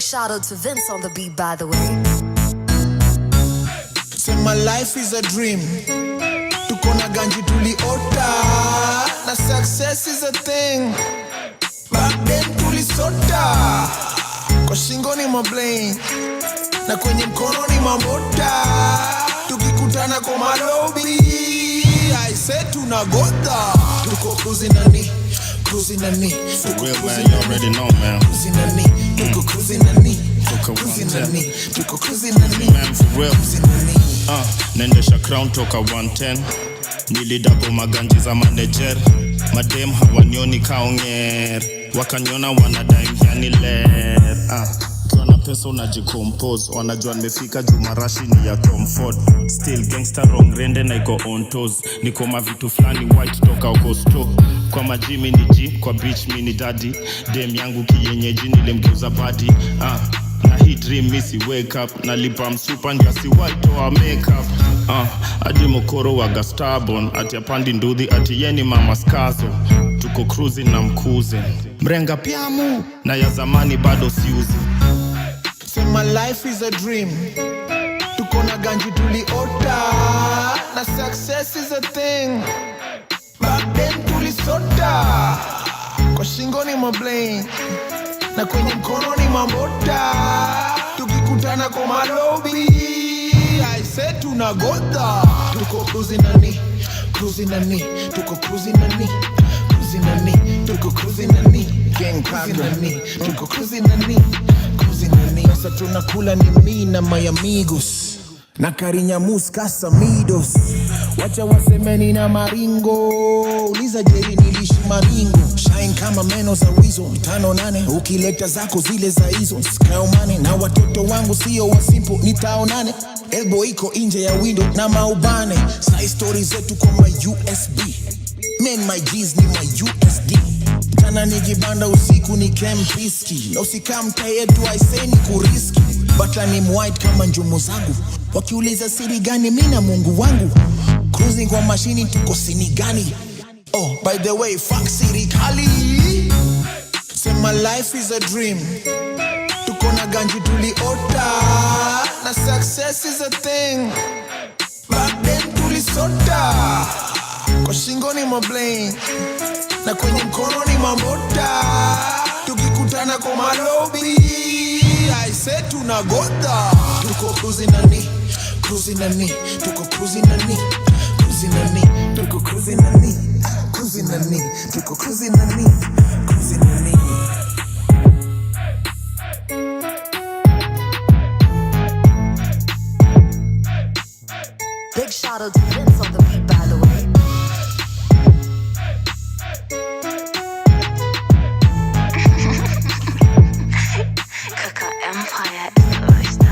shout out to Vince on the beat, by the way. Say my life is a dream. Tukona ganji tuliota. Na success is a thing. Back then tulisota. Kwa shingo ni mablain. Na kwenye mkono ni mambota. Tukikutana kwa malobi. I said tunagoda. Tuko cruising nani. Cruising nani. For real, man, you already know, man. Cruising nani. Tuko cruising nani. Cruising nani. Tuko cruising nani. Man, for real. Nendesha crown toka 110. Nilidapo maganji za manager. Madem hawanioni kaonger. Wakaniona wanadai yani ler. Tuana pesa unajicompose. Wanajua nimefika jumarashi ni ya Tom Ford. Still gangster wrong rende na iko on toes. Niko mavitu flani white toka Augusto. Kwa majimi ni G, kwa beach mi ni daddy. Dem yangu kienyeji nilimgeuza body. Na hii dream misi wake up. Nalipa msupa ndia si white or makeup. Adi mokoro waga stubborn. Ati apandi nduthi ati yeni mama skazo. Tuko cruising na mkuze. Mrenga piamu na ya zamani bado siuzi. Say my life is a dream. Tukona ganji tuliota. Na success is a thing. Back then tulisota. Kwa shingo ni mablain. Na kwenye mkono ni mambota. Tukikutana kwa malobi. I said tunagoda. Tuko cruising nani. Cruising nani. Tuko cruising nani. Cruising nani. Tuko cruising nani. Gang cruising nani. Tuko cruising nani. Cruising nani. Sasa tunakula ni mi na my amigos. Na Karinyamus Casamidos. Wacha wasemeni na maringo. Uliza Jerry nilishi maringo. Shine kama meno za wizo. 5-8 ukileta zako zile za hizo. Skaumane na watoto wangu sio wa simple. Nitaonane. Elbow iko nje ya window na maubane. Side stories zetu kwa my USB. Men my G's ni my USD. Jana nijibanda usiku ni Kempiski. Na usikamta yetu I say ni kuriski. Bata ni white kama njumu zangu. Wakiuliza siri gani mina Mungu wangu. Cruising kwa mashini tuko sini gani. Oh, by the way, fuck sirikali. Say my life is a dream. Tuko na ganji tuliota. Na success is a thing. Back then tulisota. Kwa shingo ni mablain. Na kwenye mkono ni mambota. Tukikutana kwa malobi. I said tunagoda. Tuko cruising nani. Cruising nani. Tuko cruising nani. Cruising nani. Tuko cruising nani. Cruising nani. Tuko cruising nani. Cruising nani. Big shout out to Vince on the beat, by the way. Kaka Empire is the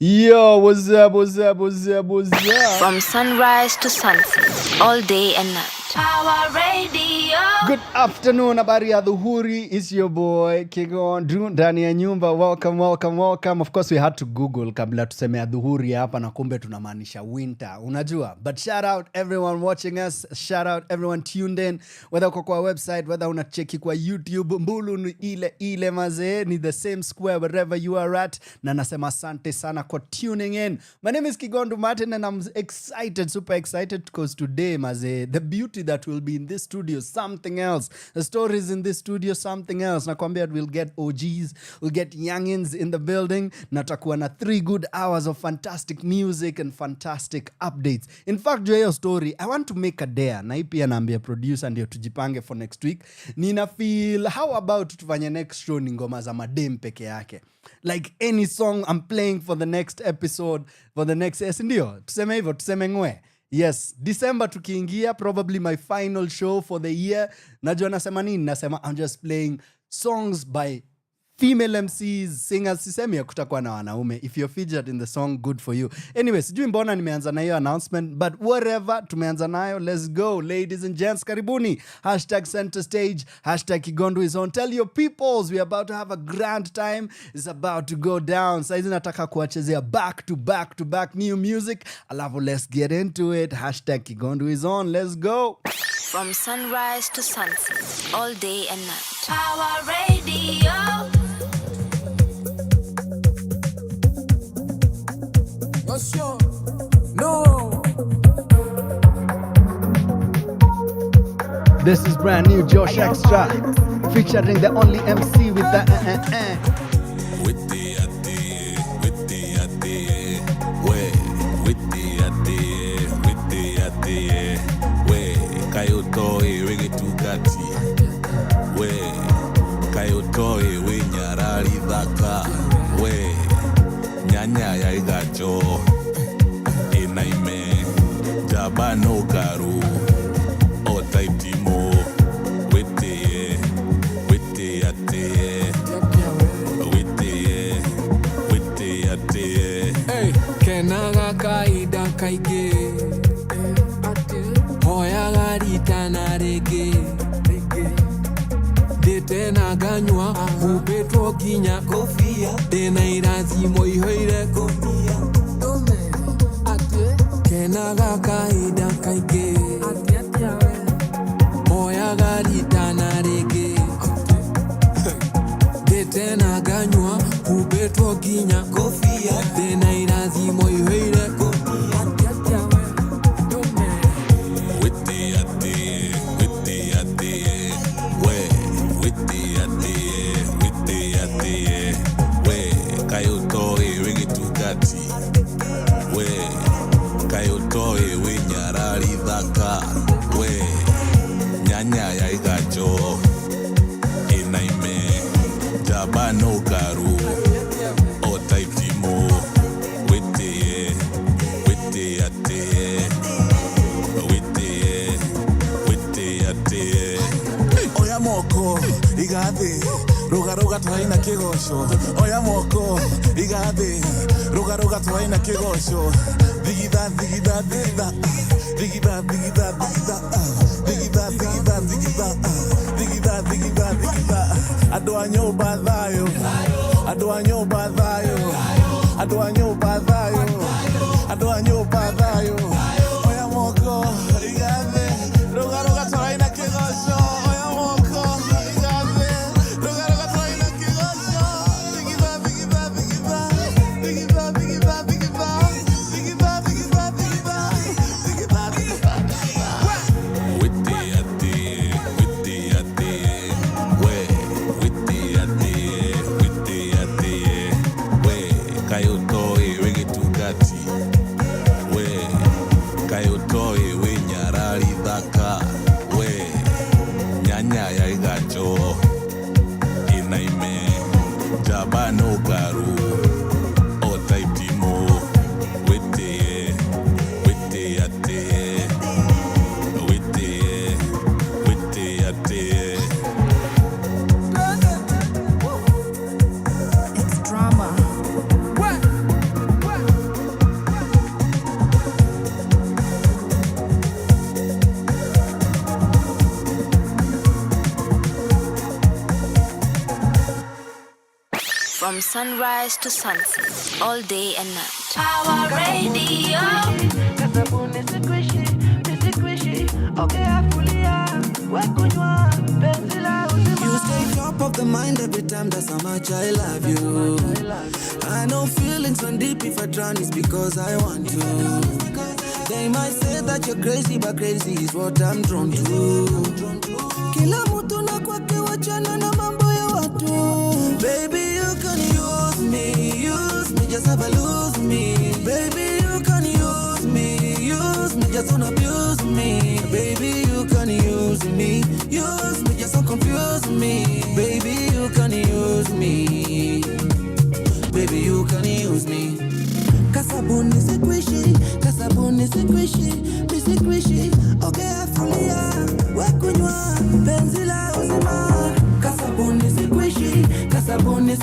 Yo, what's up, what's up, what's up, what's up? From sunrise to sunset, all day and night. Our radio. Good afternoon, habari ya dhuhuri. It's your boy Kigondu ndani ya nyumba. Welcome, welcome, welcome. Of course we had to Google kabla tuseme dhuhuri hapa na kumbe tunamaanisha winter. Unajua? But shout out everyone watching us. Shout out everyone tuned in. Whether uko kwa website, whether unacheki kwa YouTube, mbulu ni ile mazee, ni the same square wherever you are at. Na nasema asante sana kwa tuning in. My name is Kigondu Martin and I'm excited, super excited because today mazee, the beauty that will be in this studio, something else. The stories in this studio, something else. Nakwambia we'll get OGs, we'll get youngins in the building. Natakuwa na 3 good hours of fantastic music and fantastic updates. In fact, juu hiyo story, I want to make a dare. Na pia naambia producer ndio tujipange for next week. Nina feel, how about tufanye next show ni ngoma za madem peke yake. Like any song I'm playing for the next episode, for the next... Ndio, tuseme hivyo, tuseme ngwe. Yes, December tukiingia, probably my final show for the year. Najua nasema nini? Nasema I'm just playing songs by female MCs, singers, sisemi ya kutakuwa na wanaume. If you're featured in the song, good for you. Anyway, sijui mbona nimeanza na hiyo announcement, but whatever, tumeanza nayo, let's go. Ladies and gents, karibuni. #center stage, #Kigondu is on. Tell your peoples, we're about to have a grand time. It's about to go down. Saizi nataka kuwachezea back to back new music. Alafu, let's get into it. #Kigondu is on. Let's go. From sunrise to sunset, all day and night. Power Radio. No. This is brand new Josh Extra, featuring the only MC with the With the Kayotoi wege tukati we Kayotoi we nyarari dhaka we nyanya ya igacho inaime jabano karu otaitimo wete ate Hey, kenaga kaida kaige Hoya garita na rege Dete na ganywa Ubetro ginya kofia Dena irazi moihoire kofia Kena gaka ida kaige Hoya garita na rege Dete na ganywa Ubetro ginya kofia Dena irazi moihoire kofia Kayotoi we nyarari dhaka we nyanya ya igacho inaime jabano karu otaitimo wete ate oya moko igade roga twaina kigosho oya moko igade roga twaina kigosho digida aduanyo badhayo oya moko igade roga twaina kigosho oya moko igade roga twaina kigosho Kayotoi we nyarari dhaka we nyanya ya igacho inaime jabano karu otaitimo wete ate It's drama. From sunrise to sunset, all day and night. Power Radio. You stay top of the mind every time, that's how much I love you. I know feelings run deep, if I drown it's because I want to. They might say that you're crazy, but crazy is what I'm drawn to. Kila mtu na kwake, wachana na mambo ya watu. Baby, you can use me, just have a lose me. Baby, you can use me, just don't abuse me. Baby, you can use me, just don't confuse me. Baby, you can use me. Baby, you can use me. Kasabuni sikwishi, okay, afulia, wekunywa, penzi la uzima. Kasabuni sikwishi, kasabuni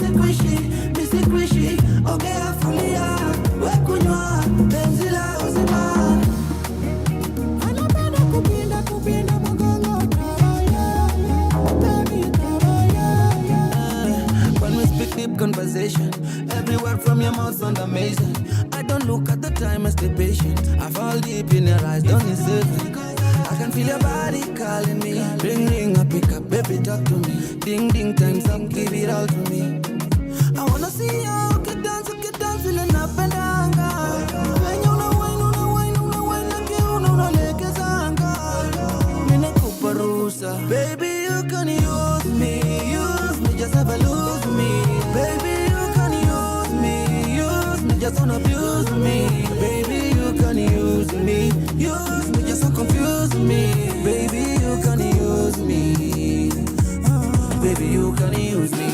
misikwishi ogea fulia wekunywa penzi la uzima anapenda kupinda mgongo when we speak deep conversation every word from your mouth sound amazing I don't look at the time, I stay patient I fall deep in your eyes, don't insist I can feel your body calling me ring, I pick up, baby, talk to me ding, time's up, give it all to me I wanna see you, get down, feeling up and down when you know wine, like you know, lekezanga Mina kuparusa Baby, you can use me, just never lose me Baby, you can use me, just don't abuse me Baby, you can use me, just don't confuse me Baby, you can use me Baby, you can use me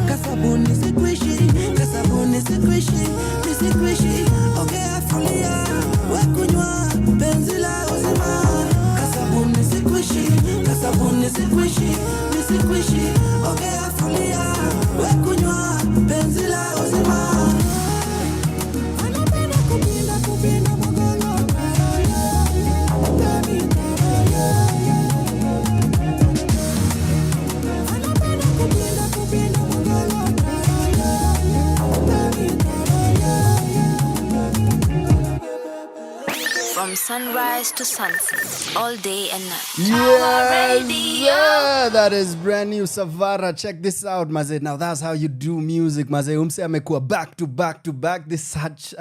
Kasabuni sikwishi ogea fulia wekunywa penzi la uzima Kasabuni sikwishi ogea fulia wekunywa penzi la uzima anapenda kupinda mgongo anapenda kupinda mgongo From sunrise to sunset, all day and night. Yeah, that is brand new Savara. Check this out, maze. Now that's how you do music, maze. Umse amekuwa back to back. This has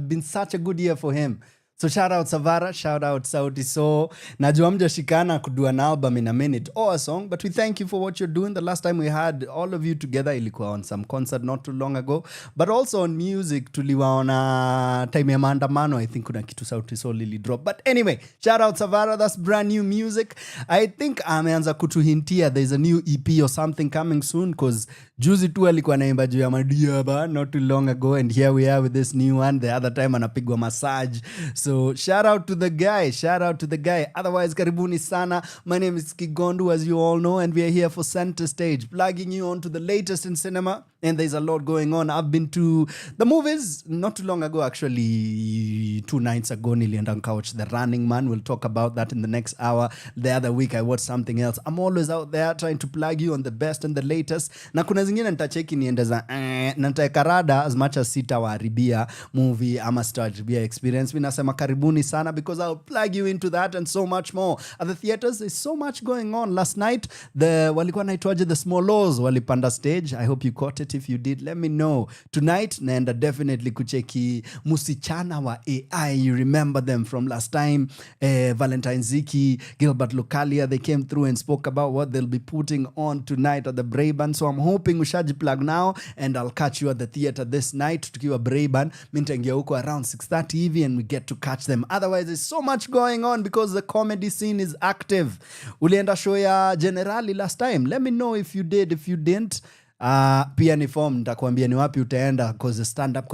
been such a good year for him. So shout out Savara, shout out Sauti So. Najua mjashikana kudu an album in a minute or a song, but we thank you for what you're doing. The last time we had all of you together ilikuwa on some concert not too long ago, but also on music tuliwaona time ya maandamano. I think kuna kitu Sauti So lili drop. But anyway, shout out Savara, that's brand new music. I think ameanza kutuhintia there's a new EP or something coming soon, cause juzi tu alikuwa naimba juu ya Madiaba not too long ago, and here we are with this new one. The other time anapigwa massage. So shout out to the guy. Otherwise, karibuni sana. My name is Kigondu, as you all know, and we are here for Center Stage, plugging you on to the latest in cinema. And there's a lot going on. I've been to the movies not too long ago, actually 2 nights ago. Nilienda couch The Running Man. We'll talk about that in the next hour. The other week I watched something else. I'm always out there trying to plug you on the best and the latest. Na kuna zingine nitacheki niende za na nitaekarada as much as sitawaharibia movie ama sitawaharibia experience. Mimi nasema karibuni sana, because I'll plug you into that and so much more. At the theaters, there's so much going on. Last night, walikuwa naitwaje, the Small walipanda stage. I hope you caught it. If you did, let me know. Tonight, naenda definitely kucheki Musichana wa AI. You remember them from last time. Valentine Ziki, Gilbert Localia, they came through and spoke about what they'll be putting on tonight at the Brayban. So I'm hoping ushaji plug now, and I'll catch you at the theater this night. Tukiwa Brayban, mintengia huko around 6:30 hivi, and we get to catch them. Otherwise, there's so much going on because the comedy scene is active. Ulienda show ya Generali last time? Let me know if you did. If you didn't, pia ni form nitakwambia ni wapi utaenda, because the stand-up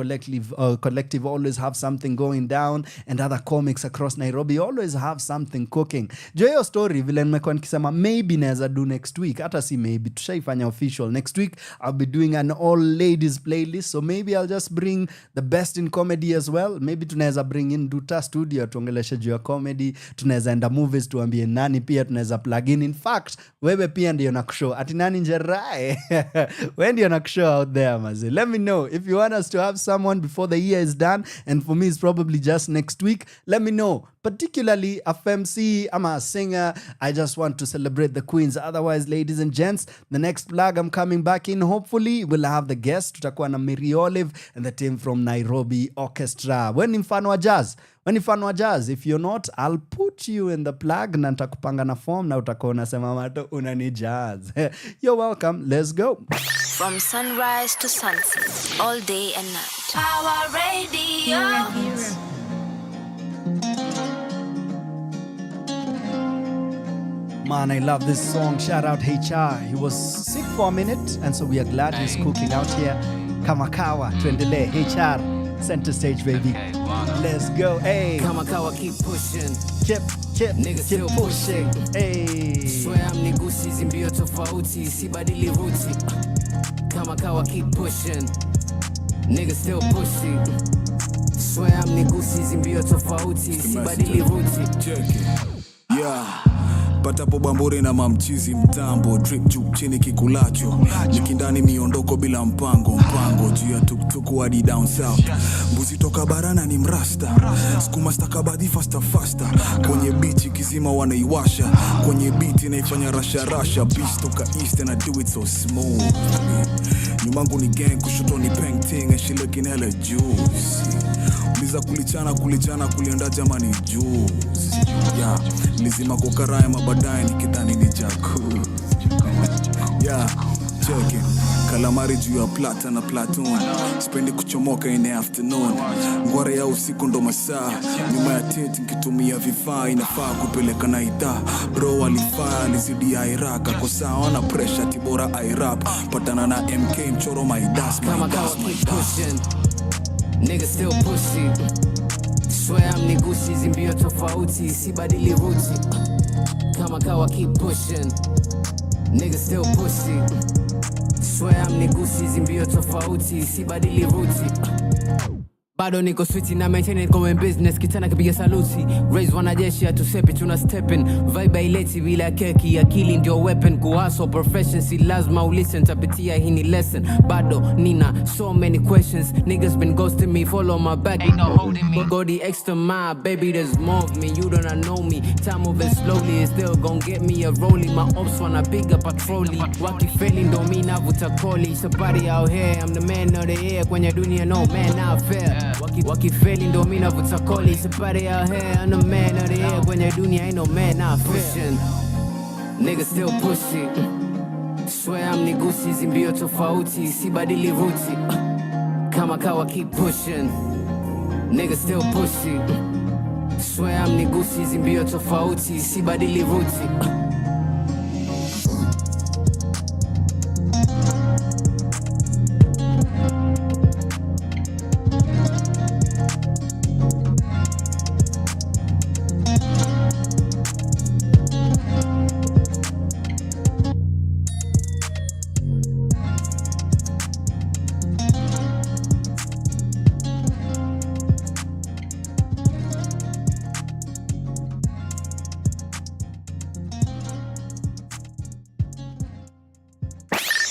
collective always have something going down, and other comics across Nairobi always have something cooking. Joyo story vile nimekuwa nikisema maybe naweza do next week, hata si maybe, tushaifanya official. Next week I'll be doing an all ladies playlist, so maybe I'll just bring the best in comedy as well. Maybe tunaweza bring in Duta Studio tuongeleshe juu ya comedy, tunaweza enda movies tuambie nani, pia tunaweza plug in fact wewe pia ndio nakushow ati nani Njerae when you're not sure out there, mazi, let me know. If you want us to have someone before the year is done, and for me it's probably just next week, let me know. Particularly a FMC, I'm a singer, I just want to celebrate the queens. Otherwise, ladies and gents, the next plug I'm coming back in, hopefully we'll have the guest. Tutakuwa na Maryolive and the team from Nairobi Orchestra. When in fun wa jazz, if you're not, I'll put you in the plug na nitakupanga na form na utakuwa unasema mato unani jazz. You're welcome. Let's go. From sunrise to sunset, all day and night. Power Radio. Man, I love this song. Shout out HR. He was sick for a minute, and so we are glad he's cooking out here. Kamakawa, tuendelee. HR, center stage, baby. Okay, let's go. Hey. Kamakawa, keep pushing. Niggas keep pushing. Hey. Swear I'm nigusi, zimbio tofauti, sibadili ruti. Kama kawa keep pushing, niggas still pushing. Swear I'm nigusi zimbio tofauti, sibadili ruti. Check it. Yeah. Patapo bamburi na mamchizi mtambo, drip juu chini kikulacho, nikindani miondoko bila mpango juu ya tuktuku hadi down south. Mbuzi toka barana ni mrasta, skuma stakabadhi faster kwenye bichi kizima wanaiwasha, kwenye biti naifanya rasha beast toka east and I do it so smooth. Nyumangu ni gang, kushoto ni painting and she looking hella juicy. Liza kulichana kulienda jamani juicy. Yeah, lizima kukaraya mabadaye nikidhani ni jacuzzi. Yeah, check it. Kalamari juu ya plata na platoon. Spendi kuchomoka in the afternoon. Ngware ya usiku ndo masaa. Nyuma ya tent nikitumia vifaa inafaa kupeleka na ita. Bro alifaa alizidi ya Iraq. Kwa sawa na pressure tibora I-rap. Patana na MK mchoro my das. Kama kawa keep pushing, niggas still pushing. Swear I'm nigusi zimbio tofauti, sibadili ruti. Kama kawa keep pushing, niggas still pushing. Swear I'm nigusi zimbio tofauti, sibadili ruti. Bado niko switi na maintain it going business, kitana kipiga saluti. Raise wanajeshi atusepi tuna steppin. Vibe ileti bila keki, akili ndio weapon. Kuhaso profession si lazima ulisten, tapitia hii ni lesson. Bado nina so many questions, niggas been ghosting me, follow my back, ain't no holding me. Go the extra mile, baby there's more of me. You don't know me, time moving slowly, it's still gon' get me a rollie. My ops wanna bigger patroli, waki failing don't mean navuta koli. Somebody out here, I'm the man of the year. Kwenye dunia no man not fair. Waki failing ndo mina vuta koli. Somebody out here, I'm the man of the year. Kwenye dunia ain't no man not pushing, niggas still pushing. Swear I'm nigusi zimbio tofauti, sibadili ruti. Kama kawa keep pushing, niggas still pushing. Swear I'm nigusi zimbio tofauti, sibadili ruti.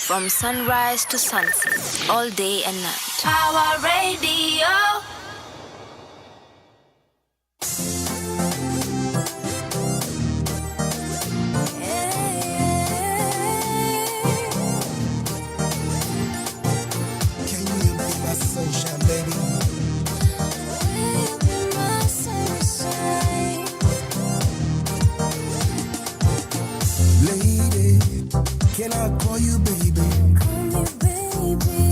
From sunrise to sunset, all day and night. Power Radio. Can you be my sunshine, baby? Will you be my sunshine? Lady, can I call you baby? Call me baby,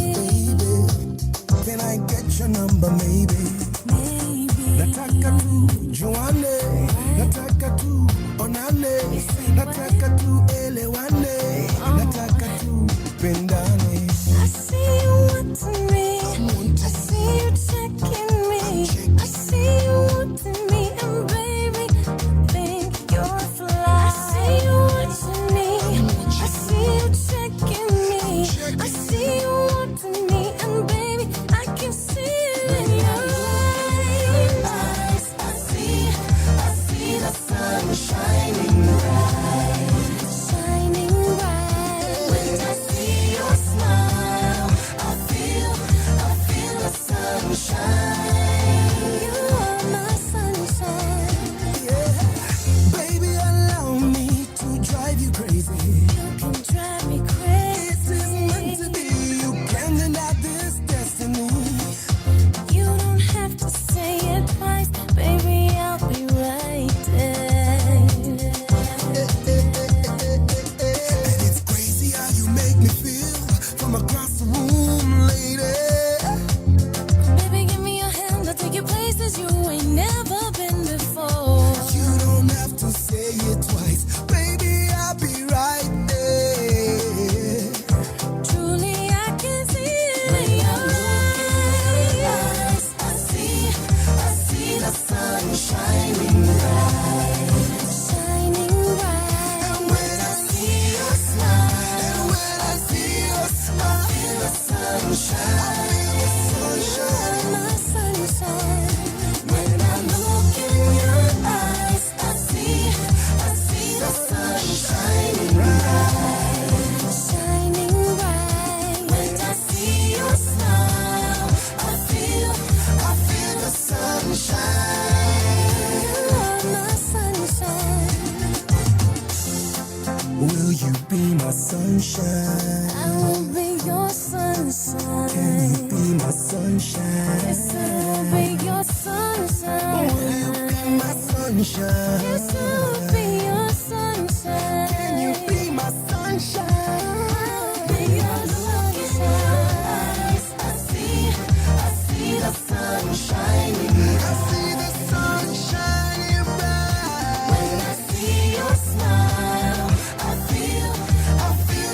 Baby, can I get your number maybe? maybe. Nataka tu juane, nataka tu onane, nataka tu elewane, nataka tu pendane. I see you wanting me, I see you checking me, I see you wanting me, and baby, I think you're fly. I see you watching me, I see you checking me, I see you wanting me, and baby, I can see it in your eyes. I see the sun shining bright, shining bright. When I see your smile, I feel the sunshine. You are my sunshine. Yeah, baby, allow me to drive you crazy. You can drive me This is crazy. meant to be. You can't deny this destiny. You don't have to say it twice, baby, I'll be right there. And it's crazy how you make me feel from across the room, lady. Baby, give me your hand, I'll take you places you ain't never been before. You don't have to say it twice, baby, I'll be right there. Truly, I can see it in your eyes. I see the sun shining bright, shining bright. And when I see your smile, and when I see your smile, When I look in your eyes, I see the sun shining bright, shining bright. When I see your smile, I feel the sunshine. You are my sunshine. Will you be my sunshine? I will be your sunshine. Can you be my sunshine? Yes, I will be your sunshine. Will you be my sunshine? Yes, I will be your sunshine. Can you be my sunshine? Be your sunshine. I see the sun shining. I see the sun shining bright. When I see your smile, I feel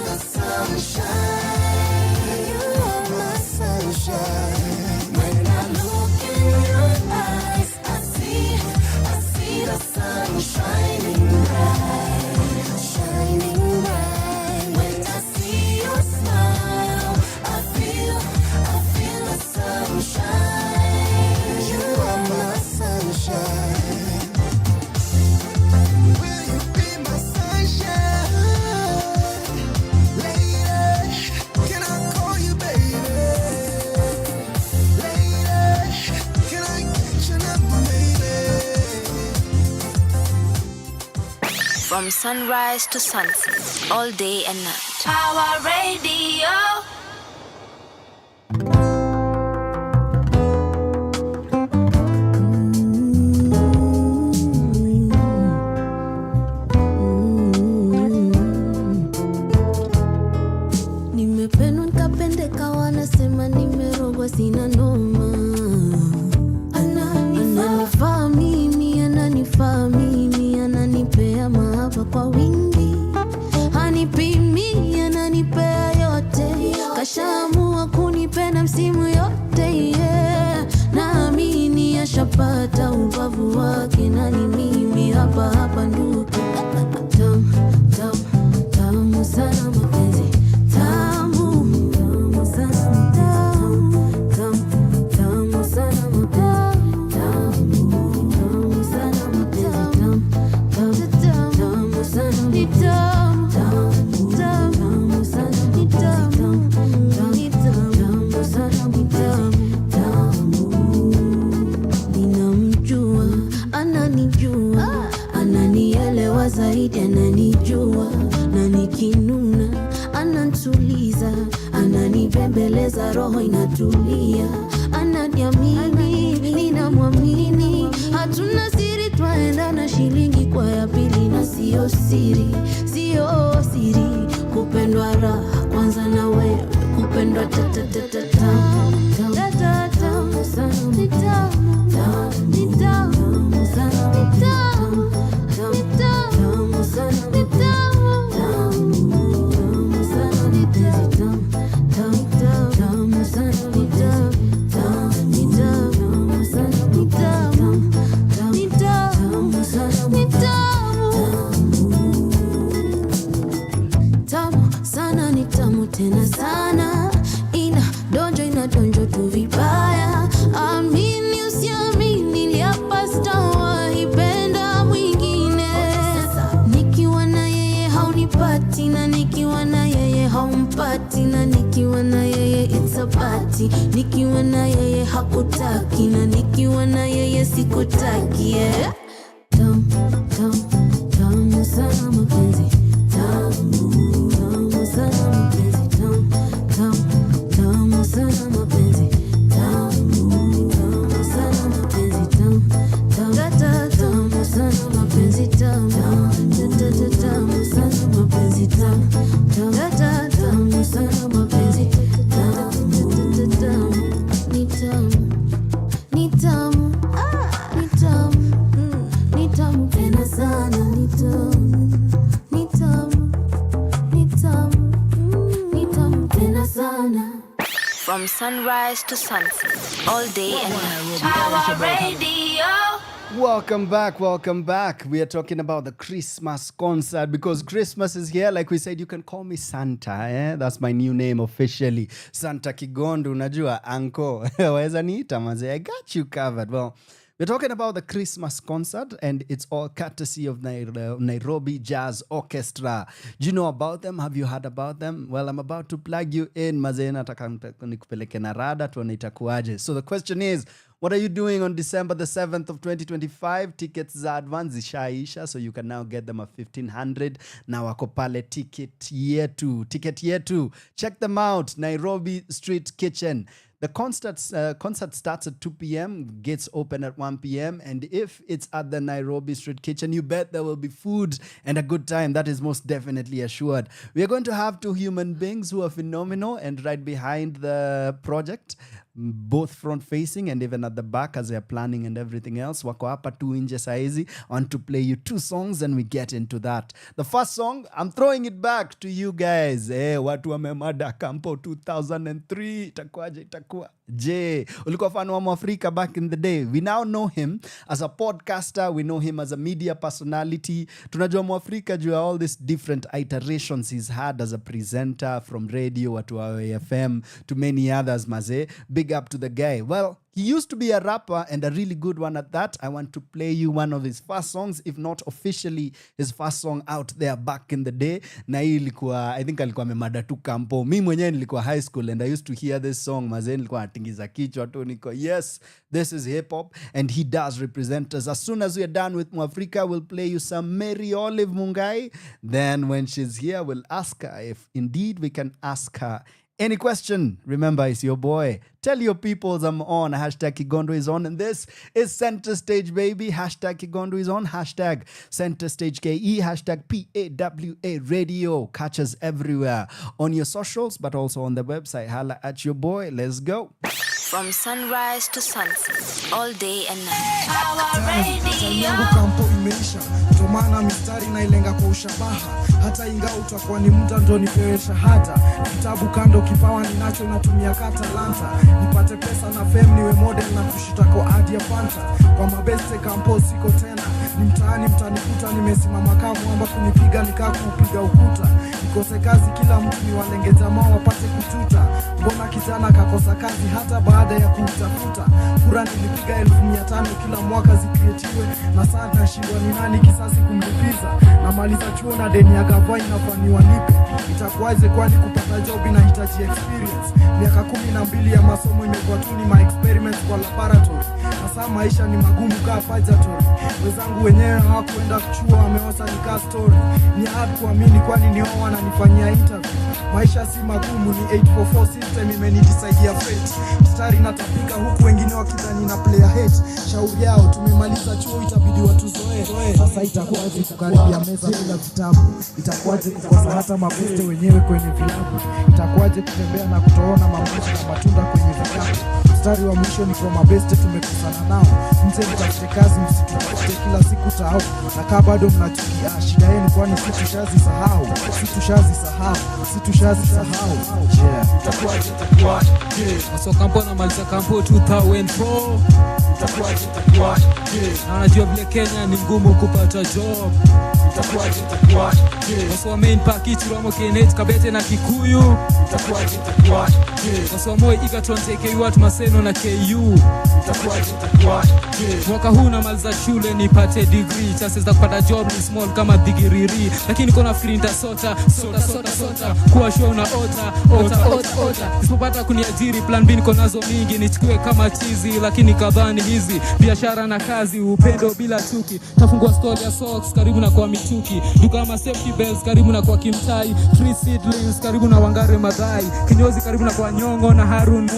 the sunshine. You are my sunshine. When I look in your eyes, I see the sun shining bright, shining bright. When I see your smile, I feel the sunshine. You are my sunshine. Will you be my sunshine? Lady, can I call you baby? Lady, can I get your number, baby? From sunrise to sunset, all day and night. Power Radio. Nimependwa nikapendeka, wanasema nimerogwa, sina noma. Ananifaa mimi, ananipea mahaba kwa wingi, hanipimi, ananipea yote, kashaamua kunipenda msimu yote, yeah. Naamini ashapata ubavu wake, na ni mimi hapa ndugu. Tamu sana mapenzi, tamu sana, tamu sana mapenzi, tamu sana mapenzi, tamu sana, ni tamu sana, ni tamu sana, ni tamu. Ninamjua, ananijua, ananielewa zaidi, ananijua, na nikinuna ananituliza, ananibembeleza, roho inatulia, ananiamini, ninamwamini, hatuna siri, twaenda na shilingi kwa ya pili, na sio siri kupendwa raha kwanza na wewe, kupendwa tamu sana, ni tamu sana, ni tamu sana, ni tamu sana, ni tamu sana, ni tamu sana, ni tamu sana, ni tamu tena sana, inadonjo tu vibaya. Amini usiamini, niliapa sitawaipenda mwingine. Nikiwa na yeye haunipati, na nikiwa na yeye haumpati, na nikiwa na yeye it's a party, nikiwa na yeye hakutaki, na nikiwa na yeye sikutaki, yeah. Tamu sana mapenzi, tamu sana mapenzi, tamu sana mapenzi, tamu sana mapenzi, tamu sana mapenzi, tamu sana mapenzi, tamu sana mapenzi, ni tamu tena sana, ni tamu tena sana. From sunrise to sunset, all day and night. Power Radio. Welcome back, welcome back. We are talking about the Christmas concert because Christmas is here. Like we said, you can call me Santa. That's my new name officially. Santa Kigondu, unajua, Anko. Waweza niita maze, I got you covered. Well, we're talking about the Christmas concert and it's all courtesy of Nairobi Jazz Orchestra. Do you know about them? Have you heard about them? Well, I'm about to plug you in. Maze nataka nikupeleke na rada tuone itakuaje. So the question is, what are you doing on December the 7th of 2025? Tickets za advance zishaisha, so you can now get them at 1,500. Na wako pale Ticket Yetu. Check them out, Nairobi Street Kitchen. The concert starts at 2 p.m., gates open at 1 p.m. And if it's at the Nairobi Street Kitchen, you bet there will be food and a good time. That is most definitely assured. We are going to have two human beings who are phenomenal and right behind the project, both front-facing and even at the back as they are planning and everything else. Wako hapa tu nje saizi. I want to play you two songs and we get into that. The first song, I'm throwing it back to you guys. Watu wamemada Campo 2003. Itakuwa. Ulikuwa fan wa Mwafrika back in the day. We now know him as a podcaster. We know him as a media personality. Tunajua Mwafrika juu all these different iterations he's had as a presenter from radio, watu wa FM, to many others, maze. Big up to the guy. Well, he used to be a rapper and a really good one at that. I want to play you one of his first songs, if not officially his first song out there back in the day. Na hii ilikuwa, I think alikuwa amemada tu Campo. Mimi mwenyewe nilikuwa high school and I used to hear this song. Mazen nilikuwa natingiza kichwa tu niko, yes, this is hip hop and he does represent us. As soon as we are done with Mwafrika, we'll play you some Maryolive Mungai. Then when she's here, we'll ask her if indeed we can ask her any question. Remember, it's your boy. Tell your peoples I'm on. Hashtag Kigondu is on. And this is Center Stage, baby. Hashtag Kigondu is on. Hashtag Center Stage KE. Hashtag PAWA Radio. Catch us everywhere on your socials, but also on the website. Holla at your boy. Let's go. From sunrise to sunset, all day and night. Our radio. Campo imeisha, ndio maana mistari nailenga kwa ushabaha. Hata ingawa utakuwa ni muda ndo nipewe shahada. Kitabu kando kipawa ninacho natumia katalanta. Nipate pesa na fame niwe model na kushita kwa adi ya panta. Kwa mabeste Campo siko tena. Ni mtaani mtanikuta nimesimama kama mwamba kunipiga nikakupiga ukuta. Nikose kazi kila mtu ni walenge jamaa wapate kututa. Mbona kijana kakosa kazi hata baada ya kutafuta. Kura nilipiga 1500 kila mwaka zikrietiwe. Na sana shindwa ni nani kisasi kumlipiza. Na maliza chuo na deni ya gavai inafaniwa nipe. Itakuwaje kwani kupata job inahitaji experience. Miaka 12 ya masomo imekuwa tu ni my experiments kwa laboratory. Sasa maisha ni magumu kaa pajatory. Wezangu wenyewe hawakuenda chuo wameosa nika story. Ni hard kuamini kwani ni wao wananifanyia interview. Maisha si magumu ni 844 system imenidisaidia fate. Stari natapika huku wengine wakidhani na player hate. Shauri yao tumemaliza chuo itabidi watuzoe. Sasa itakuwaje kukaribia meza bila vitabu? Itakuwaje kukosa hata mabeste wenyewe kwenye vilabu? Itakuwaje kutembea na kutoona mamushi na matunda kwenye vikapu? Mstari wa mwisho ni kwa mabeste tumekusana nao. Mzee mtafute kazi msitutafute kila siku tao. Na kaa bado mnachukia shida yenu kwani situshazisahau. Yeah. Itakuwaje. Maso Campo na maliza Campo 2004. Itakuwaje. Na najua vile Kenya ni ngumu kupata job. Itakuwaje. Maso main package Romo Kenneth Kabete na Kikuyu. Itakuwaje. Maso Moi Igatron TKU watu Maseno na KU. Itakuwaje. Mwaka huu na maliza shule nipate degree. Chances za kupata job ni small kama digiriri. Lakini kona free nitasota. Kuwa show na ota. Nisipopata kuniajiri plan B niko nazo mingi. Nichukue kama chizi lakini kadhani hizi. Biashara na kazi upendo bila chuki. Tafungua store ya socks karibu na kwa michuki. Duka kama safety bells karibu na kwa Kimtai. Free seedlings karibu na Wangare Madhai. Kinyozi karibu na kwa Nyongo na Harun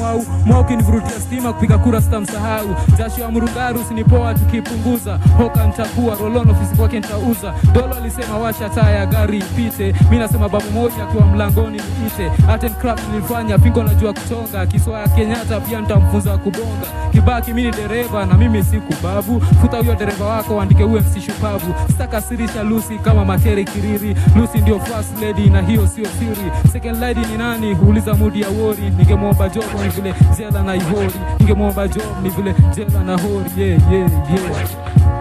Mwau kinivurutia stima kupiga kura sitamsahau. Jasho ya Murungaru sinipoa tukipunguza. Hoka nitakuwa rolon ofisi kwake nitauza. Dolo alisema washa taa ya gari ipite. Mimi nasema babu moja akiwa mlangoni niite. Art and craft nilifanya pingo najua kuchonga. Kiswa ya Kenyatta pia nitamfunza kubonga. Kibaki mimi ni dereva na mimi si kubabu. Futa huyo dereva wako andike UMC shupavu. Sitaka sirisha Lucy kama Makori Kiriri. Lucy ndio first lady na hiyo sio siri. Second lady ni nani? Uliza mudi ya wori. Ningemwomba job ni vile Jela na Ihori. Ningemwomba job ni vile Jela na Hori. Yeah.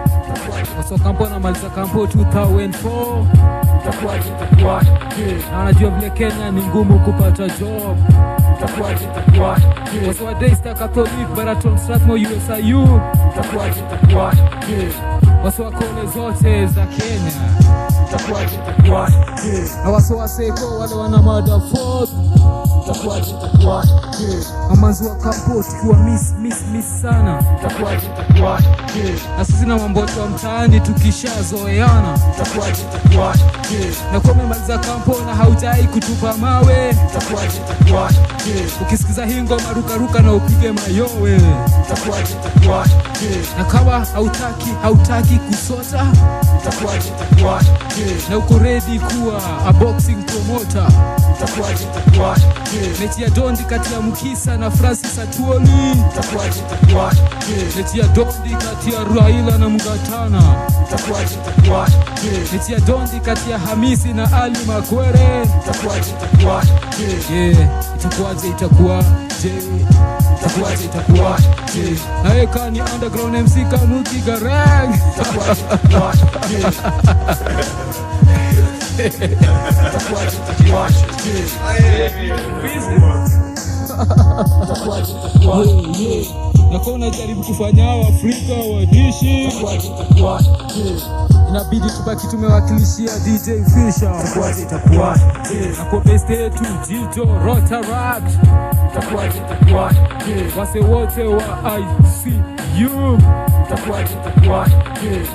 Waso kampo na maliza kampo 2004. Itakuwaje? Na unajua vile Kenya ni ngumu kupata job. Itakuwaje? Waso wa Daystar Catholic Baraton Strathmore USIU. Itakuwaje? Waso wa kole zote za Kenya. Itakuwaje? Na waso wa Seko wale wana mada force. Itakuwaje? Amanzi wa kampo tukiwa miss sana. Itakuwaje? Na sisi na mamboto wa mtaani tukishazoeana. Itakuwaje? Na kwa umemaliza kampo na haujai kutupa mawe. Itakuwaje? Ukisikiza hii ngoma ruka na upige mayowe. Itakuwaje? Na kama hautaki kusota. Itakuwaje? Na uko ready kuwa a boxing promoter. Itakuwaje? Mechi ya dondi kati ya Mukisa na Francis Atuoli. Itakuwaje? Mechi ya dondi kati ya Raila na Mugatana. Itakuwaje? Mechi ya dondi kati ya Hamisi na Ali Makwere. Itakuwaje? Itakuwaje? Na eka ni underground MC Kanuki Garang. Na kwa unajaribu kufanya wa Afrika wadishi. Inabidi tubaki tumewakilishia DJ Fisher. Na kwa best yetu Jito Rotaract. Wase wote wa ICU.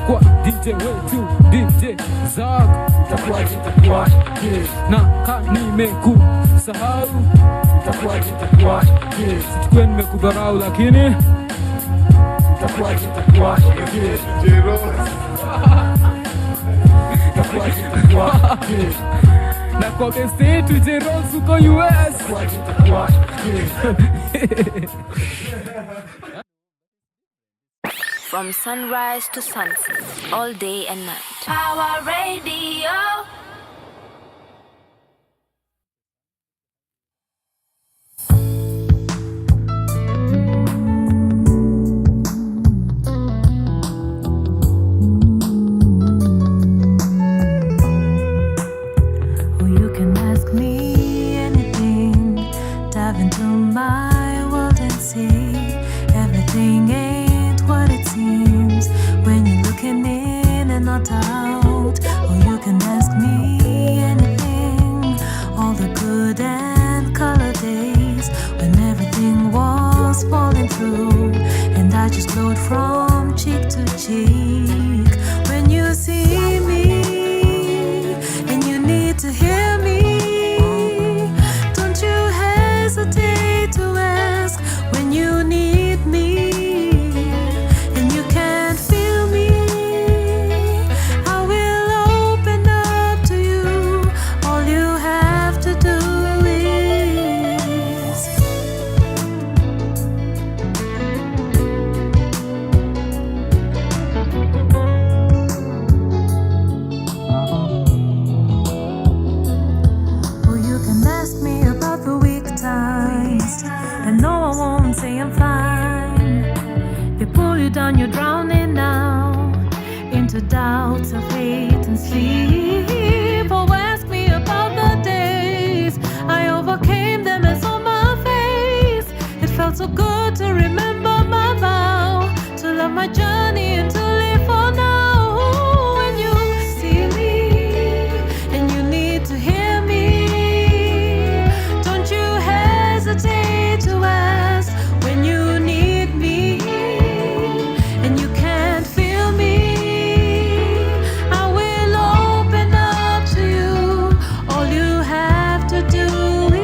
Kwa DJ wetu DJ Zak. Na nimekusahau. Situkwe nimekudharau lakini na kwa best yetu J-Rose uko US. From sunrise to sunset, all day and night. Power Radio. Into my world and see everything ain't what it seems when you're looking in and not out. Or you can ask me anything, all the good and color days when everything was falling through and I just glowed from cheek to cheek. When you see me and you need to hear me, hesitate to ask when you need me and you can't feel me. I will open up to you. All you have to do is oh, you can ask me about the week times, and no, I won't say I'm fine. They pull you down, you're drowning now into doubts of hate and sleep. Oh, ask me about the days I overcame them and saw my face. It felt so good to remember my vow to love my journey and to live for now. When you see me and you need to hear me, don't you hesitate to ask when you need me and you can't feel me. I will open up to you. All you have to do is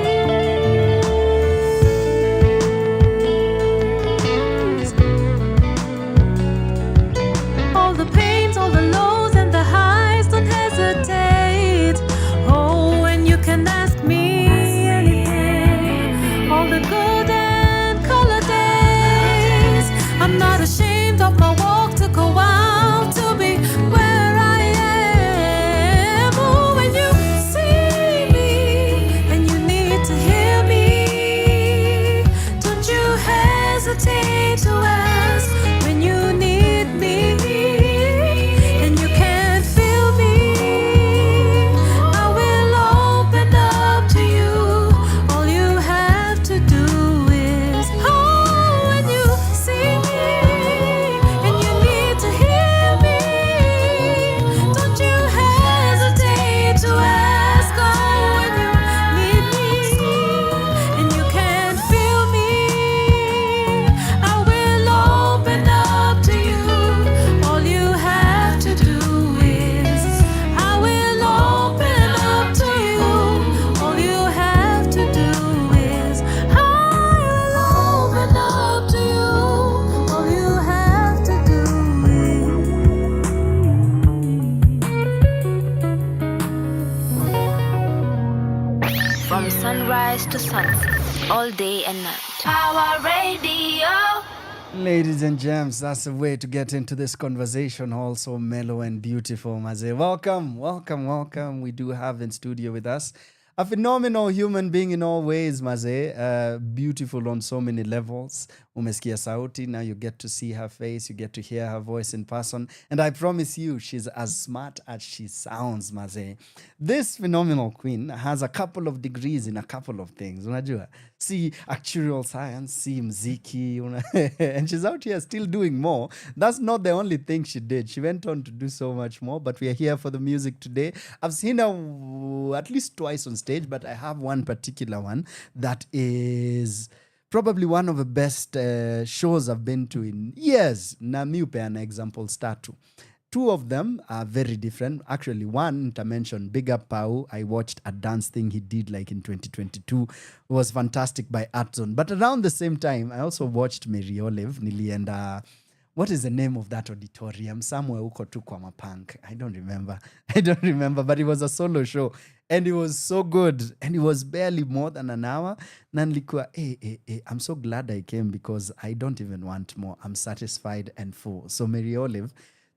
all day and night. Power Radio. Ladies and gems, that's the way to get into this conversation. Also mellow and beautiful, Maze. Welcome. We do have in studio with us a phenomenal human being in all ways, Maze. Beautiful on so many levels. Umesikia sauti, now you get to see her face, you get to hear her voice in person. And I promise you, she's as smart as she sounds, Maze. This phenomenal queen has a couple of degrees in a couple of things. Unajua? See actuarial science, see mziki, and she's out here still doing more. That's not the only thing she did. She went on to do so much more, but we are here for the music today. I've seen her at least twice on stage, but I have one particular one that is probably one of the best shows I've been to in years. Na mi upeana examples tatu. Two of them are very different. Actually, one, to mention, Big Up Pau. I watched a dance thing he did like in 2022. It was fantastic by Art Zone. But around the same time, I also watched Maryolive. Nilienda, what is the name of that auditorium? Somewhere uko tu kwa Mapunk. I don't remember, but it was a solo show. And it was so good. And it was barely more than an hour. Nanlikua, I'm so glad I came because I don't even want more. I'm satisfied and full. So Maryolive,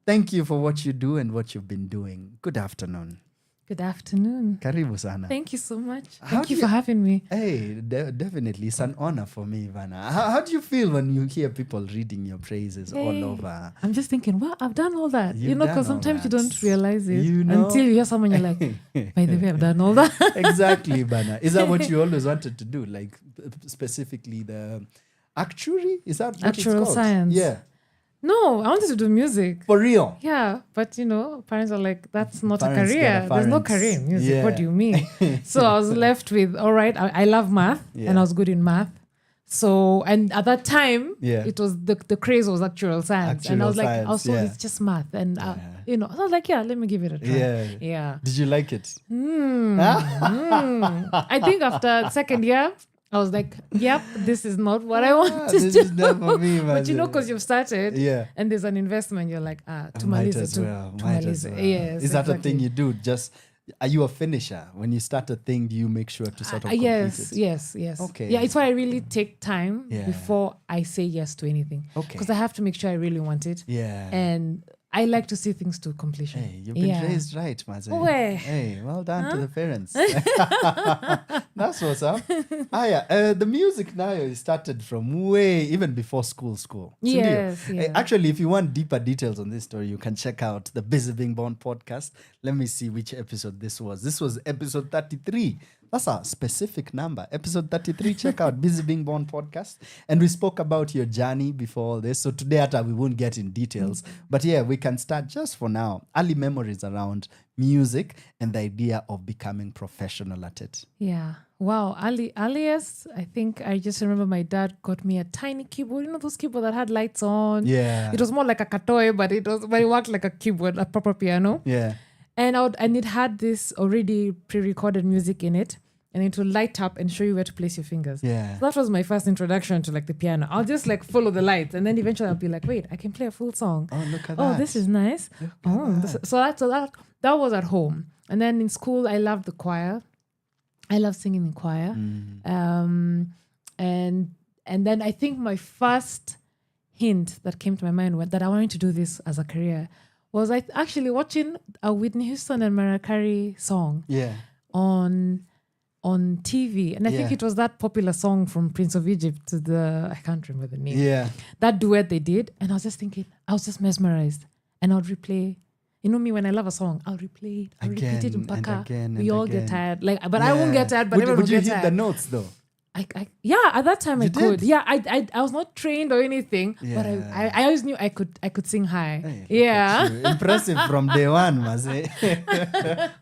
thank you for what you do and what you've been doing. Good afternoon. Good afternoon. Karibu sana. Thank you so much. Thank you for having me. Hey, definitely. It's an honor for me, Ivana. How do you feel when you hear people reading your praises all over? I'm just thinking, well, I've done all that. You've because done all sometimes you that. don't realize it Until you hear someone, you're like, by the way, I've done all that. Exactly, Ivana. Is that what you always wanted to do? Like specifically the actuary? Is that what Actuarial it's called? science. Yeah. No, I wanted to do music. For real? Yeah, but parents are like, that's not Parents a got career. a There's no parents. career in music. Yeah. What do you mean? So I was left with, all right, I love math Yeah. and I was good in math. So, and at that time, Yeah. it was the craze was actuarial science. And I was like, Actuarial science, it's just math. And, I was like, yeah, let me give it a try. Yeah. Did you like it? I think after second year, I was like, yep, this is not what I want to This do. is not for me, But man. because you've started and there's an investment, you're like, Might tumalize as to well. Might as well. Yes. Is that a exactly. thing you do? Just, are you a finisher? When you start a thing, do you make sure to sort of complete it? Yes. Okay. Yeah, it's why I really take time Yeah. before I say yes to anything. Okay. Because I have to make sure I really want it. Yeah. And I like to see things to completion. Hey, you've been raised right, Maze. Way. Hey, well done to the parents. That's what's up. The music now started from way, even before school. Yes, yeah. Actually, if you want deeper details on this story, you can check out the Busy Being Born podcast. Let me see which episode this was. This was episode 33. That's a specific number. Episode 33, check out Busy Being Born podcast. And we spoke about your journey before all this. So today, we won't get in details. But yeah, we can start just for now. Early memories around music and the idea of becoming professional at it. Yeah. Wow. Earliest, I think I just remember my dad got me a tiny keyboard. You know those keyboards that had lights on? Yeah. It was more like a katoy, but it worked like a keyboard, a proper piano. Yeah. And it had this already pre-recorded music in it. And it will light up and show you where to place your fingers. Yeah. So that was my first introduction to like the piano. I'll just like follow the lights. And then eventually I'll be like, wait, I can play a full song. Oh, look at Oh, that. this is nice. That was at home. And then in school, I loved the choir. I love singing in choir. And then I think my first hint that came to my mind that I wanted to do this as a career was I actually watching a Whitney Houston and Mariah Carey song on TV. And I think it was that popular song from Prince of Egypt I can't remember the name. Yeah. That duet they did. And I was just thinking, I was just mesmerized. And I would replay. You know me, when I love a song, I'll replay it. I'll repeat it in Paka. We all get tired. But I won't get tired, but everyone will get tired. Would you hit the notes though? At that time I could. did? Yeah, I was not trained or anything, but I always knew I could sing high. Hey, impressive from day one, Maze.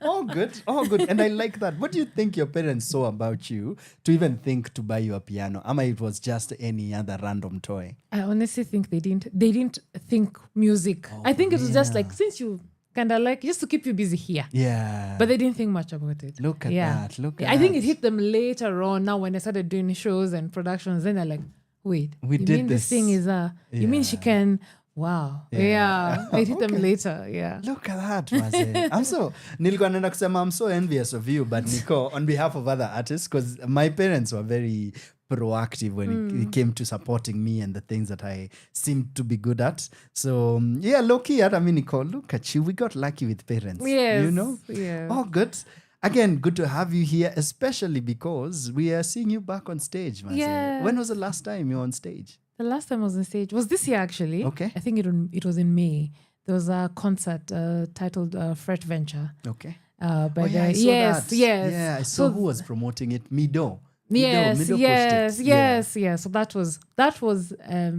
All good. And I like that. What do you think your parents saw about you to even think to buy you a piano? Ama it was just any other random toy? I honestly think they didn't think music. I think it was just like, since you kind of like, just to keep you busy here. Yeah. But they didn't think much about it. Look at that. I think it hit them later on. Now when they started doing shows and productions, then they're like, wait, We you did mean this thing is you mean she can Wow. Yeah. I did them later. Yeah. Look at that, Maze. Nilikuwa naenda kusema I'm so envious of you, but Nico, on behalf of other artists, because my parents were very proactive when it came to supporting me and the things that I seemed to be good at. So, yeah, low-key, I mean, Nico, look at you. We got lucky with parents. Yes. You know? Yeah. Oh, good. Again, good to have you here, especially because we are seeing you back on stage, Maze. Yeah. When was the last time you were on stage? The last time I was on stage was this year, actually. Okay. I think it was in May. There was a concert titled Fresh Venture. Okay. By I saw yes, that. yes. Yeah, I saw who was promoting it. Mido. Yes, Mido yes, pushed it. yes, yeah. So that was I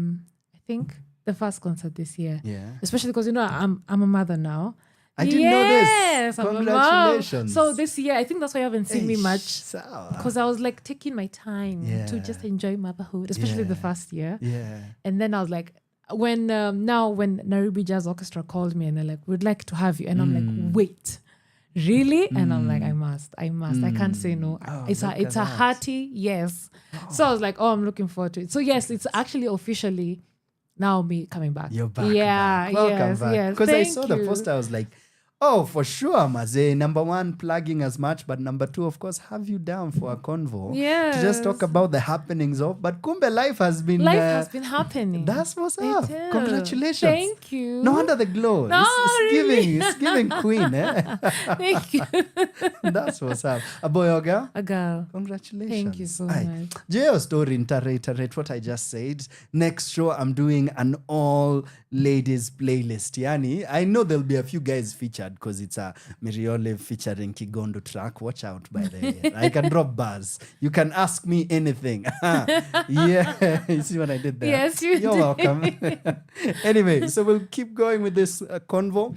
think the first concert this year. Yeah. Especially because I'm a mother now. I didn't know this. I'm a mom. Congratulations. So this year, I think that's why you haven't seen me much. Sawa. Because I was like taking my time to just enjoy motherhood, especially the first year. Yeah. And then I was like, when Nairobi Jazz Orchestra called me and they're like, we'd like to have you. And I'm like, wait, really? And I'm like, I must. I can't say no. Oh, it's a hearty yes. So I was like, oh, I'm looking forward to it. So yes, it's actually officially now me coming back. You're back. Yeah, Welcome yes, back. yes. Because I Thank saw the you. poster, I was like, oh, for sure, Maze. Number one, plugging as much, but number two, of course, have you down for a convo to just talk about the happenings of. But Kumbe, life has been happening. That's what's It up. is. Congratulations. Thank you. No wonder the glow. No, It's giving queen, eh? Thank you. That's what's up. A boy or girl? A girl. Congratulations. Thank you so Aye. much. Geo story, iterate what I just said. Next show, I'm doing an all ladies playlist. Yani, I know there'll be a few guys featured because it's a Maryolive featuring Kigondu track. Watch out, by the way. I can drop bars. You can ask me anything. Yeah, you see what I did there? Yes, You're did. welcome. Anyway, so we'll keep going with this convo.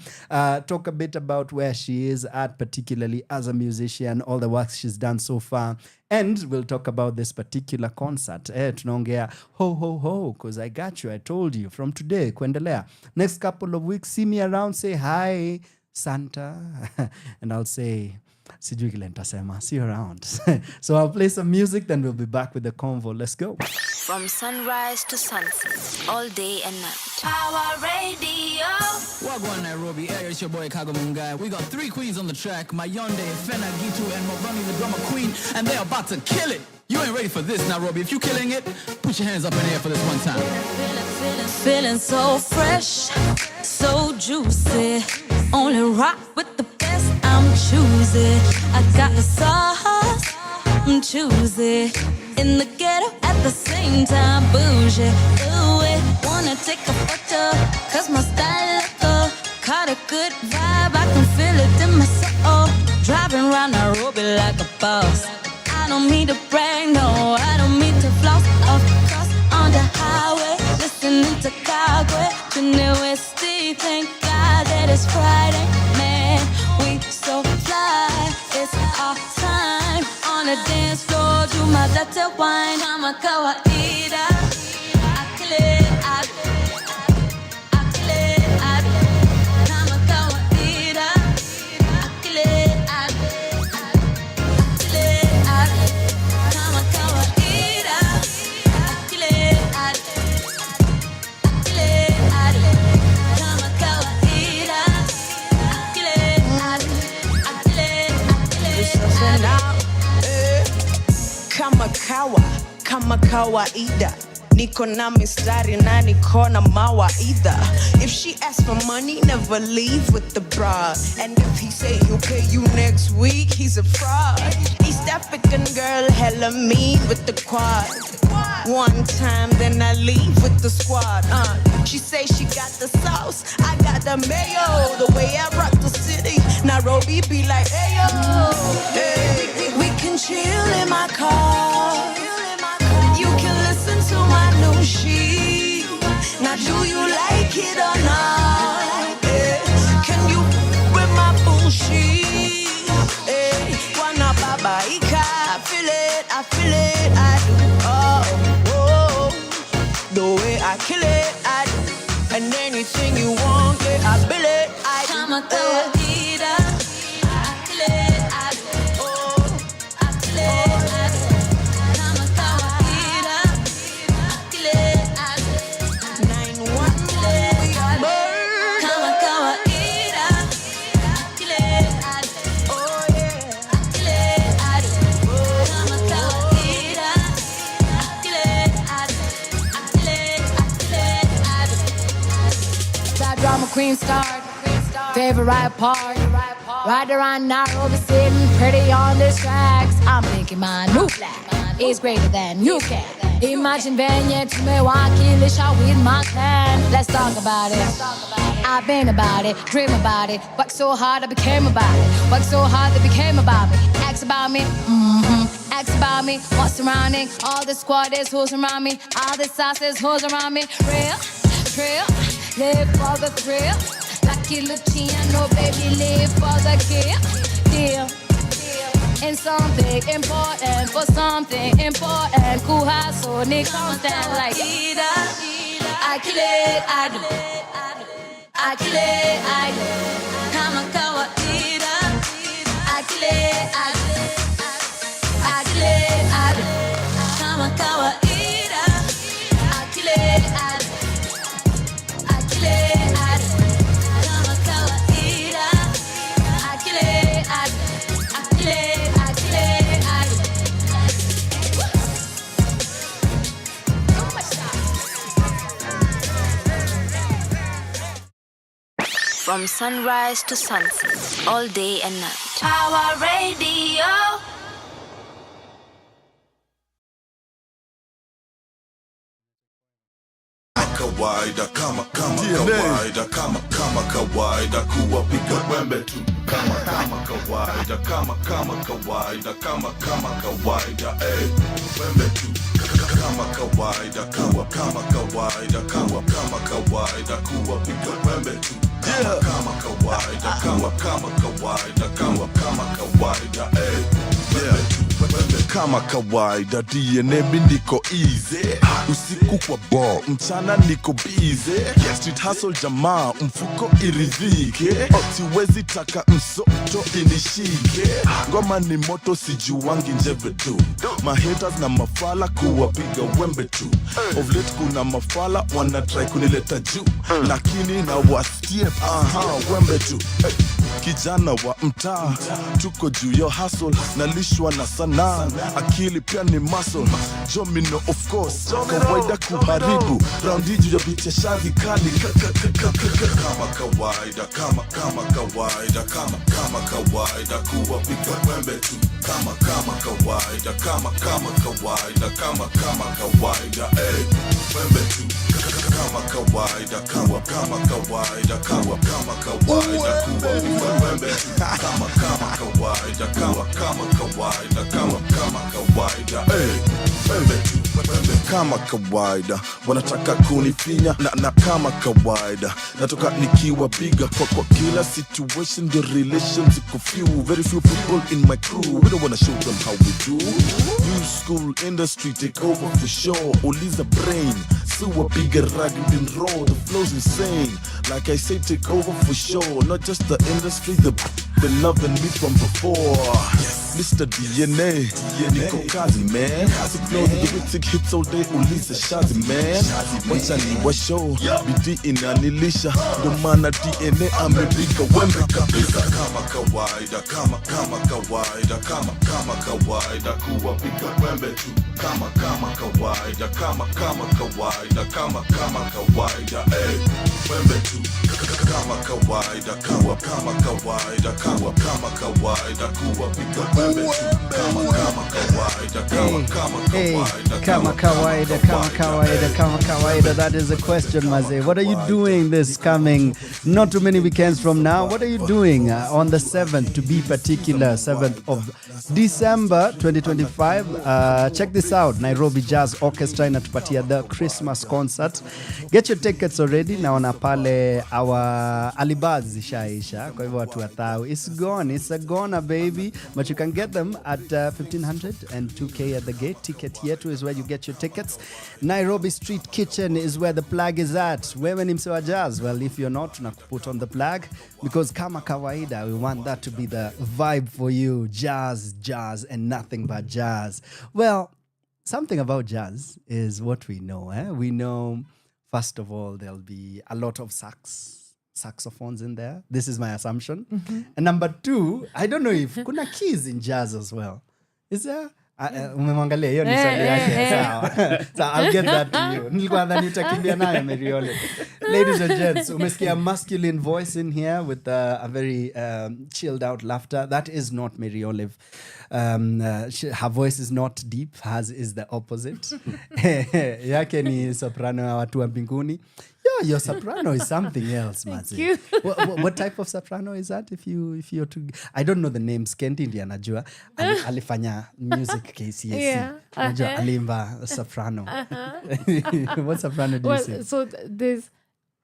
Talk a bit about where she is at, particularly as a musician, all the work she's done so far. And we'll talk about this particular concert. Tunaongea ho, ho, ho, because I got you. I told you from today, kuendelea. Next couple of weeks, see me around, say hi, Santa. And I'll say, sijui kile nitasema. See you around. So I'll play some music, then we'll be back with the convo. Let's go. From sunrise to sunset, all day and night. Our radio. Wagwan Nairobi, hey, it's your boy Kigondu Mungai. We got 3 queens on the track, Mayonde, Fena, Gitu, and Mobani, the drummer queen, and they're about to kill it. You ain't ready for this, Nairobi. If you killing it, put your hands up in the air for this one time. Feeling so fresh, so juicy. Only rock with the best, I'm choosy. I got the sauce, I'm choosy. In the ghetto at the same time, bougie. Ooh, wanna take a photo, cause my style loco. Caught a good vibe, I can feel it in my soul. Driving around Nairobi like a boss. I don't mean to brag, no, I don't mean to floss. Of course, on the highway, listening to Kagwe. Junior Westy, thank God that it's Friday. Man, we so fly, it's our time. On the dance floor, do my latte wine. I'm a kawaida. I kill it, I kill it, I'm a kawaida. I kill it, I kill it, I'm a kawaida. I kill it, I kill it, I'm a kawaida. I kill it, I kill it, kama kawaida, niko na mistari na niko na mawaida. If she asks for money, never leave with the broad. And if he say he'll pay you next week, he's a fraud. East African girl, hella mean with the quad. One time, then I leave with the squad. She say she got the sauce, I got the mayo. The way I rock the city, Nairobi be like, ayo. Hey, we can chill in my car. You can listen to my new sheet. Now do you like it or not? Can you with my bullshit? Wanna babaika? I feel it, I do. Oh, the way I kill it, I do. And anything you want, yeah, I bill it, I do. I'm a kawaida. I kill it, I do. Oh, I kill it, I do. I'm a kawaida. I kill it, I do. 911, we queen start. Favorite part. Right around Nairobi, sitting pretty on the tracks. I'm thinking my new flag is greater than you can. Imagine venye tumewakilisha with my clan. Let's talk about it. I've been about it, dream about it. Work so hard I became about it. Work so hard they became about me. Ask about me, ask about me. What's surrounding? All the squad is who's around me. All the sauce is who's around me. Real, live for the thrill. Lucky Luciano, baby, live for the kill. Deal. In something important, for something important. Kuha so Nick constant like Ida. I kill it, I do. I kill it, I do. Kamakawa Ida. I kill it, I do. I kill it, I do. Kamakawa Ida. I kill it, I do. I kill it, I do. Kamakawa Ida. I kill it, I do. I kill it. From sunrise to sunset, all day and night. Power Radio. Kawaida kama kawaida kama kawaida kuwapiga wembe tu kama kawaida kama kawaida kama kawaida wembe tu kama kawaida kama kawaida kama kawaida kuwapiga wembe tu kama kawaida kama kawaida kama kawaida kama kawaida DNA niko easy usiku kwa bar mchana niko busy street hustle jamaa mfuko iridhike siwezi taka msoto inishike ngoma ni moto sijuwangi njeve tu mahaters na mafala kuwapiga wembe tu of late kuna mafala wana try kunileta juu lakini na wastie wembe tu kijana wa mtaa tuko juu yo hustle nalishwa na sanaa akili pia ni muscle Jomino of course kawaida kuharibu round hii juu ya beat ya shazi kali kama kawaida kama kawaida kama kawaida kuwapiga wembe tu kama kawaida kama kawaida kama kawaida wembe tu kama kawaida kama kawaida kama kawaida kuwapiga wembe tu kama kawaida kama kawaida kama kawaida wembe tu kama kawaida wanataka kunifinya na kama kawaida natoka nikiwa bigger kwa kila situation the relations iko few very few people in my crew we don't wanna show them how we do new school industry take over for sure uliza brain so a bigger ragged and raw the flow's insane like I say take over for sure not just the industry the been loving me from before Mr. DNA niko kazi man flow the big hits all day uliza shazi man wacha ni wa show bidii inanilisha ndo maana DNA amepiga wembe kabisa kama kawaida kama kawaida kama kawaida kuwapiga wembe tu kama kawaida kama kawaida kama kawaida wembe tu kama kawaida kama kawaida kama kawaida kuwapiga wembe tu kama kawaida kama kawaida. That is a question, Maze. What are you doing this coming not too many weekends from now? What are you doing on the 7th, to be particular, 7th of December 2025? Check this out. Nairobi Jazz Orchestra inatupatia the Christmas concert. Get your tickets already. Naona pale our Alibaz zishaisha. Kwa hivyo watu watau. It's gone. It's a goner, baby. But you can get them at 1,500 and 2K at the gate. Ticket yetu is where you get your tickets. Nairobi Street Kitchen is where the plug is at. Wewe ni msewa jazz? Well, if you're not, put on the plug. Because kama kawaida, we want that to be the vibe for you. Jazz, and nothing but jazz. Well, something about jazz is what we know. We know, first of all, there'll be a lot of saxophones in there. This is my assumption. Mm-hmm. And number two, I don't know if kuna keys in jazz as well. Is there? Umemwangalia hiyo ni swali yake. Sawa. So I'll get that to you. Nilikuwa nadhani utakimbia nayo Maryolive. Ladies and gents, umesikia masculine voice in here with a very chilled out laughter. That is not Maryolive. Her voice is not deep. Hers is the opposite. Yake ni soprano ya watu wa mbinguni. Yeah, your soprano is something else, Mazi. you. What type of soprano is that? If you're to, I don't know the names. Kendi ndiye anajua. Alifanya music KCSE. Yeah. Anajua alimba soprano. What soprano do you sing? So there's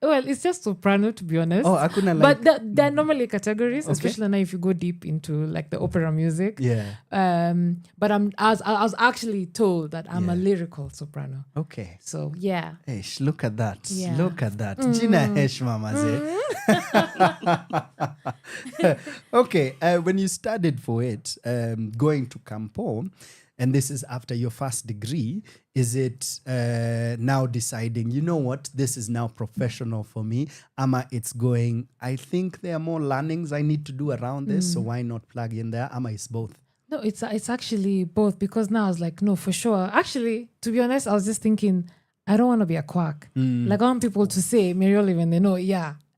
it's just soprano, to be honest. Oh, hakuna like... But there are normally categories, especially now if you go deep into like the opera music. Yeah. But I was actually told that I'm a lyrical soprano. Okay. So yeah. Hey, look at that. Yeah. Look at that. Jina heshma maze. Okay. When you studied for it, going to Campo, and this is after your first degree, is it now deciding, you know what, this is now professional for me? Ama it's going, I think there are more learnings I need to do around this, so why not plug in there? Ama it's both? No, it's actually both, because now I was like, no, for sure. Actually, to be honest, I was just thinking, I don't want to be a quack. Like I want people to say Maryolive when they know,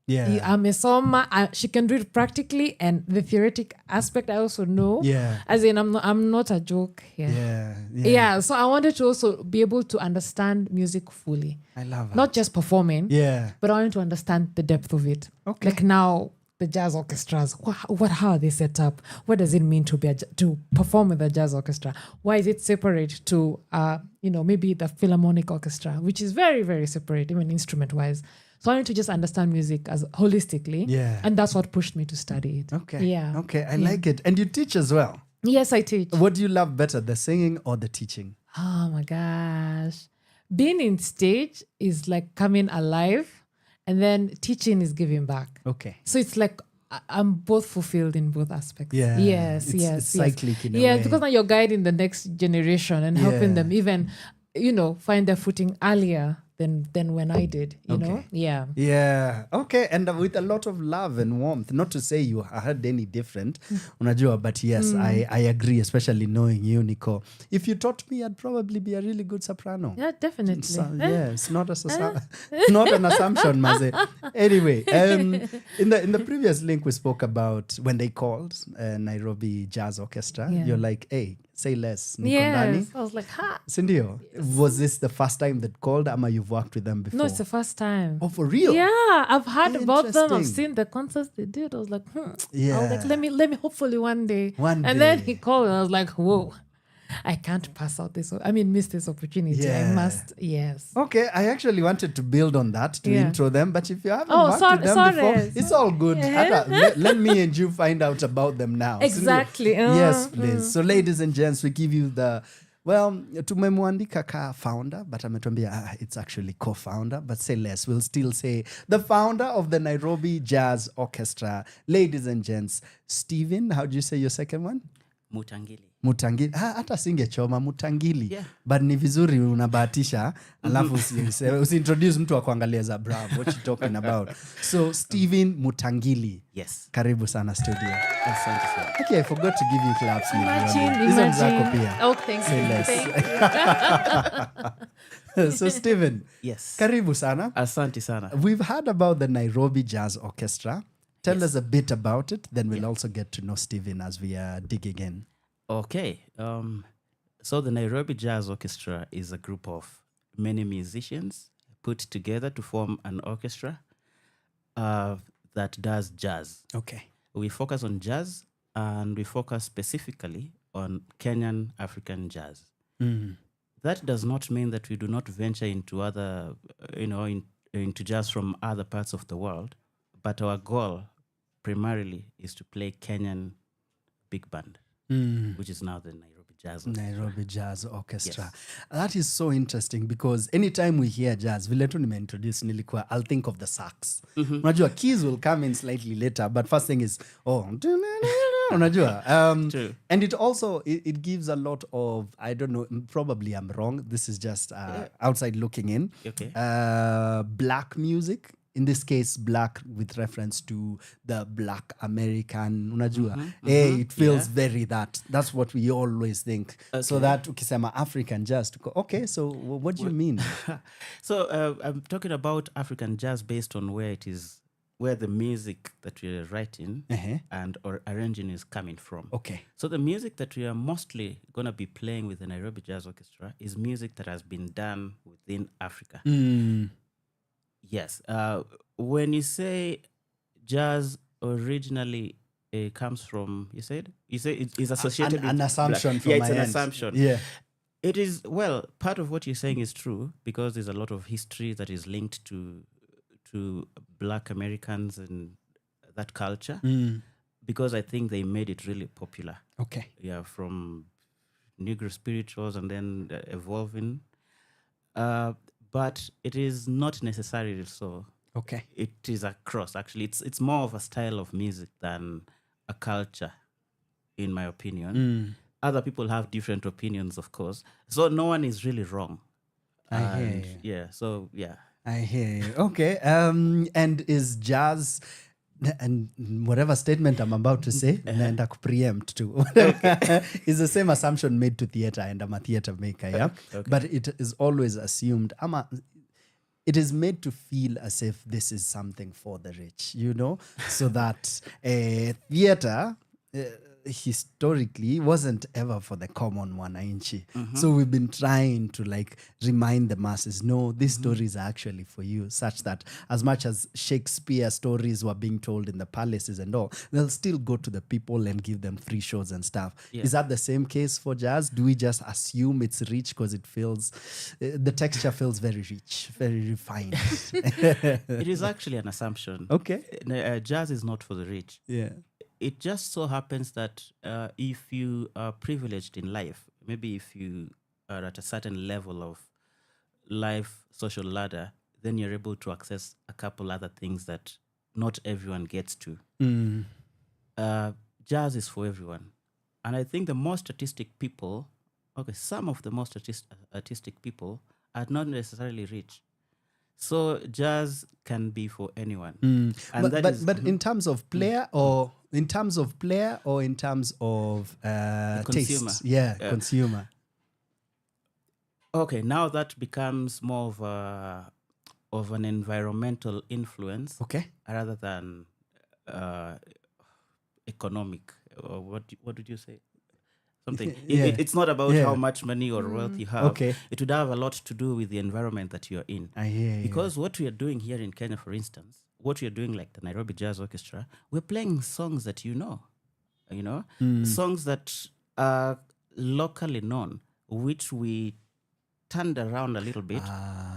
I'm a soma. She can do it practically, and the theoretic aspect I also know. Yeah. As in, I'm not a joke here. Yeah. So I wanted to also be able to understand music fully. I love it. Not just performing. Yeah. But I wanted to understand the depth of it. Okay. Like now, the jazz orchestras. How are they set up? What does it mean to perform with a jazz orchestra? Why is it separate to maybe the Philharmonic Orchestra, which is very, very separate, even instrument-wise. So I wanted to just understand music as holistically. Yeah. And that's what pushed me to study it. Okay. Yeah. Okay. I like it. And you teach as well. Yes, I teach. What do you love better, the singing or the teaching? Oh my gosh. Being in stage is like coming alive, and then teaching is giving back. Okay. So it's like I'm both fulfilled in both aspects. Yeah. Yes. It's cyclic in a Yeah, way. because now you're guiding the next generation and helping them even, find their footing earlier than when I did, you know? Yeah. Yeah. Okay. And with a lot of love and warmth. Not to say you heard any different, unajua, but yes, I agree, especially knowing you, Nico. If you taught me, I'd probably be a really good soprano. Yeah, definitely. So, it's not not an assumption, Maze. Anyway, in the previous link we spoke about when they called Nairobi Jazz Orchestra. Yeah. You're like, hey, say less. Niko Yes. ndani. I was like, Sindio, was this the first time that called, ama you've worked with them before? No, it's the first time. Oh, for real? Yeah, I've heard about them. I've Interesting. seen the concerts they did. I was like, Yeah. I was like, let me hopefully one day. One and then day. he called and I was like, whoa, I can't miss this opportunity. Yeah. I must, yes. Okay, I actually wanted to build on that to Yeah. intro them, but if you haven't Oh, worked with them sorry. before, it's all good. Let me and you find out about them now. Exactly. Yes, please. So ladies and gents, we give you the, tumemwandika ka founder, but ametuambia it's actually co-founder, but say less. We'll still say the founder of the Nairobi Jazz Orchestra. Ladies and gents, Steven, how do you say your second one? Mutangili. Hata singechoma Mutangili. Yeah. But ni vizuri unabahatisha alafu usiintroduce mtu wa kuangalia za bravo. What you talking about? So Steven Mutangili. Yes. Karibu sana studio. Asante sana. Okay, I forgot to give you claps. Imagine. Hizo ni zako pia. Oh, thank Say you. less. Thank you. So Steven. Yes. Karibu sana. Asante sana. We've heard about the Nairobi Jazz Orchestra. Tell us a bit about it, then we'll also get to know Steven as we are digging in. Okay. So the Nairobi Jazz Orchestra is a group of many musicians put together to form an orchestra that does jazz. Okay. We focus on jazz, and we focus specifically on Kenyan African jazz. That does not mean that we do not venture into other, into jazz from other parts of the world, but our goal primarily is to play Kenyan big band, which is now the Nairobi Jazz Orchestra. Nairobi Jazz Orchestra. Yes. That is so interesting because anytime we hear jazz, vile tu nimeintroduce nilikuwa, I'll think of the sax. Unajua, keys will come in slightly later, but first thing is, unajua. True. And it also, it gives a lot of, I don't know, probably I'm wrong. This is just outside looking in. Okay. Black music in this case black with reference to the black American, unajua. It feels very that's what we always think. So that ukisema African jazz, okay, so what do you mean? So I'm talking about African jazz based on where the music that we are writing and or arranging is coming from. Okay. So the music that we are mostly going to be playing with the Nairobi Jazz Orchestra is music that has been done within Africa. Yes. When you say jazz originally comes from, you say it is associated with an assumption from it's my an end. assumption. Yeah. It is, well, part of what you're saying is true because there's a lot of history that is linked to Black Americans and that culture because I think they made it really popular. Okay. Yeah, from Negro spirituals and then evolving. But it is not necessarily so. Okay. It is a cross, actually. It's more of a style of music than a culture, in my opinion. Other people have different opinions, of course. So no one is really wrong. I hear you. Yeah, so yeah. I hear you. Okay. And is jazz, and whatever statement I'm about to say, naenda kupreempt too, is the same assumption made to theater, and I'm a theater maker, yeah? Okay. But it is always assumed, it is made to feel as if this is something for the rich, so that theater historically wasn't ever for the common wananchi. So we've been trying to remind the masses, no, these stories are actually for you, such that as much as Shakespeare stories were being told in the palaces and all, they'll still go to the people and give them free shows and stuff. Yeah. Is that the same case for jazz? Do we just assume it's rich because it feels, the texture feels very rich, very refined? It is actually an assumption. Okay. Jazz is not for the rich. Yeah. It just so happens that if you are privileged in life, maybe if you are at a certain level of life social ladder, then you're able to access a couple other things that not everyone gets to. Jazz is for everyone. And I think the most artistic people, some of the most artistic people are not necessarily rich. So jazz can be for anyone. And but in terms of player or in terms of consumer. taste? Yeah, consumer. Okay, now that becomes more of an environmental influence, rather than economic. Or what did you say? Something. It's not about how much money or wealth you have. Okay. It would have a lot to do with the environment that you're in. I hear you. Because what we are doing here in Kenya, for instance, what we are doing like the Nairobi Jazz Orchestra, we're playing songs that songs that are locally known, which we turned around a little bit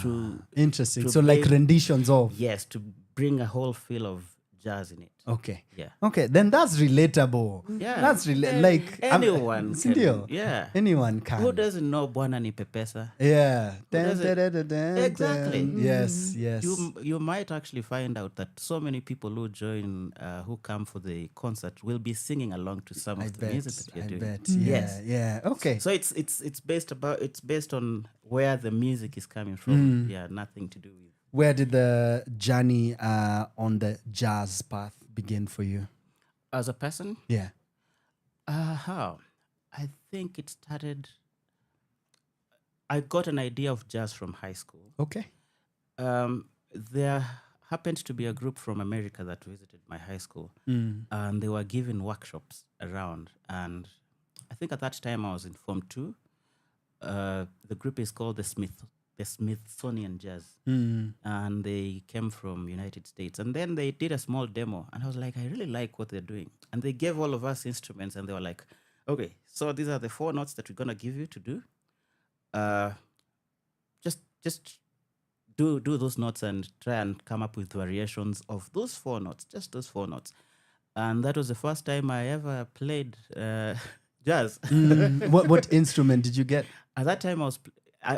to interesting. to So play- like renditions of. Yes, to bring a whole feel of jazz in it. Okay. Yeah. Okay, then that's relatable. Yeah. That's like anyone can. Sindio? Yeah. Anyone can. Who doesn't know Bwana ni Pepesa? Yeah. Exactly. Yes, yes. You might actually find out that so many people who join, who come for the concert, will be singing along to some of the music that you're doing. Bet. Yeah, yeah. Okay. So it's based on where the music is coming from. Yeah, nothing to do with. Where did the journey on the jazz path begin for you? As a person? Yeah. How? I think it started. I got an idea of jazz from high school. Okay. There happened to be a group from America that visited my high school, and they were giving workshops around. And I think at that time I was in Form 2. The group is called the Smithsonian Jazz, and they came from United States. And then they did a small demo, and I was like, I really like what they're doing. And they gave all of us instruments, and they were like, okay, so these are the 4 notes that we're gonna give you to do. Just do those notes and try and come up with variations of those 4 notes, just those 4 notes. And that was the first time I ever played jazz. What instrument did you get? At that time,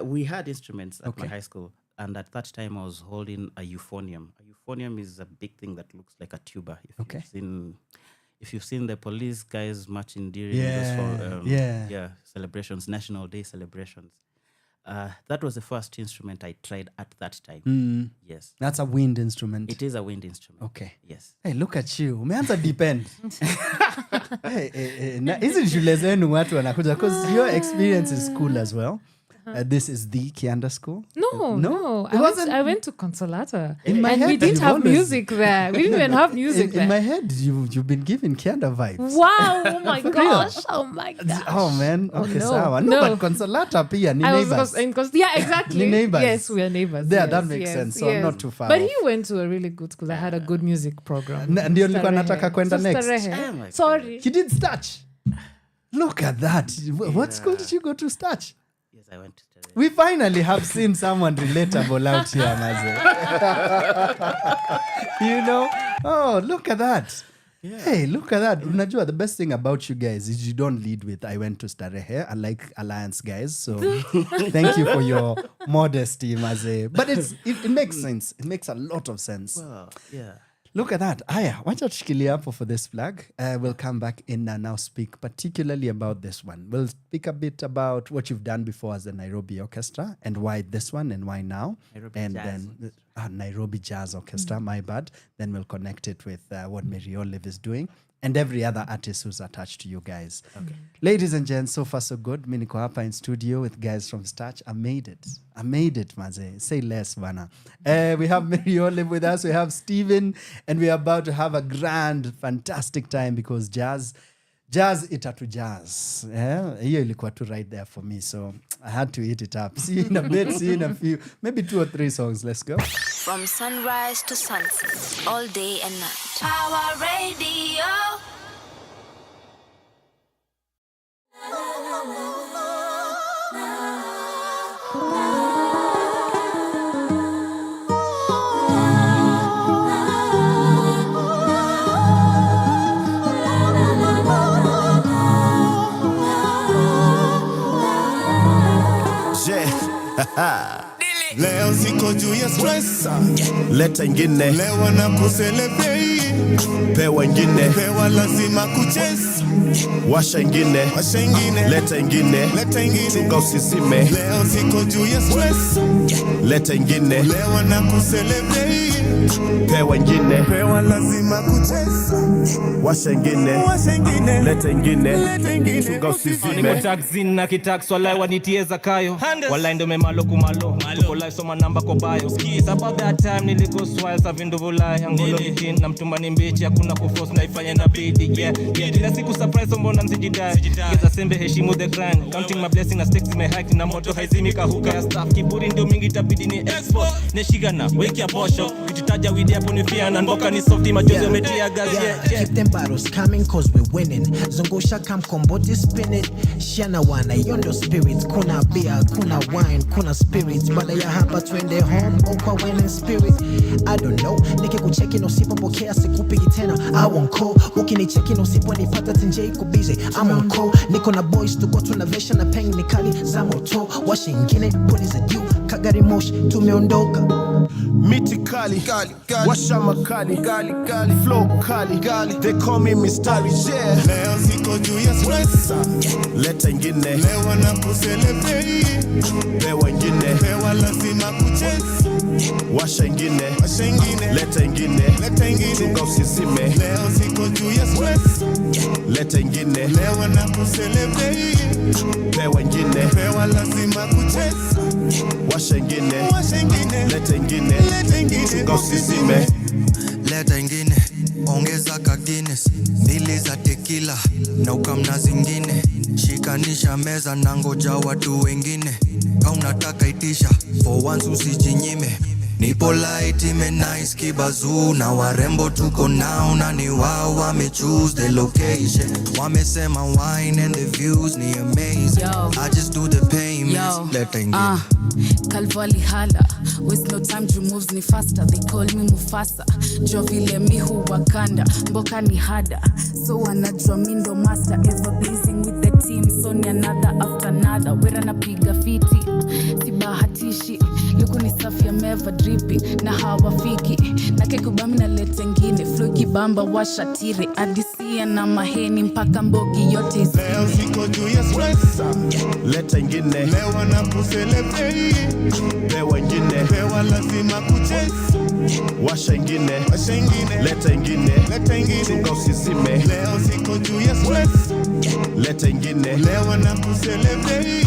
we had instruments at my high school, and at that time I was holding a euphonium. A euphonium is a big thing that looks like a tuba. If you've seen the police guys marching during those celebrations, National Day celebrations. that was the first instrument I tried at that time. Yes. That's a wind instrument. It is a wind instrument. Okay. Yes. Hey, look at you. Umeanza depend. Hizi shule zenu watu wanakuja because your experience is cool as well. This is the Kianda school? No. I went to Consolata. In my head, we didn't have music there. We didn't even have music there. In my head, you've been given Kianda vibes. Wow. Oh my gosh. Oh my gosh. Oh man. Okay, no. sawa. No, but Consolata pia ni neighbors. Yeah, exactly. Ni neighbors. Yes, we are neighbors. Yeah, yes, that makes sense. So I'm not too far But off. he went to a really good school. I had a good music program. Ndio nilikuwa nataka kwenda next. Sorry. He did Starch. Look at that. What school did you go to, Starch? Yes, I went to We finally have seen someone relatable out here, Maze. You know? Oh, look at that. Yeah. Hey, look at that. Unajua, the best thing about you guys is you don't lead with I went to Starehe, unlike Alliance guys. So thank you for your modesty, Maze. But it makes sense. It makes a lot of sense. Well, yeah. Look at that. Aya, wacha tushikilie hapo for this flag. We'll come back in and now speak particularly about this one. We'll speak a bit about what you've done before as the Nairobi Orchestra and why this one and why now. Nairobi Jazz Orchestra, my bad. Then we'll connect it with what Maryolive is doing and every other artist who's attached to you guys. Okay. Ladies and gents, so far so good. Mi niko hapa in studio with guys from Starch. I made it, Maze. Say less, bana. We have Maryolive with us. We have Steven. And we are about to have a grand, fantastic time because jazz itatu jazz. Hiyo ilikuwa tu right there for me. So I had to eat it up. See you in a bit, see you in a few, maybe 2 or 3 songs. Let's go. From sunrise to sunset, all day and night. Our radio. Leo siko juu ya stress, leta ingine. Leo na kucelebrate, pewa ingine. Pewa lazima kucheza, washa ingine. Leta ingine, chunga usizime. Leo siko juu ya stress, leta ingine. Leo na kucelebrate, pewa ingine. Pewa lazima kucheza, washa ingine. Leta ingine, chunga usizime. Niko taxi na kitax walai wanitie Zakayo. Walai ndo memalo kumalo. Tuko live soma namba kwa bio. It's about that time niliko swile sa vinduvu lai. Angolo nitin na mtumbani mbichi. Hakuna kuforce na ifanye na bidi. Yeah. Kila siku surprise mbona msijidai. Geza sembe heshimu the grind. Counting my blessing na stakes zimehike. Na moto haizimi kahuka ya staff. Kiburi ndio mingi tabidi ni export. Neshigana, weki ya posho. Kutitaja widi hapo ni fear. Na mboka ni softy majozo metia gazi. Keep them battles coming cause we're winning. Zungusha kam komboti spin it. Shana wana yondo spirits. Kuna beer, kuna wine, kuna spirits. Bala ya hapa twende home kwa winning spirit. I don't know. Nike kucheki no usipopokea sikupigi tena. I won't call. Ukinicheki no usiponipata tenje iko busy. I'm on call. Niko na boys tuko tunavesha na peng nikali za moto. Washa ingine police at you. Kagari moshi tumeondoka. Miti kali, washa makali, flow kali, they call me Mr. Yeah. Leo siko juu ya stress, leta ingine. Leo na kucelebrate, pewa ingine. Pewa lazima kucheza, washa ingine. Leta ingine, chunga usizime. Leo siko juu ya stress, leta ingine. Leo na kucelebrate, pewa ingine. Pewa lazima kucheza, washa ingine. Leta ingine, chunga usizime. Leta ingine, ongeza ka Guinness. Mbili za tequila, na ukamna zingine. Shikanisha meza na ngoja watu wengine. Ka unataka itisha, for once usijinyime. Nipo light ime nice kibazu. Na warembo tuko now na ni wao wame choose the location. Wamesema wine and the views ni amazing. Yo. I just do the payments. Leta ingine. Kalvali hala, with no time to moves ni faster. They call me Mufasa, Jovile mi hu wakanda. Mboka ni hada, so wanajua mi ndo master. Ever blazing with the team, so ni another after another. Wera napiga fiti, sibahatishi. Luku ni safi ya meva dripping, na hawafiki. Na kekubami na leta ingine, flow kibamba washa tire. Adisi nipatie na maheni mpaka mbogi yote Leo izime. siko juu ya stress. Leta ingine. Lewa na kucelebrate. Pewa ingine. Pewa lazima kuchase. Washa ingine. Leta ingine. Chunga usizime. Leo siko juu ya stress. Leta ingine. Lewa na kucelebrate.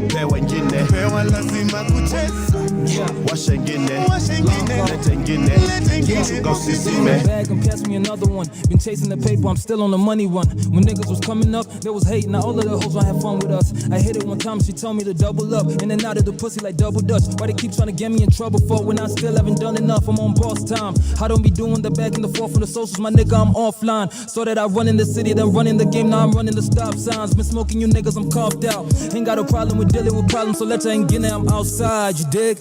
Pewa ingine. Pewa lazima kuchase. Washa ingine. Leta ingine. Chunga usizime. Bag and pass me another one. Been chasing the paper, I'm still on the money run. When niggas was coming up, they was hating. Now all of the hoes wanna have fun with us. I hit it one time, she told me to double up. In and out of the pussy like double dutch. Why they keep trying to get me in trouble for when I still haven't done enough? I'm on boss time. I don't be doing the back and the forth from the socials, my nigga, I'm offline. So that I run in the city, then run in the game, now I'm running the stop signs. Been smoking you niggas, I'm coughed out. Ain't got a problem with dealing with problems, so let ain't get I'm outside, you dig?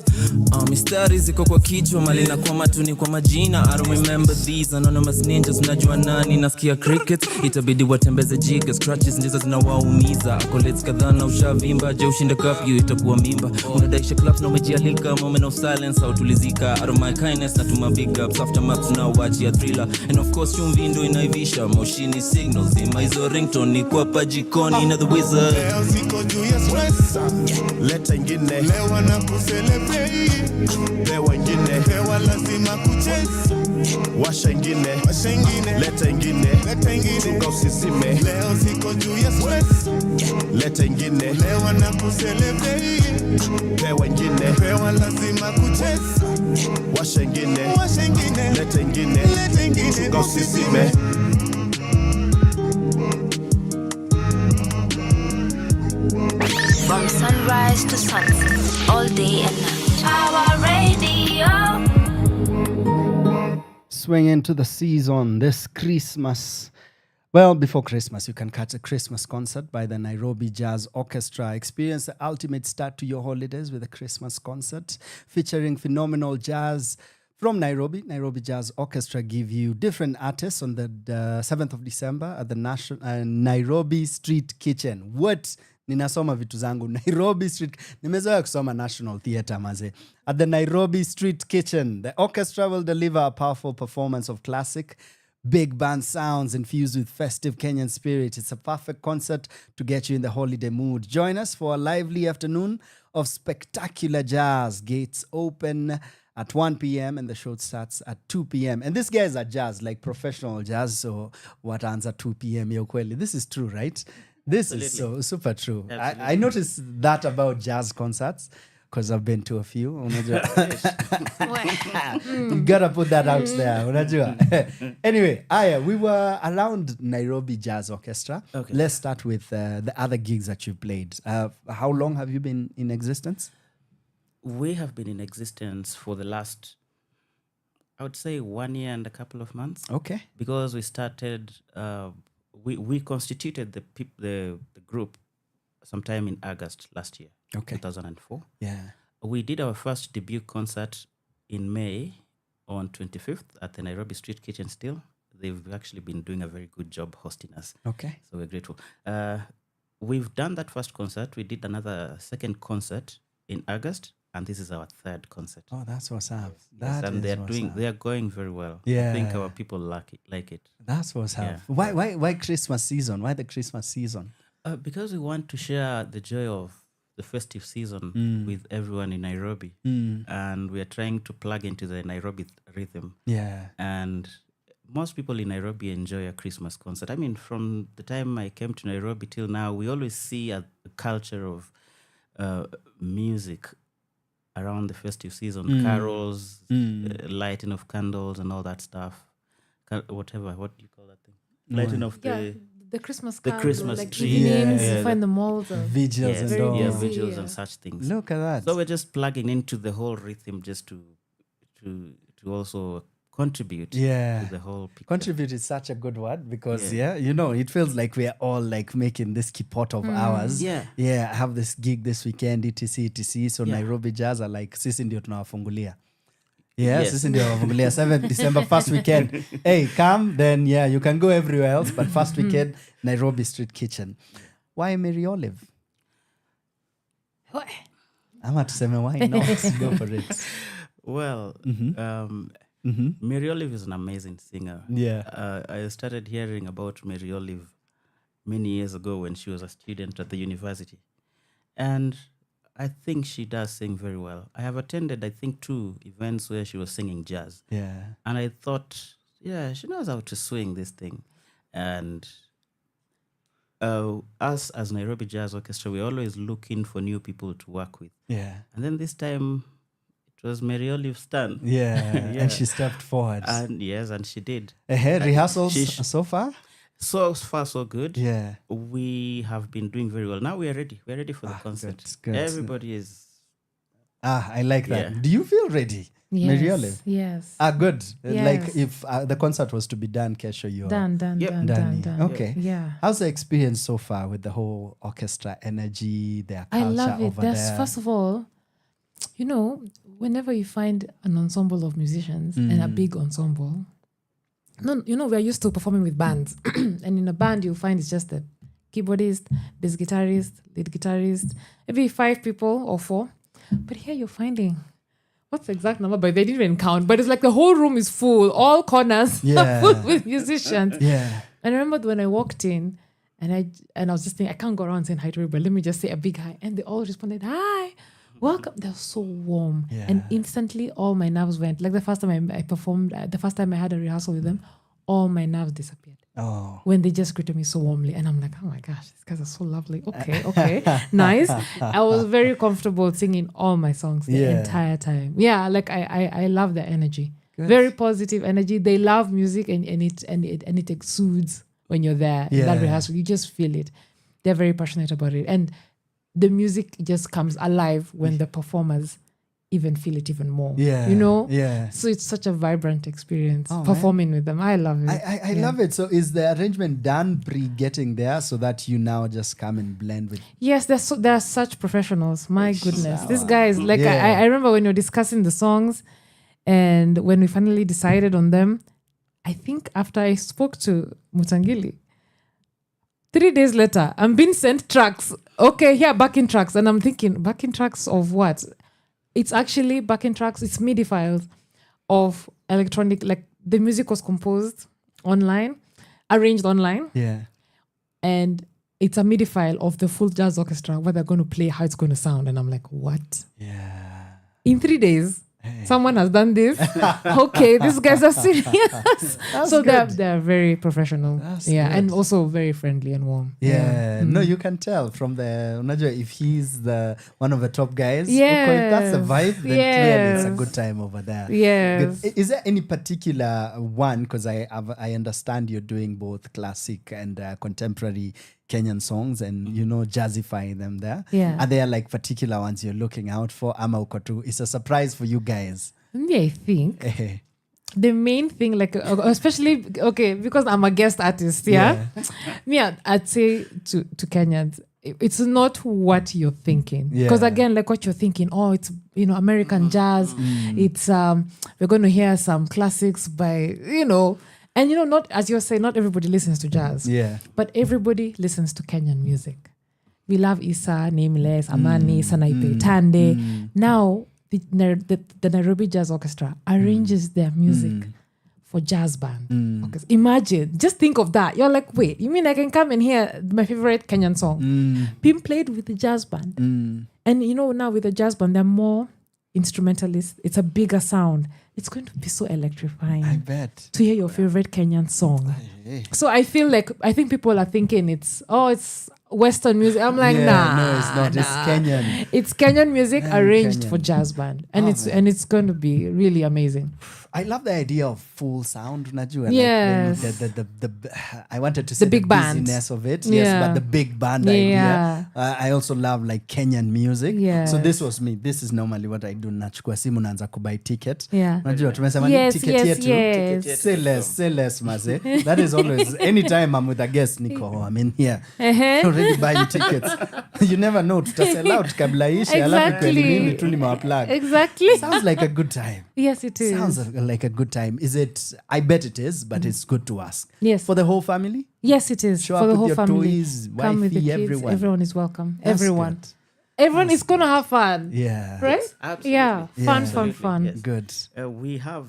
Mistari ziko kwa kichwa, mali na kwa matuni kwa majina. I don't remember these anonymous ninjas, mnajua nani, nasikia cricket. Itabidi watembeze jiga, scratches ndizo zinawaumiza. Accolades kadhaa na ushavimba, je ushinde curfew itakuwa mimba. Unadaisha clubs na umejialika, moment of silence hautulizika. Out of my kindness natuma big ups, aftermath tunawachia thriller. And of course chumvi ndo inaivisha, moshini signals ima hizo ringtone ni kwa pajikoni na the wizard. Leo siko juu ya stress. Leta ingine. Lewa na kucelebrate. Pewa ingine. Pewa lazima kuchase. Washa ingine. Leta ingine. Chunga usizime. Leo siko juu ya stress. Leta ingine. Lewa na kucelebrate. Pewa ingine. Pewa lazima kuchase. Washa ingine. Leta ingine. Chunga usizime. From sunrise to sunset, all day and night. Our radio. Swing into the season this Christmas. Well, before Christmas, you can catch a Christmas concert by the Nairobi Jazz Orchestra. Experience the ultimate start to your holidays with a Christmas concert featuring phenomenal jazz from Nairobi. Nairobi Jazz Orchestra give you different artists on the 7th of December at the Nairobi Street Kitchen. What? Ninasoma vitu zangu. Nairobi Street. Nimezoea kusoma National Theatre maze. At the Nairobi Street Kitchen, the orchestra will deliver a powerful performance of classic big band sounds infused with festive Kenyan spirit. It's a perfect concert to get you in the holiday mood. Join us for a lively afternoon of spectacular jazz. Gates open at 1 p.m. and the show starts at 2 p.m. And these guys are jazz, like professional jazz. So what ends at 2 p.m. Yokweli? This is true, right? This is so super true. I noticed that about jazz concerts because I've been to a few. Unajua. You gotta put that out there. Unajua. Anyway, Aya, we were around Nairobi Jazz Orchestra. Okay. Let's start with the other gigs that you've played. How long have you been in existence? We have been in existence for the last, I would say, 1 year and a couple of months. Okay. Because we started, we constituted the group sometime in August last year, okay, 2004. Yeah. We did our first debut concert in May on 25th at the Nairobi Street Kitchen still. They've actually been doing a very good job hosting us. Okay. So we're grateful. We've done that first concert. We did another second concert in August, and this is our third concert. Oh, that's what's up. Yes, and they are going very well. Yeah. I think our people like it. That's what's up. Yeah. Why Christmas season? Why the Christmas season? Because we want to share the joy of the festive season with everyone in Nairobi. And we are trying to plug into the Nairobi rhythm. Yeah. And most people in Nairobi enjoy a Christmas concert. I mean, from the time I came to Nairobi till now, we always see a culture of music around the festive season. Carols, lighting of candles and all that stuff. Whatever, what do you call that thing? Lighting of the Christmas the candle, Christmas like tree. evenings, Yeah. you find the malls. Vigils and all. Yeah, vigils and such things. Look at that. So we're just plugging into the whole rhythm just to also contribute to the whole picture. Contribute is such a good word because it feels like we're all like making this kipot of ours. Yeah. Yeah, I have this gig this weekend, etc. So Nairobi Jazz are like, sisi ndio tunawafungulia. Yeah, sisi ndio tunawafungulia. 7th December, first weekend. Hey, come, then you can go everywhere else, but first weekend, Nairobi Street Kitchen. Why Maryolive? What? I'm about to say, why not? Go for it. Well, Maryolive is an amazing singer. Yeah. I started hearing about Maryolive many years ago when she was a student at the university. And I think she does sing very well. I have attended, I think, 2 events where she was singing jazz. Yeah. And I thought, yeah, she knows how to swing this thing. And us as Nairobi Jazz Orchestra, we're always looking for new people to work with. Yeah. And then this time, it was Maryolive's turn. Yeah. And she stepped forward. And yes, and she did. Rehearsals so far? So far, so good. Yeah. We have been doing very well. Now we are ready. We're ready for the concert. Good. Everybody is... I like that. Yeah. Do you feel ready? Yes. Maryolive? Yes. Good. Yes. Like if the concert was to be done, Kesho, you're... Done. Okay. Yeah. How's the experience so far with the whole orchestra energy, their culture I love it. over That's there? first of all, whenever you find an ensemble of musicians and a big ensemble, we're used to performing with bands. And in a band, you'll find it's just the keyboardist, bass guitarist, lead guitarist, maybe 5 people or 4. But here you're finding, what's the exact number? But they didn't even count. But it's like the whole room is full. All corners are full with musicians. Yeah. And I remember when I walked in, and I was just thinking, I can't go around saying hi to everybody. Let me just say a big hi. And they all responded, hi, welcome. They're so warm. Yeah. And instantly all my nerves went. Like the first time I performed, the first time I had a rehearsal with them, all my nerves disappeared. Oh. When they just greeted me so warmly. And I'm like, oh my gosh, these guys are so lovely. Okay, nice. I was very comfortable singing all my songs the entire time. Yeah, like I love their energy. Good. Very positive energy. They love music and it exudes when you're there in that rehearsal. You just feel it. They're very passionate about it. And the music just comes alive when the performers even feel it even more. Yeah. Yeah. So it's such a vibrant experience Oh, performing with them. I love it. I love it. So is the arrangement done pre-getting there so that you now just come and blend with... Yes, they're such professionals. My goodness. These guys, like I remember when you're discussing the songs and when we finally decided on them, I think after I spoke to Mutangili, 3 days later, I'm being sent tracks. Okay, here, backing tracks. And I'm thinking, backing tracks of what? It's actually backing tracks. It's MIDI files of electronic, like the music was composed online, arranged online. Yeah. And it's a MIDI file of the full jazz orchestra, what they're going to play, how it's going to sound. And I'm like, what? Yeah. In 3 days, someone has done this. Okay, these guys are serious. So they're very professional. That's good. And also very friendly and warm. Yeah. No, you can tell from the unajua if he's the one of the top guys. Yes. If that's the vibe, then clearly it's a good time over there. Yes. Good. Is there any particular one? Because I understand you're doing both classic and contemporary Kenyan songs and jazzifying them there. Yeah. Are there like particular ones you're looking out for? Ama ukotu, it's a surprise for you guys. Yeah, I think the main thing, like especially because I'm a guest artist, I'd say to Kenyans, it's not what you're thinking. Because again, like what you're thinking, it's American jazz. It's we're going to hear some classics by and not as you're saying, not everybody listens to jazz. Yeah. But everybody listens to Kenyan music. We love Isa, Nameless, Amani, Sanaite, Tande. Now the Nairobi Jazz Orchestra arranges their music for jazz band. Okay. Imagine, just think of that. You're like, wait, you mean I can come and hear my favorite Kenyan song being played with the jazz band? And now with the jazz band, they're more instrumentalists. It's a bigger sound. It's going to be so electrifying. I bet. To hear your favorite Kenyan song. So I think people are thinking it's Western music. I'm like, nah. No, it's not. It's Kenyan. It's Kenyan music arranged for jazz band. And it's going to be really amazing. I love the idea of full sound. Unajua, yes. Like the I wanted to say the big band busyness of it. Yes, but the big band idea. I also love like Kenyan music. Yes. So this was me. This is normally what I do. Nachukua simu naanza kubuy ticket. Yeah. Unajua tumesema ni ticket yetu. Say less maze. That is always anytime I'm with a guest niko I'm in here. Already buying tickets. You never know tutasell out kabla ishe alafu kweli mimi tu nimewaplug. Exactly. Sounds like a good time. Yes, it is. Sounds like a good time. Is it? I bet it is, but it's good to ask. Yes. For the whole family? Yes, it is. Show for up the with whole your family. toys, Come with the wifey, kids. everyone. Everyone is welcome. That's everyone. Good. everyone is gonna have fun. Yeah. Right? Yes, absolutely. Yeah. Fun, Absolutely, fun. yes. Good. We have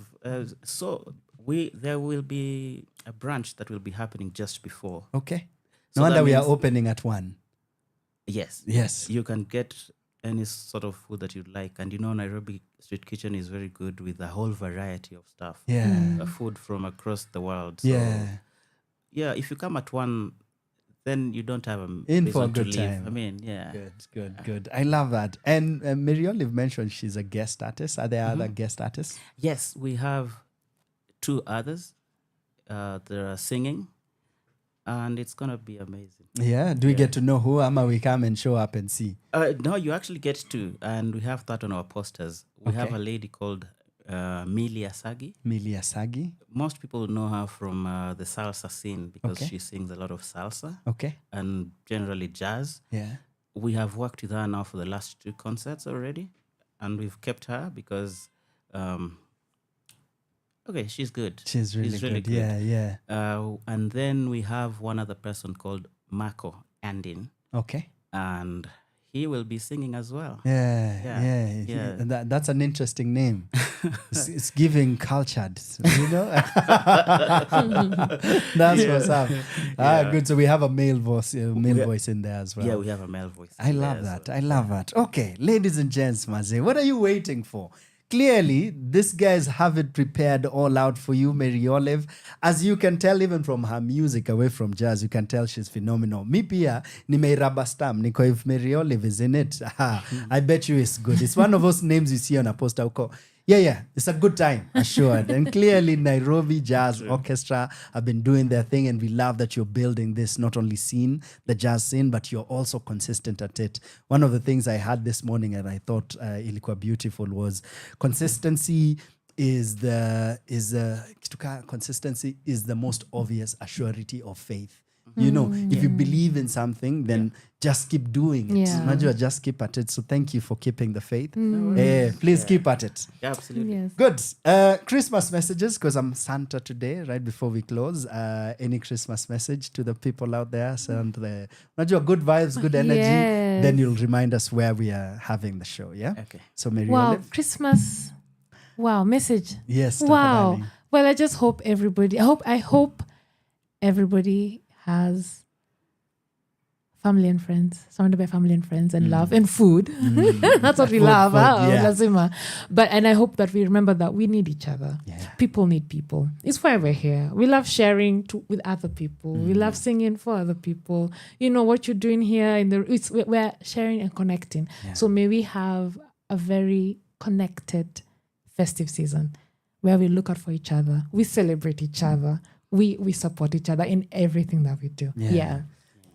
there will be a brunch that will be happening just before. Okay. So No wonder that we are means- opening at 1. Yes. Yes. You can get any sort of food that you like. And Nairobi Street Kitchen is very good with a whole variety of stuff. Yeah. Food from across the world. So, Yeah. if you come at 1, then you don't have In for a reason to good leave. time. I mean, yeah. Good. I love that. And Maryolive mentioned she's a guest artist. Are there other Mhm. guest artists? Yes, we have 2 others. They are singing. And it's going to be amazing. Yeah. Do we get to know who? Ama we come and show up and see? No, you actually get to. And we have that on our posters. We have Okay. a lady called Milia Sagi. Milia Sagi. Most people know her from the salsa scene because Okay. she sings a lot of salsa. Okay. And generally jazz. Yeah. We have worked with her now for the last 2 concerts already. And we've kept her because... she's good. She's really good. Yeah. And then we have one other person called Mako Andin. Okay. And he will be singing as well. Yeah. That's an interesting name. It's giving cultured, That's what's up. Good. So we have a male voice in there as well. Yeah, we have a male voice. I love that. I love that. Okay, ladies and gents, Maze, what are you waiting for? Clearly, these guys have it prepared all out for you, Maryolive. As you can tell, even from her music, away from jazz, you can tell she's phenomenal. Me pia, nimeiraba stamp, niko if Maryolive is in it, I bet you it's good. It's one of those names you see on a poster. Yeah, it's a good time, assured. And clearly, Nairobi Jazz Orchestra have been doing their thing, and we love that you're building this, not only scene, the jazz scene, but you're also consistent at it. One of the things I had this morning and I thought ilikuwa beautiful was consistency is the most obvious assurity of faith. If you believe in something, then just keep doing it. Najua, just keep at it. So thank you for keeping the faith. Please keep at it. Yeah, absolutely. Yes. Good. Christmas messages, because I'm Santa today, right before we close. Any Christmas message to the people out there? Send Najua, good vibes, good energy. Yes. Then you'll remind us where we are having the show, yeah? Okay. So Maryolive. Wow, Christmas. Wow, message. Yes. Wow. tafadhali. Well, I just hope everybody, I hope everybody has family and friends, surrounded by family and friends and love and food. That's what we love. Food, yeah. Lazima. And I hope that we remember that we need each other. People need people. It's why we're here. We love sharing with other people. We love singing for other people. What you're doing here we're sharing and connecting. So may we have a very connected festive season where we look out for each other. We celebrate each other. We support each other in everything that we do. Yeah.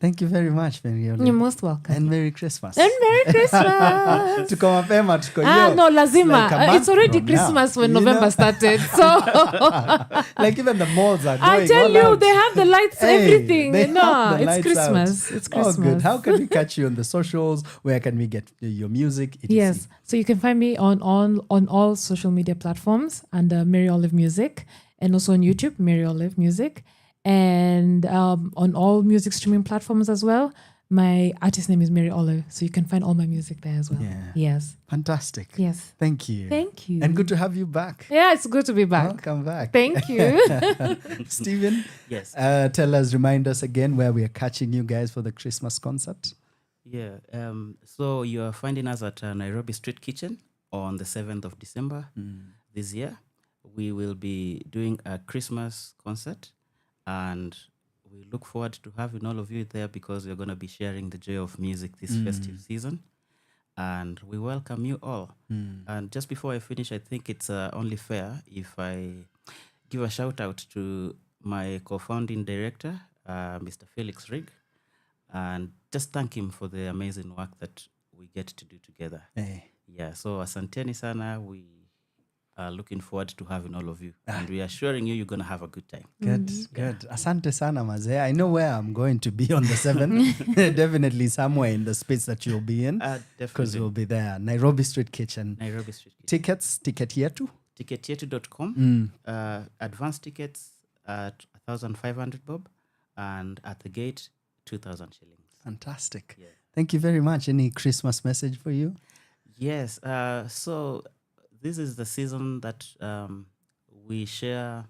Thank you very much, Maryolive. You're most welcome. And Merry Christmas. And Merry Christmas. Tuko mapema, tuko no, lazima. like a month It's already from Christmas now, when you know? November started. So like even the malls are going I tell all you, out. they have the lights, everything. they No, have the it's lights Christmas. out. It's Christmas. Oh, good. How can we catch you on the socials? Where can we get your music? etc.? Yes. So you can find me on all social media platforms under Maryolive Music, and also on YouTube, Maryolive Music, and on all music streaming platforms as well. My artist name is Maryolive, so you can find all my music there as well. Yeah. Yes. Fantastic. Yes. Thank you. Thank you. And good to have you back. Yeah, it's good to be back. Welcome back. Thank you. Stephen? Yes. Remind us again where we are catching you guys for the Christmas concert. Yeah. So you are finding us at Nairobi Street Kitchen on the 7th of December this year. We will be doing a Christmas concert, and we look forward to having all of you there because we're going to be sharing the joy of music this festive season. And we welcome you all. And just before I finish, I think it's only fair if I give a shout out to my co-founding director, Mr. Felix Rigg, and just thank him for the amazing work that we get to do together. Yeah, so asanteni sana. We are looking forward to having all of you. And we are assuring you, you're going to have a good time. Good. Asante sana, Maze. I know where I'm going to be on the 7th. Definitely somewhere in the space that you'll be in. Because we'll be there. Nairobi Street Kitchen. Nairobi Street Kitchen. Tickets, Ticket Yetu? Ticketyetu.com. Advance tickets at 1,500 bob. And at the gate, 2,000 shillings. Fantastic. Yeah. Thank you very much. Any Christmas message for you? Yes. So this is the season that we share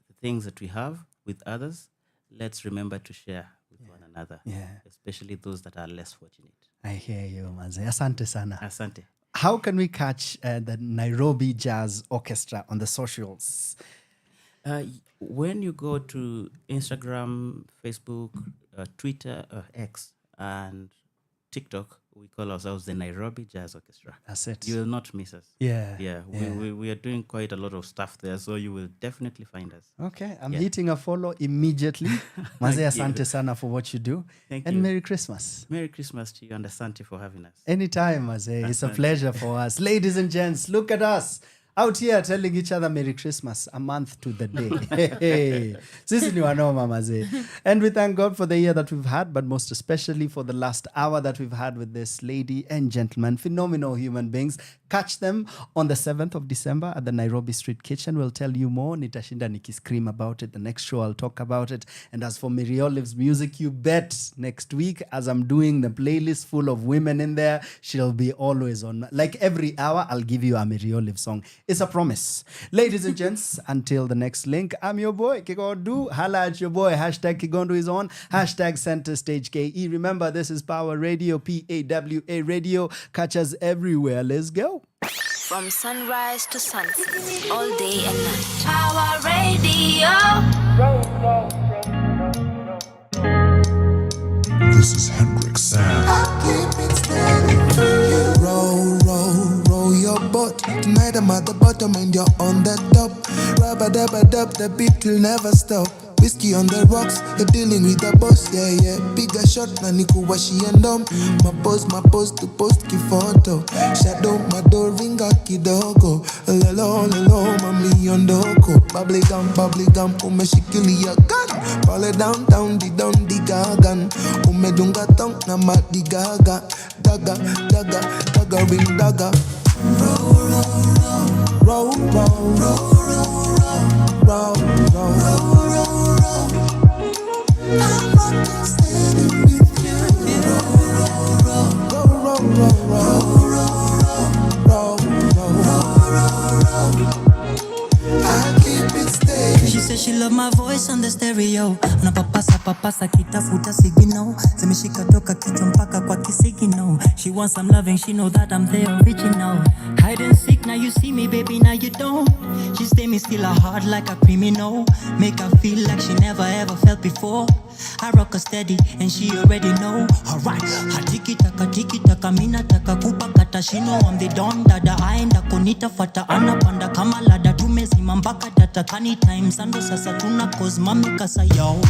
the things that we have with others. Let's remember to share with one another. Especially those that are less fortunate. I hear you, Maze. Asante sana. Asante. How can we catch the Nairobi Jazz Orchestra on the socials? When you go to Instagram, Facebook, Twitter, X, and TikTok, we call ourselves the Nairobi Jazz Orchestra. That's it. You will not miss us. Yeah. We are doing quite a lot of stuff there, so you will definitely find us. Okay, I'm hitting a follow immediately. Maze, asante sana for what you do. Thank and you. Merry Christmas. Merry Christmas to you, and asante for having us. Anytime, Maze. It's a pleasure for us. Ladies and gents, look at us. Out here telling each other Merry Christmas a month to the day. Sisi ni wanoma, Maze. And we thank God for the year that we've had, but most especially for the last hour that we've had with this lady and gentleman, phenomenal human beings. Catch them on the 7th of December at the Nairobi Street Kitchen. We'll tell you more. Nitashinda nikiscream about it. The next show, I'll talk about it. And as for Maryolive's music, you bet next week, as I'm doing the playlist full of women in there, she'll be always on. Like every hour, I'll give you a Maryolive song. It's a promise. Ladies and gents, until the next link, I'm your boy, Kigondu. Holla at your boy. Hashtag Kigondu is on. Hashtag Center Stage KE. Remember, this is Power Radio, PAWA Radio. Catch us everywhere. Let's go. From sunrise to sunset, all day and night. Power Radio. This is Hendrix Sound. Roll, roll, roll your boat. Tonight I'm at the bottom and you're on the top. Rubber-dubber-dub, the beat will never stop. Whiskey on the rocks, you're dealing with the boss, yeah. Bigger shot, na nikuwashi and my pose to post kifoto. Shadow, my door, ringa kidogo. Lelo, mami yondoko. Bubbly gum, umeshikili ya gun. Fall down, di gagan. Umedunga tong, na madi gaga. Daga, ring daga. Roll, I'm rocking steady with you. I keep it steady. She said she love my voice on the stereo. Na papasa kitafuta sigino. Zimeshika toka kichwa mpaka kwa kisigino. She wants some loving, she know that I'm the original. Hide and seek, now you see me, baby, now you don't. She stay me still a heart like a criminal. Make her feel like she never ever felt before. I rock her steady and she already know. Alright, tiki taka mina taka kupa kata. She know I'm the don dada. Aenda konita fata anapanda kama lada. Tumezima mpaka data kani time sando sasa tuna cause mami kasa yo.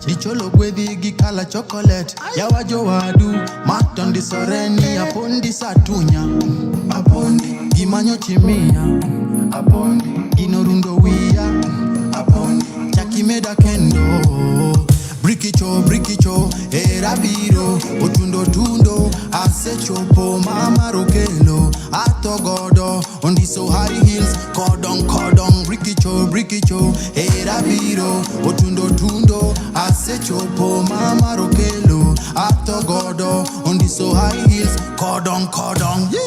Dicholo gwedhi gikala chocolate. Yawajo wadu matondi soreni. Apondi satunya, apondi gimanyo chimia, apondi ginorundo wia, apondi chakimeda kendo. Brikicho, erabiro, otundo, asechopo, mama rokelo, atogodo, on the so high heels, cordon, brikicho, erabiro, otundo, asechopo, mama rokelo, atogodo, on the so high heels, cordon, yeah.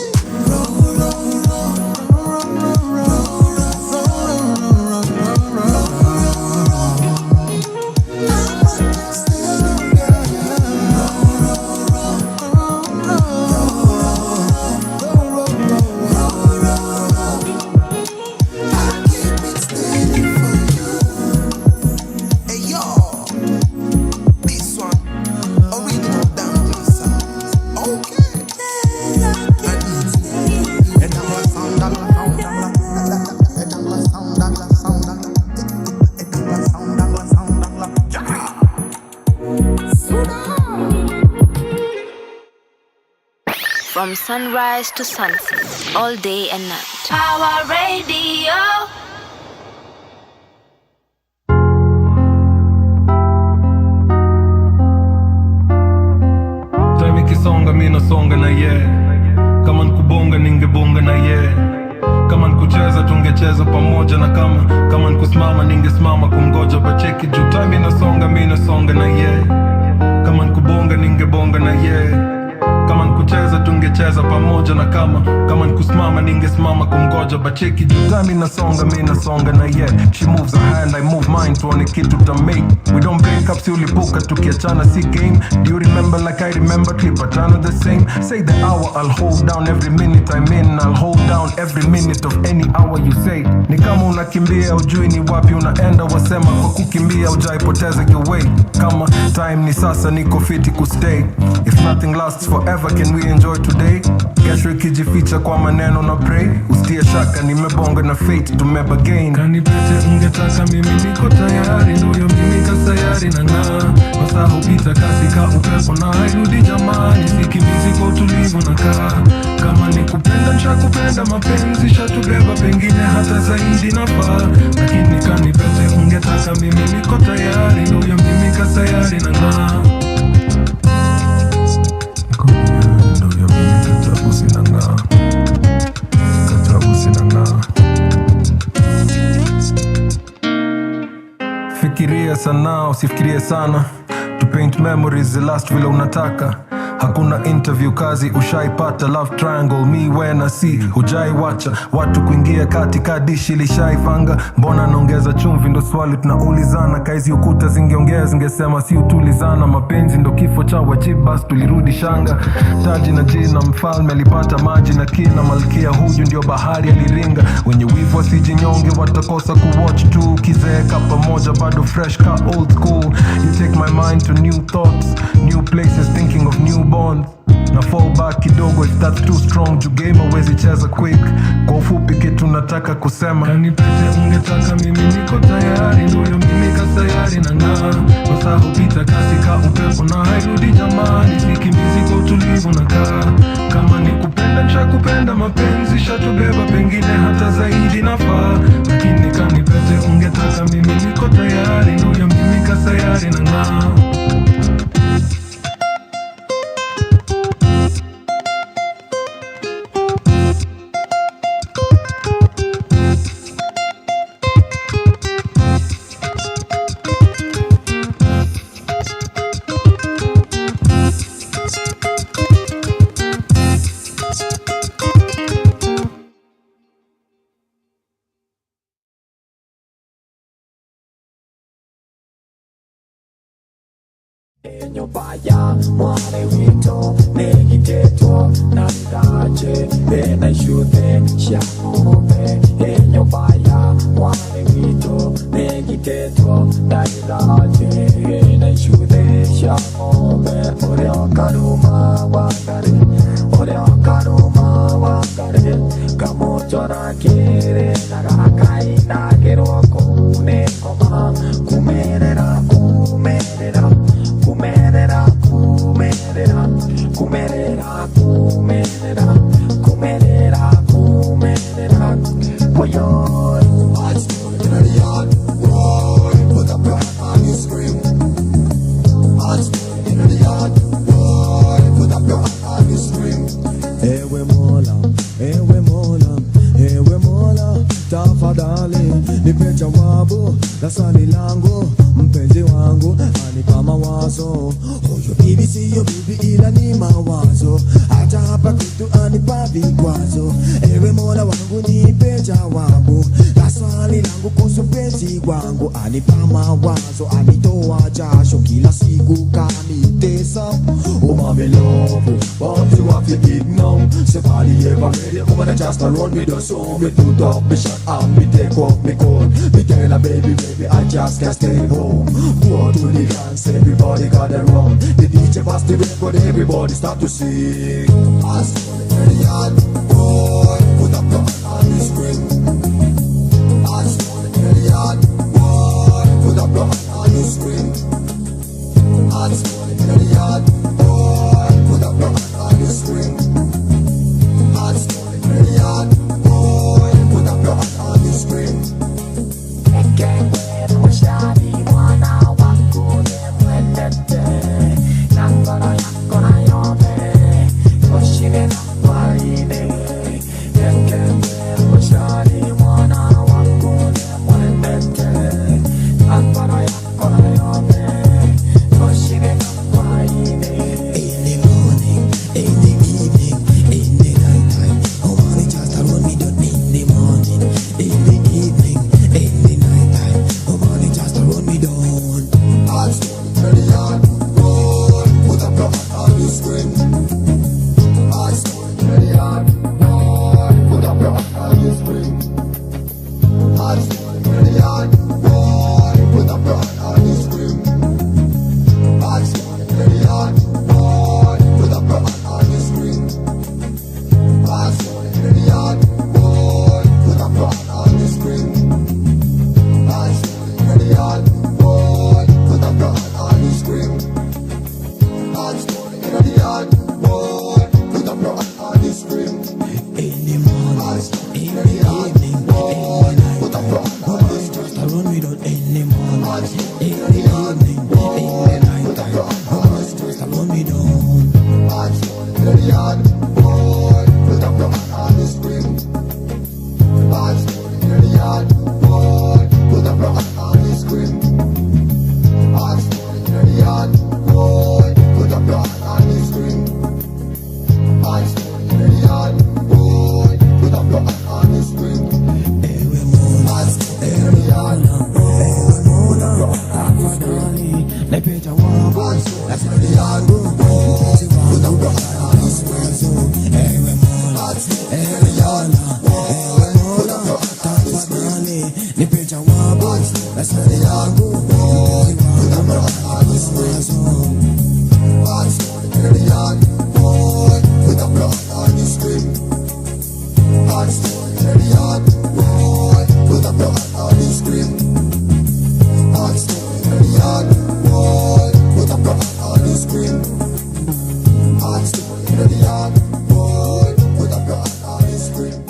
From sunrise to sunset, all day and night. Power Radio. Time ikisonga mi nasonga na ye. Kama nkubonga ningebonga na ye. Kama nkucheza tungecheza pamoja na kama nkusimama ningesimama kumgoja bacheki juu time inasonga mi nasonga na ye. Kama nkubonga ningebonga na ye. Kama nkucheza tungecheza pamoja na kama nkusimama ningesimama kumgoja bacheki juu time inasonga mi nasonga na ye. She moves her hand, I move mine, tuone kitu tamake. We don't break up, si ulipuka tukiachana si game. Do you remember like I remember, tulipatana the same. Say the hour, I'll hold down every minute I'm in. I'll hold down every minute of any hour you say. Ni kama unakimbia ujui ni wapi unaenda, wasema kwa kukimbia ujaipoteza your way. Kama time ni sasa niko fiti kustay. If nothing lasts forever, can we enjoy today? Kesho ikijificha kwa maneno na pray. Ustie shaka nimebonga na fate tumeba gain. Kanipete ungetaka mimi niko tayari. Ndoyo mimi kasayari na masaa hupita kasi ka upepo na hairudi jamani. Sikimizi kwa utulivu na kama ni kupenda nshakupenda mapenzi shatubeba pengine hata zaidi nafaa. Lakini kanipete ungetaka mimi niko tayari. Ndoyo mimi kasayari na Fikiria sana, usifikirie sana. To paint memories the last vile unataka. Hakuna interview kazi ushaipata. Love triangle me when I see. Hujai wacha watu kuingia katika dishi lishaifanga. Mbona naongeza chumvi ndo swali tunaulizana. Kaizi ukuta zingeongea zingesema si utulizana. Mapenzi ndo kifo cha wajibu basi tulirudi shanga. Taji na jina mfalme alipata maji na kina. Malkia huyu ndio bahari aliringa. Wenye wivu wasijinyonge watakosa kuwatch tu. Kizeeka pamoja bado fresh ka old school. You take my mind to new thoughts, new places, thinking of new bonds. Na fall back kidogo if that's too strong. Ju game hawezi cheza quick. Kwa ufupi kitu nataka kusema. Kanipete ungetaka mimi niko tayari. Ndoyo mimi kasayari na masaa hupita kasi ka upepo na hairudi jamani. Sikimizi kwa utulivu na kama ni kupenda nshakupenda mapenzi shatubeba pengine hata zaidi nafaa. Lakini kanipete ungetaka mimi niko tayari. Ndoyo mimi kasayari na Enyo baya, mwale wito, negiteto, nandaje, ena ishute, shamobe. Enyo baya, mwale wito, negiteto, nandaje, ena ishute, shamobe. Ore okaruma wakare, ore okaruma wakare. Kamoto na kere, nagakai na keroko, nekoma, kumerera, kumerera. Kumerera, kumerera, kumerera, kumerera, kumerera, kumerera. Boy, watch me in the yard, boy. Put up your hand and you scream. Watch me in the yard, boy. Put up your hand and you scream. Ewe mola, ewe mola, ewe mola. Tafadhali nipe jawabu la swali langu. Mpenzi wangu anipa mawazo. Huyo bibi siyo bibi ila ni mawazo. Hata hapa kitu anipa vikwazo. Ewe mola wangu nipe jawabu la swali langu kuhusu mpenzi wangu. Anipa mawazo, anitoa jasho kila siku kanitesa. Oh mami love, but you have to ignore. Somebody ever ready, come on just run with us. So me to top me shot and me take off me coat. Me tell her baby, baby I just can't stay home. Go to the dance, everybody got it wrong. The DJ pass the record, everybody start to sing. Ask for the yard, boy, put up your hand and you scream. Ask for the yard, boy, put up your hand and you scream. Ask for the yard, boy, put up your hand and you scream. in the morning, in the evening, in the night time. Almost just hold me down. Very hard, boy. Put up your hand on the screen. Very hard, boy. Put up your hand on the screen. Very hard, boy. Put up your hand on the screen. Very hard, boy. Put up your hand on the screen. Very hard, they pay your one, that's very hard. Put up your hand on the screen. Every hard, put up your hand on the screen. They pay your one, that's very hard. Put up your hand on the screen. Very hard, boy. Put up your hand on the screen. Very hard, boy. Put up your hand on the screen. Very hard, boy. Put up your hand on the screen. Very hard, boy. Put up your hand on the screen.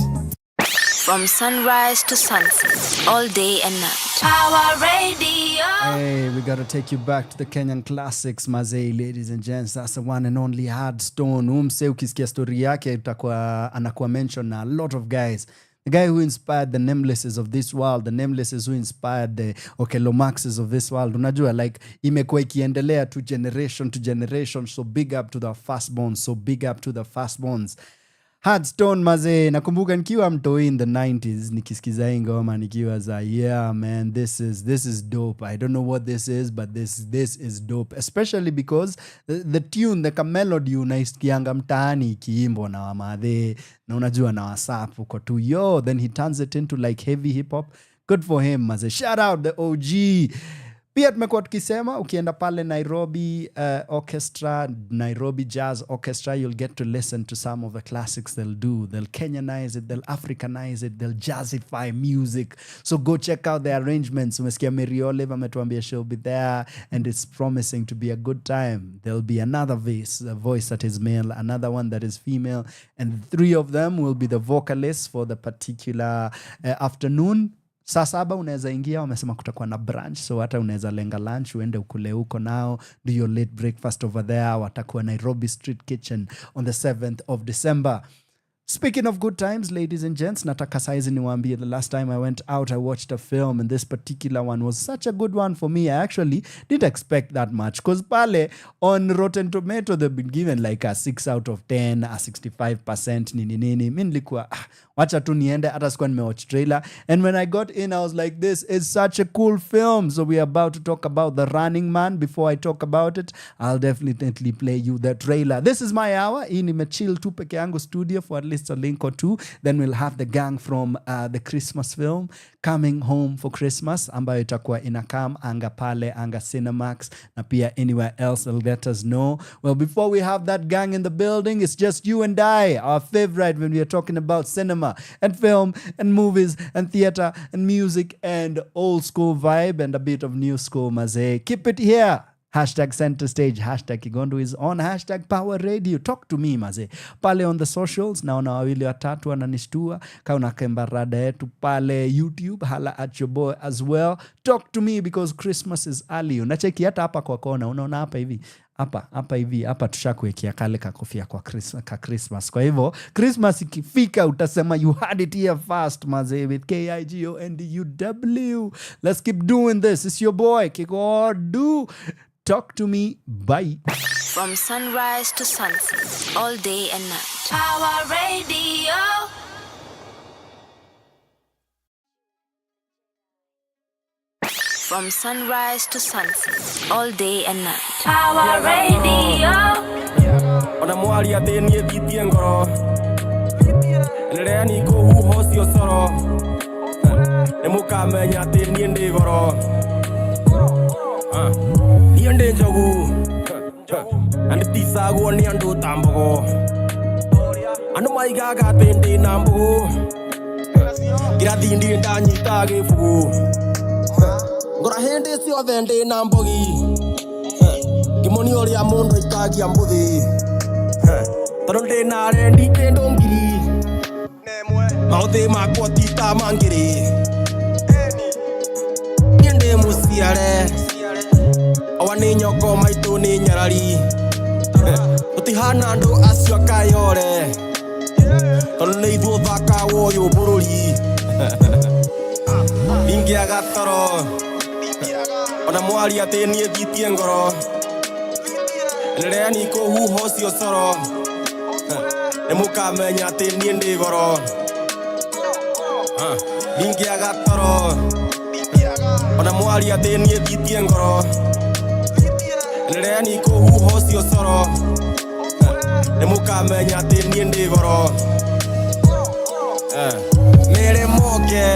From sunrise to sunset, all day and night. Power Radio. Hey, we gotta take you back to the Kenyan classics, mazee, ladies and gents. That's the one and only Hardstone. Umse ukisikia story yake utakuwa anakuwa mention na a lot of guys. The guy who inspired the Namelesses of this world, the Namelesses who inspired the Okelomaxes of this world. Unajua, like, imekuwa ikiendelea to generation. So big up to the firstborns. So big up to the firstborns. Hardstone mazee, nakumbuka nikiwa mtoi in the 90s nikisikiza hii ngoma nikiwa za yeah man, this is dope. I don't know what this is, but this is dope, especially because the tune, the melody unaisikianga mtaani ikiimbwa na wamadhe na unajua na WhatsApp uko tu yo, then he turns it into like heavy hip hop. Good for him mazee. Shout out the OG. Pia tumekuwa tukisema ukienda pale Nairobi Orchestra, Nairobi Jazz Orchestra, you'll get to listen to some of the classics they'll do. They'll Kenyanize it, they'll Africanize it, they'll jazzify music. So go check out the arrangements. Umesikia Maryolive ametuambia she'll be there and it's promising to be a good time. There'll be another voice that is male, another one that is female, and 3 of them will be the vocalists for the particular afternoon. Saa 7 unaweza ingia, wamesema kutakuwa na brunch, so hata unaweza lenga lunch uende ukule huko nao, do your late breakfast over there. Watakuwa Nairobi Street Kitchen on the 7th of December. Speaking of good times, ladies and gents, nataka saizi niwaambie, the last time I went out, I watched a film, and this particular one was such a good one for me. I actually didn't expect that much, because pale on Rotten Tomato, they've been given like a 6 out of 10, a 65%, nini. Mimi nilikuwa, wacha tu niende, hata sikuwa nimewatch trailer. And when I got in, I was like, this is such a cool film. So we are about to talk about The Running Man. Before I talk about it, I'll definitely play you the trailer. This is my hour. Hii nimechill tu peke yangu studio for at least a link or two. Then we'll have the gang from the Christmas film, Coming Home for Christmas, ambayo itakuwa inakam anga pale, anga Cinemax, na pia anywhere else they'll let us know. Well, before we have that gang in the building, it's just you and I, our favorite when we are talking about cinema and film and movies and theater and music and old school vibe and a bit of new school mazee. Keep it here. Hashtag center stage, hashtag Kigondu is on, hashtag Power Radio. Talk to me mazee. Pale on the socials, naona wawili watatu wananishtua. Kauna kembarada yetu pale YouTube, hala at your boy as well. Talk to me because Christmas is early. Unacheki hata hapa kwa kona, unaona hapa hivi. Hapa tushakuwekea kale kakofia kwa Christmas. Kwa hivyo Christmas ikifika utasema you had it here fast mazee with KIGONDUW. Let's keep doing this. It's your boy Kigondu. Talk to me. Bye. From sunrise to sunset, all day and night. Power Radio. From sunrise to sunset, all day and night. Power Radio. Ona mwari atenie thitie ngoro nere ni ko hu hocio soro nemukamenya atenie ndi goro ni ndi njogu andi tisagwo ni andu tambogo andu maigaga atindi na mbugu irathi ndi ndanyita gibugu ngora hindi ciothe ndi na mbogi kimoni uria mundu ikagia mbuthi tondu ndi na rendi kendo ngiri mauthi makwa tita mangiri ni ndi ciare owa nĩ nyoko maitũ nĩ nyarari tũtihana andũ acio kayore tondũ nĩ ithuĩ thaka wa ũyũ bũrũri ingĩaga toro ona mwari atĩ niĩ thitie ngoro rĩrĩa nikũhuha ũcio coro nĩ mũkamenya atĩ niĩ ndĩ goro ingĩaga toro ona mwari atĩ niĩ thitie ngoro rĩrĩa nikũhuha ũcio coro nĩ mũkamenya atĩ niĩ ndĩ goro mere moke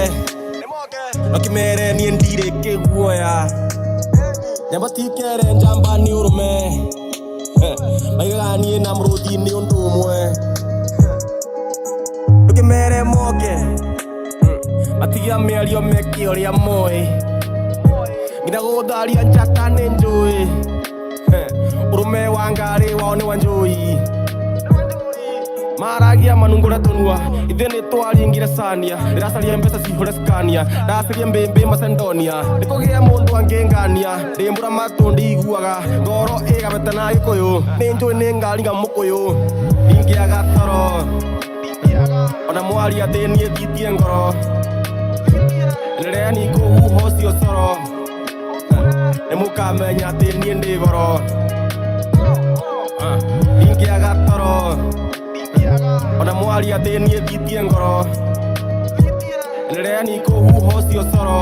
nokimere niĩ ndirĩ kĩguoya nyamba tikere njamba nĩ ũrũme maigaga niĩ na mũrũthi nĩ ũndũ ũmwe nokimere moke matigia mĩario meke ũrĩa moĩ nginya gũtharia njata nĩ njũĩ ũrũme wa ngarĩ wao nĩ wa njũi maragia manungũra tũnua ithuĩ nĩ twaringire cania ndĩracaria mbeca cihũre skania ndacaria mbĩmbĩ macendonia nĩkũgĩa mũndũ angĩngania ndĩmbũra matũ ndĩiguaga ngoro ĩgabeta na gĩkũyũ nĩ njũĩ nĩ ngaringa mũkũyũ ingĩaga toro ona mwari atĩ niĩ thitie ngoro rĩrĩa nikũhuha ũcio coro nĩ mũkamenya atĩ niĩ ndĩ goro ingĩaga toro ona mwari atĩ niĩ thitie ngoro rĩrĩa nikũhuha ũcio coro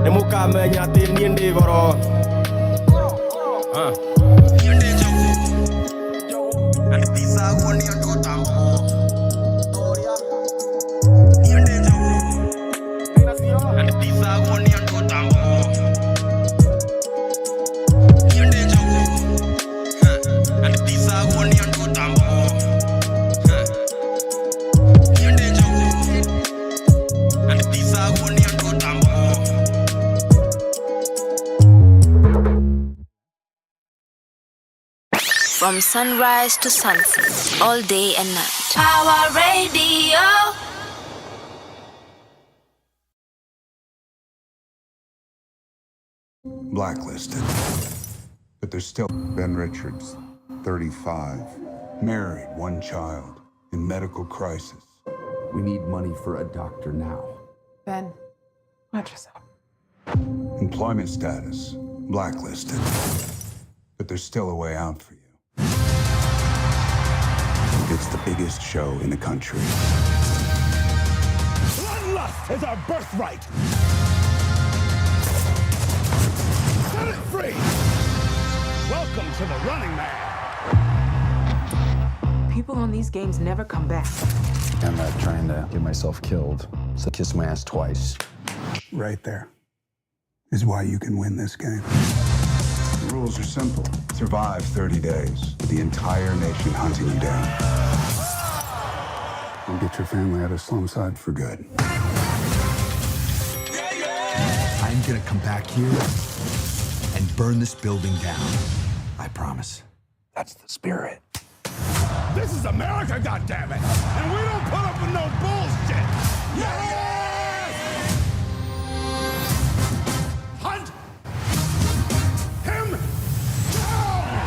nĩ mũkamenya atĩ niĩ ndĩ goro niĩ ndĩ njogu na ndĩtisagwo nĩ andũ tambo niĩ ndĩ njogu na ndĩtisagwo nĩ andũ tambo niĩ ndĩ njogu na ndĩtisagwo nĩ andũ tambo From sunrise to sunset, all day and night. Power Radio. Blacklisted. But there's still Ben Richards, 35, married, one child, in medical crisis. We need money for a doctor now. Ben, watch yourself. Employment status, blacklisted. But there's still a way out for you. It's the biggest show in the country. Bloodlust is our birthright! Set it free! Welcome to the Running Man! People on these games never come back. I'm not trying to get myself killed, so kiss my ass twice. Right there is why you can win this game. The rules are simple. Survive 30 days with the entire nation hunting you down. And get your family out of Slumside for good. I'm gonna come back here and burn this building down. I promise. That's the spirit. This is America, goddammit! And we don't put up with no bullshit! Yes! Hunt him down!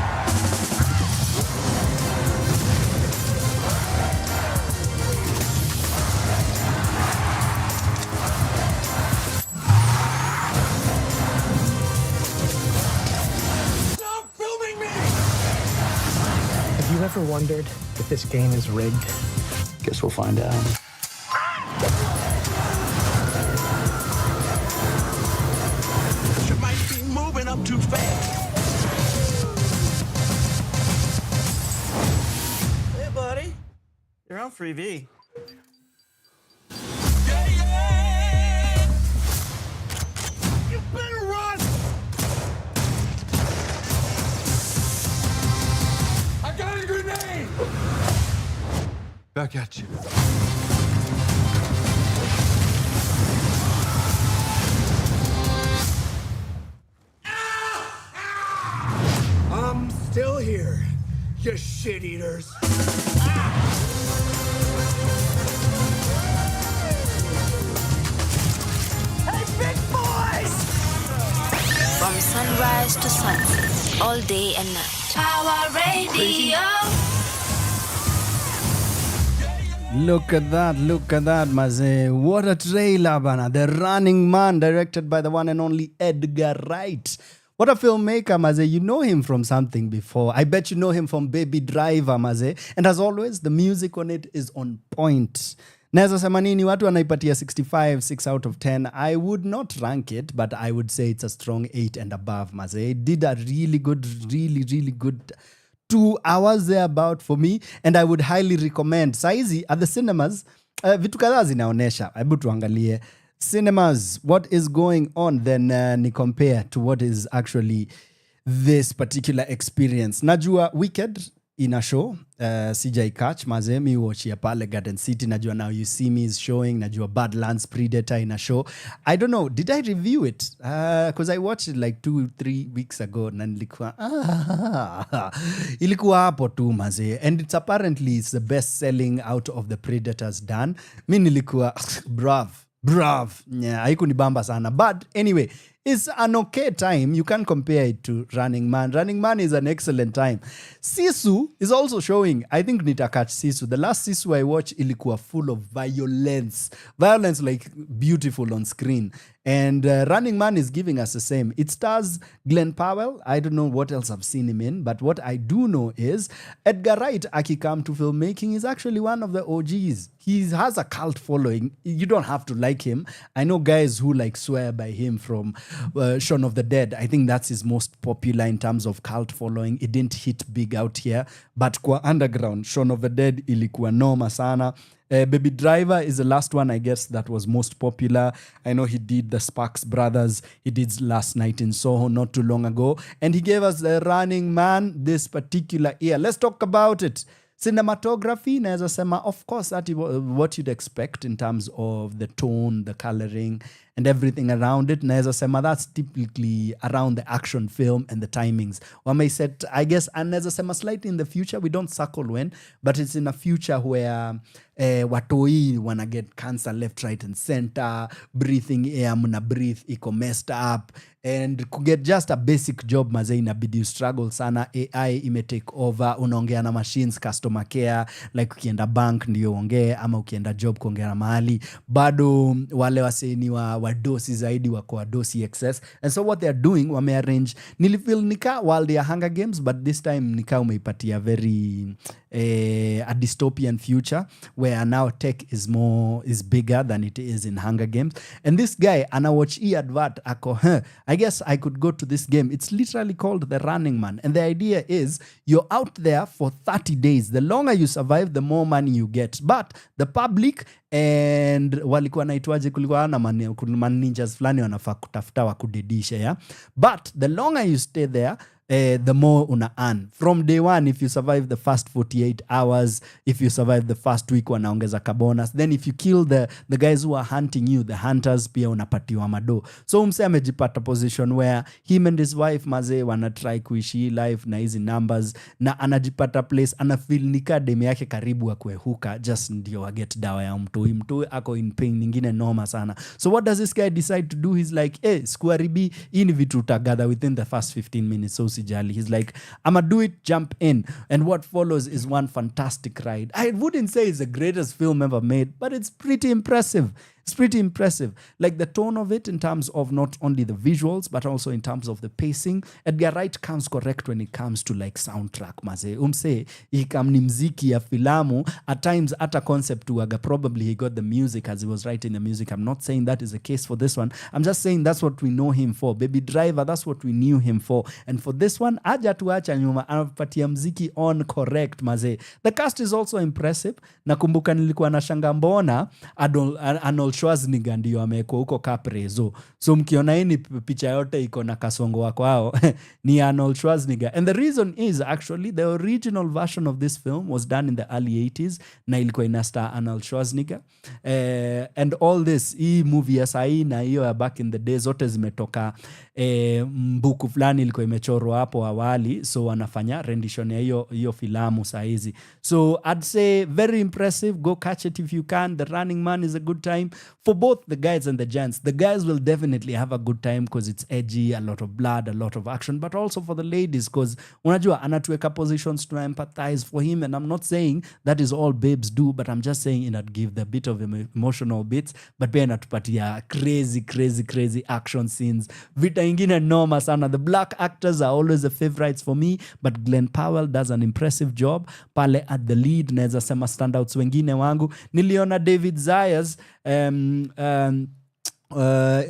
Stop filming me! Have you ever wondered if this game is rigged? Guess we'll find out. You might be moving up too fast. Hey, buddy. You're on Freebie. You better run! I got a grenade! Back at you. I'm still here, you shit eaters. Hey, big boys! From sunrise to sunset, all day and night. Power Radio. Look at that, maze. What a trailer, bana. The Running Man, directed by the one and only Edgar Wright. What a filmmaker, maze. You know him from something before. I bet you know him from Baby Driver, maze. And as always, the music on it is on point. Naweza sema nini, watu wanaipatia 65, 6 out of 10. I would not rank it, but I would say it's a strong 8 and above, maze. It did a really good 2 hours thereabout for me, and I would highly recommend. Saizi at the cinemas, vitu kadhaa zinaonesha. Hebu tuangalie cinemas, what is going on, then ni compare to what is actually this particular experience. Najua Wicked ina show, CJ Catch, mazemi watchia pale Garden City. Najua Now You See Me is showing. Najua Badlands Predator ina show. I don't know, did I review it? Because I watched it like 2-3 weeks ago. Na nilikuwa, ilikuwa hapo tu maze. And it's apparently the best selling out of the Predators done. Mi nilikuwa, brav. Yeah, haikunibamba sana. But anyway, it's an okay time. You can't compare it to Running Man. Running Man is an excellent time. Sisu is also showing. I think nitakatch Sisu. The last Sisu I watched ilikuwa full of violence. Violence like beautiful on screen. And Running Man is giving us the same. It stars Glenn Powell. I don't know what else I've seen him in, but what I do know is Edgar Wright, akikam to filmmaking, is actually one of the OGs. He has a cult following. You don't have to like him. I know guys who like swear by him from Shaun of the Dead. I think that's his most popular in terms of cult following. It didn't hit big out here, but kwa underground, Shaun of the Dead ilikuwa noma sana. Baby Driver is the last one, I guess, that was most popular. I know he did the Sparks Brothers. He did Last Night in Soho not too long ago. And he gave us the Running Man this particular year. Let's talk about it. Cinematography, naweza sema, of course, that is what you'd expect in terms of the tone, the coloring, and everything around it. Naweza sema, that's typically around the action film and the timings. Wame said, I guess, and naweza sema slightly in the future, we don't circle when, but it's in a future where watoi wanna get cancer left, right, and center, breathing air, muna breathe, iko messed up, and get just a basic job maze inabidi you struggle sana. AI ime take over, unaongea na machines, customer care, like ukienda bank ndio ongee, ama ukienda job kuongea na mahali, bado wale waseni wa dosi zaidi wako wa dosi excess. And so what they are doing, wame arrange, nilifeel nika while they are Hunger Games, but this time nika umeipatia very a dystopian future where now tech is bigger than it is in Hunger Games. And this guy, ana watch advert, ako, I guess I could go to this game. It's literally called The Running Man. And the idea is you're out there for 30 days. The longer you survive, the more money you get. But the public and walikuwa naitwaje, kulikuwa na ninjas fulani wanafaa kutafuta wa kudedisha, yeah? But the longer you stay there, the more una earn. From day one, if you survive the first 48 hours, if you survive the first week, wanaongeza ka bonus. Then if you kill the guys who are hunting you, the hunters, pia unapatiwa mado. So umse amejipata position where him and his wife maze wana try kuishi life na hizi numbers, na anajipata place, anafeel nika demu yake karibu akwe huka, just ndio aget dawa ya mtoi ako in pain nyingine noma sana. So what does this guy decide to do? He's like, sikuaribi, hii ni vitu utagather within the first 15 minutes. So he's like, I'ma do it, jump in. And what follows is one fantastic ride. I wouldn't say it's the greatest film ever made, but it's pretty impressive. It's pretty impressive. Like the tone of it in terms of not only the visuals, but also in terms of the pacing. Edgar Wright comes correct when it comes to like soundtrack, maze. Umse, ikam ni mziki ya filamu. At times, at a concept waga, probably he got the music as he was writing the music. I'm not saying that is the case for this one. I'm just saying that's what we know him for. Baby Driver, that's what we knew him for. And for this one, aja tuacha nyuma, anapatia mziki on correct, maze. The cast is also impressive. Nakumbuka nilikuwa na shanga mbona Arnold Schwarzenegger ndio ameko huko Caprezo. So mkiona hii picha yote iko na kasongo wako hao ni Arnold Schwarzenegger. And the reason is actually the original version of this film was done in the early 80s na ilikuwa ina star Arnold Schwarzenegger. And all this, hii movie ya sahi na hiyo ya back in the days zote zimetoka mbuku fulani ilikuwa imechorwa hapo awali. So wanafanya rendition ya hiyo filamu saizi. So I'd say very impressive. Go catch it if you can. The Running Man is a good time. for both the guys and the gents, the guys will definitely have a good time because it's edgy, a lot of blood, a lot of action, but also for the ladies because unajua anatuweka positions to empathize for him, and I'm not saying that is all babes do, but I'm just saying it give the bit of emotional bits, but pia inatupatia crazy action scenes, vita ingine noma sana. The black actors are always the favorites for me, but Glenn Powell does an impressive job pale at the lead. Naweza sema standouts wengine wangu niliona David Zayas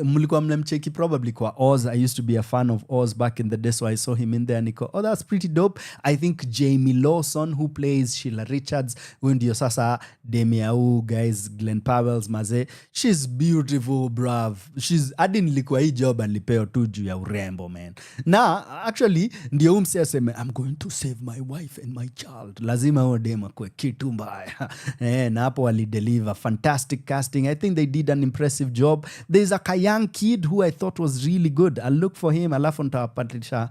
mlikuwa mnemcheki probably kwa Oz. I used to be a fan of Oz back in the day, so I saw him in there. Niko, oh, that's pretty dope. I think Jamie Lawson, who plays Sheila Richards, huyu ndio sasa Demiau, guys, Glenn Powell's maze. She's beautiful, bruv. Hadi nilikuwa hii job and nilipeo tu juu ya urembo, man. Na actually ndio umse aseme I'm going to save my wife and my child. Lazima huo dema kwe kitu mbaya. Na hapo walideliver fantastic casting. I think they did an impressive job. There's a young kid who I thought was really good. I'll look for him. Alafu nitawapatisha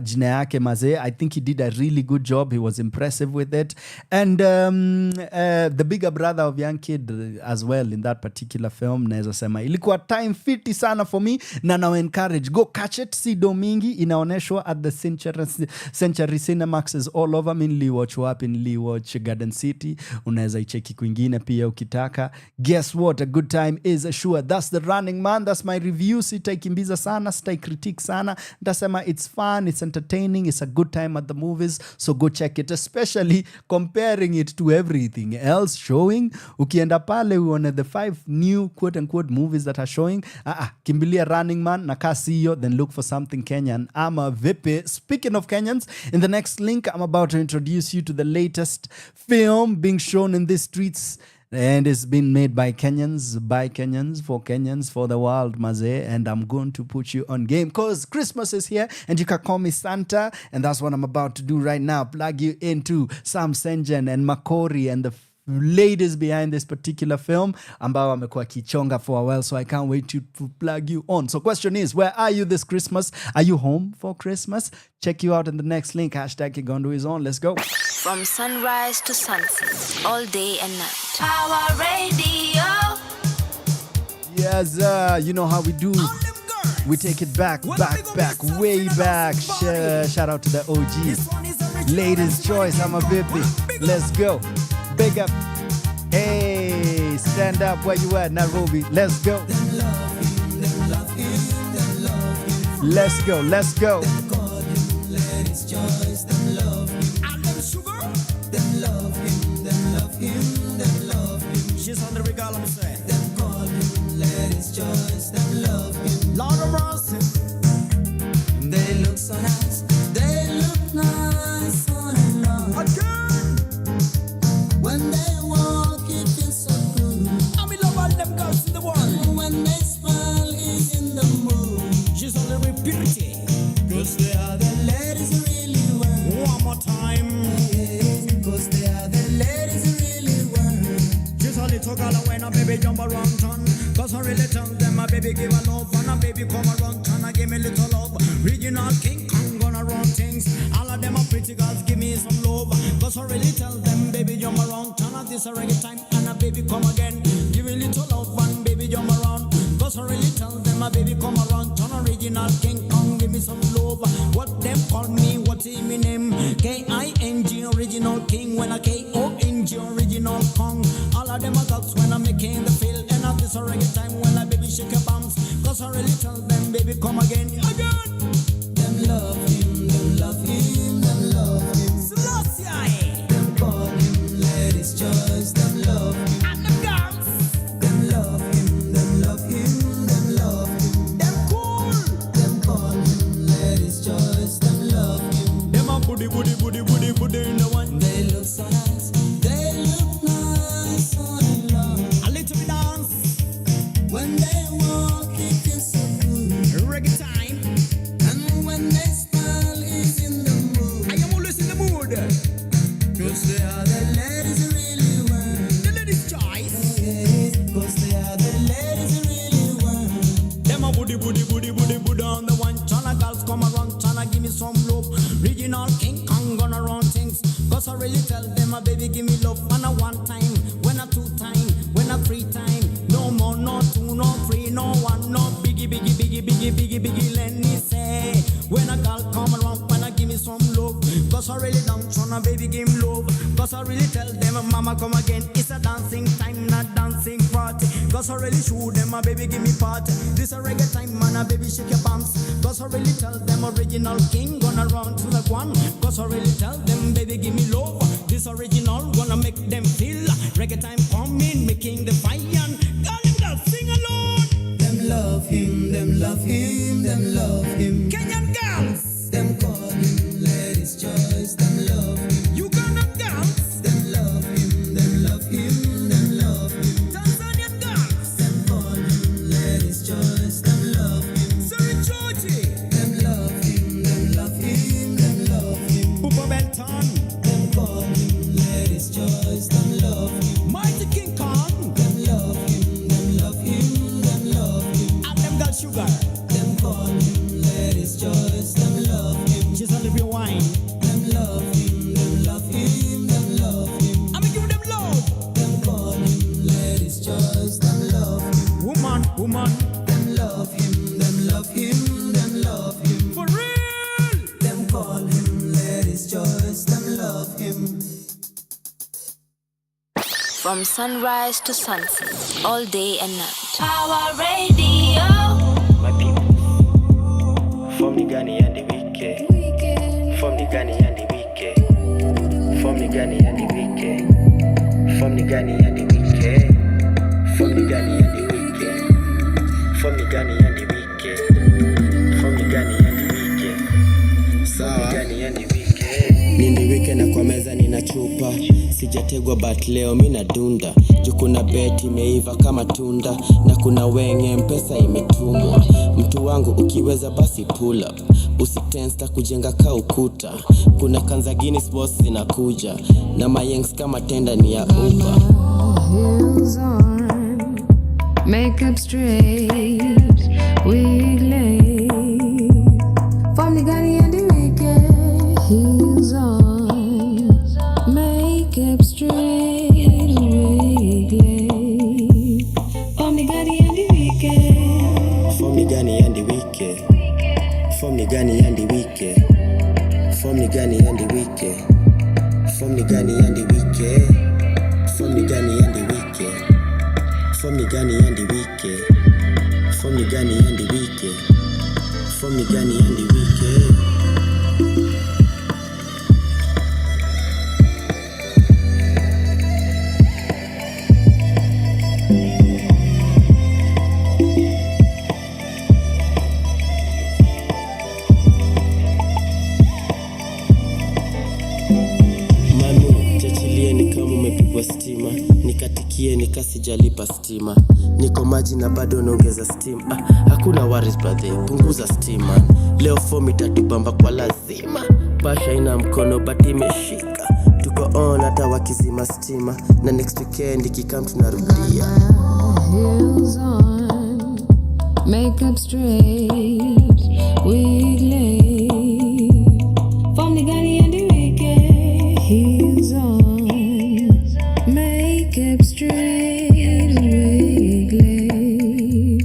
jina yake maze. I think he did a really good job. He was impressive with it. And the bigger brother of young kid as well in that particular film, naweza sema ilikuwa time fiti sana for me, na now encourage go catch it. Si domingi inaoneshwa at the Century Cinemax is all over. Mimi niliwatch wapi? Niliwatch Garden City. Unaweza icheki kwingine pia ukitaka. Guess what, a good time is sure. That's the Running Man. That's my review. Sitaikimbiza sana, sitaicritique sana. Nitasema it's fun, it's entertaining, it's a good time at the movies, so go check it, especially comparing it to everything else showing. Ukienda pale uone the 5 new quote-unquote movies that are showing, kimbilia Running Man na Casio, then look for something Kenyan. Ama vipi. Speaking of Kenyans, in the next link, I'm about to introduce you to the latest film being shown in these streets. And it's been made by Kenyans, for the world, maze. And I'm going to put you on game because Christmas is here and you can call me Santa. And that's what I'm about to do right now. Plug you into Sam Psenjen and Makori and the ladies behind this particular film ambao wamekuwa kichonga for a while, so I can't wait to plug you on. So question is, where are you this Christmas? Are you home for Christmas? Check you out in the next link. #Kigondu is on. Let's go. From sunrise to sunset, all day and night. Power Radio. Yes, you know how we do. We take it back, way back. Shout out to the OGs. Ladies' choice, I'm a baby. Let's go. Big up. Hey, stand up where you at, Nairobi. Let's go. Let's go, let's go. She's on the regal, I'm saying. Them call him, let his choice, them love him. Lord of mercy. They look so nice, they look nice on and on. Again. When they walk, it feels so good. I'm in love with them girls in the world. And when they smile, he's in the mood. She's only with purity. Cause they are the ladies who really want. One more time. Cause they are the ladies who really want. She's only took all away, now baby jump around town. Cause I really tell them, my baby give a love. And a baby come around town and give me little love. Regional King Kong gonna run things. All of them are pretty girls, give me some love. Cause I really tell them, baby jump around town. And this a reggae time and a baby come again. Give me little love and baby jump around. Cause I really tell them, my baby come around town. Original King Kong, give me some love. What them call me, what's in my name? K-I-N-G, original king. When I K-O-N-G, original Kong. All of them are dogs when I'm making the field. And at this a reggae time when I baby shake your bums. Cause I really tell them, baby come again. Them love him, them love him, them love him. Selassie. Them call him, ladies' choice, them love him. And them girls. Them love him, them love him, them love him. Them cool. Them call him, ladies' choice, them love him. Them a booty in the one. They look so nice, they look nice on and long. A little bit dance. When they walk, it feels so good. Reggae time. And when they smile, biggie, let me say. When a girl come around, wanna give me some love. Cause I really don't wanna baby give me love. Cause I really tell them, mama come again. It's a dancing time, not dancing party. Cause I really show them, my baby give me party. This a reggae time, man, a baby shake your bumps. Cause I really tell them, original king gonna run to the one. Cause I really tell them, baby give me love. This original gonna make them feel. Reggae time coming, making the fire. Girl, sing along. Them love him, them love him, them love him. Kenyan girls, them call him Ladies' Choice, them love him. Uganda girls, them love him, them love him, them love him. Tanzanian girls, them call him Ladies' Choice, them love him. Surrey Georgie, them love him, them love him, them love him. Upa Benton, them call him Ladies' Choice, them love him. Mighty King Kong, them love him, them love him, them love him. And them got sugar, them call him Ladies' Choice, them love him. She's on the real wine. Them love him, them love him, them love him. I'ma give them love. Them call him Ladies' Choice, them love him. Woman, them love him, them love him, them love him. For real. Them call him Ladies' Choice, them love him. From sunrise to sunset, all day and night. Power Radio. My people, from the Ghani and the wicked, from the Ghani and the wicked, from the Ghani and the wicked, from the Ghani and the wicked, from the Ghani and the wicked, from the Ghani and the wicked, from the Ghani and the wicked, from the Ghani and the wicked. Nindi weekend na kwa meza nina chupa. Sijategwa but leo mina dunda. Juu kuna beti imeiva kama tunda. Na kuna wenge mpesa imetumwa. Mtu wangu ukiweza basi pull up. Usitensta kujenga ka ukuta. Kuna kanza Guinness boss zinakuja. Na mayengs kama tenda ni ya Uber. Heels on, makeup straight, wig laid. From the Ghani and the wicked. Heels on, makeup straight, wig laid. From the Ghani and the wicked. From the Ghani and the wicked. From the Ghani and the wicked. From the Ghani and the wicked. From the Ghani and the wicked. From the Ghani and the wicked. From the Ghani and the wicked. From the Ghani and the wicked. From the Ghani and the wicked. Stima nikatikie nikasijalipa stima, niko maji na bado naongeza stima. Hakuna worries brother, punguza stima. Leo form itatubamba kwa lazima. Pasha ina mkono but imeshika. Tuko on hata wakizima stima. Na next weekend ikikam tunarudia. Heels on, makeup straight, wig laid. From the Ghani and the wicked. Heels on, makeup straight, wig laid.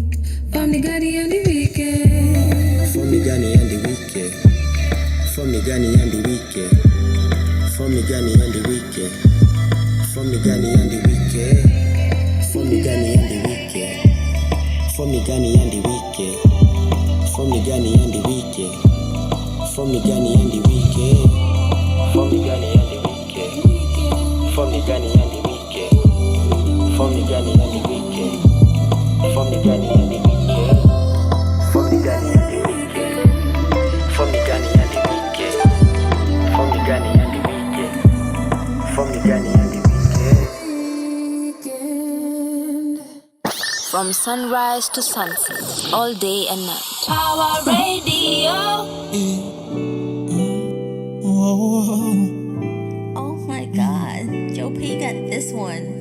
From the Ghani and the wicked. From the Ghani and the wicked. From the Ghani and the wicked. From the Ghani and the wicked. From the Ghani and the wicked. From the Ghani and the wicked. From the Ghani and the wicked. From the Ghani and the wicked. From the Ghani and the wicked. From the Ghani and the wicked. From the Ghani and the wicked. From the Ghani and the wicked. From the Ghani and the wicked. From the Ghani and the wicked. From the Ghani and the wicked. From the Ghani and the wicked. From the Ghani and the wicked. From sunrise to sunset, all day and night. Power Radio. Oh my God, Joe P got this one.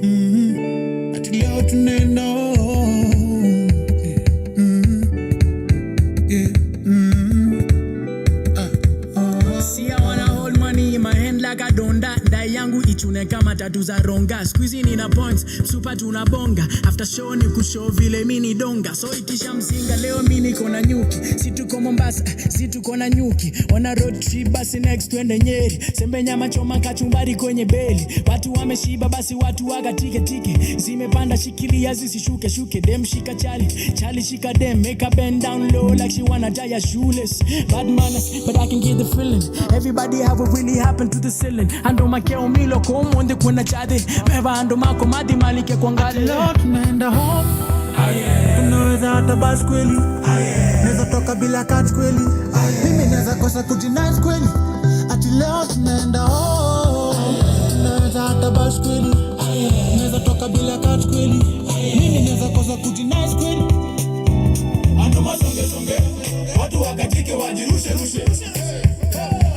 See, I wanna hold money in my hand like I don't that. Dai yangu ichu tune kama tatu za ronga squeezy nina points super tunabonga after show ni kushow vile mini donga so itisha mzinga leo mimi niko na nyuki si tuko Mombasa si tuko na nyuki on a road trip basi next twende Nyeri sembe nyama choma kachumbari kwenye beli watu wameshiba basi watu waga tike zimepanda shikilia zisishuke dem shika chali shika dem make a bend down low like she wanna die a shoeless bad manners but I can get the feeling everybody have what really happened to the ceiling ando makeo milo komonde kuna chade meva ando mako madi malike kwangale leo tunaenda home unaweza hata bas kweli naweza toka bila cut kweli mimi naweza kosa kujinais kweli ati leo tunaenda home unaweza hata bas kweli naweza toka bila cut kweli mimi naweza kosa kujinais kweli ando masonge watu wakatike wajirushe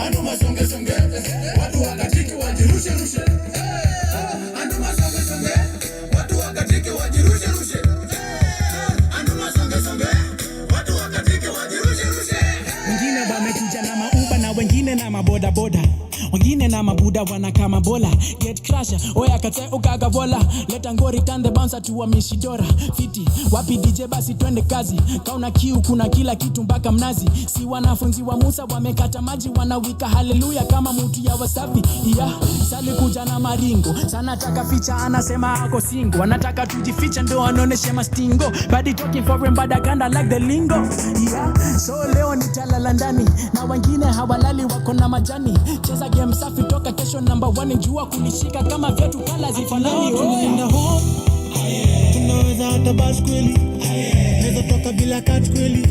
ando masonge watu wakatike wajirushe ando masonge watu wakatike wajirushe ando masonge watu wakatike wajirushe wengine wamekuja na mauba na wengine na maboda wengine na mabuda wanakama bola get crusher oya kate ukaga vola leta ngori tande bouncer tuwa mishidora fiti wapi DJ basi twende kazi kauna kiu kuna kila kitu mpaka mnazi si wanafunzi wa Musa wamekata maji wanawika haleluya kama mtu ya wasafi sali kuja na maringo sana taka ficha anasema ako single wanataka tujificha ndo anoneshe mastingo body talking for him bada ganda like the lingo so leo nitalala ndani na wengine hawalali wako na majani cheza game safi toka kesho number 1 jua kunishika kama vyetu kala zifanani tunaenda home tunaweza hata bas kweli naweza toka bila cut kweli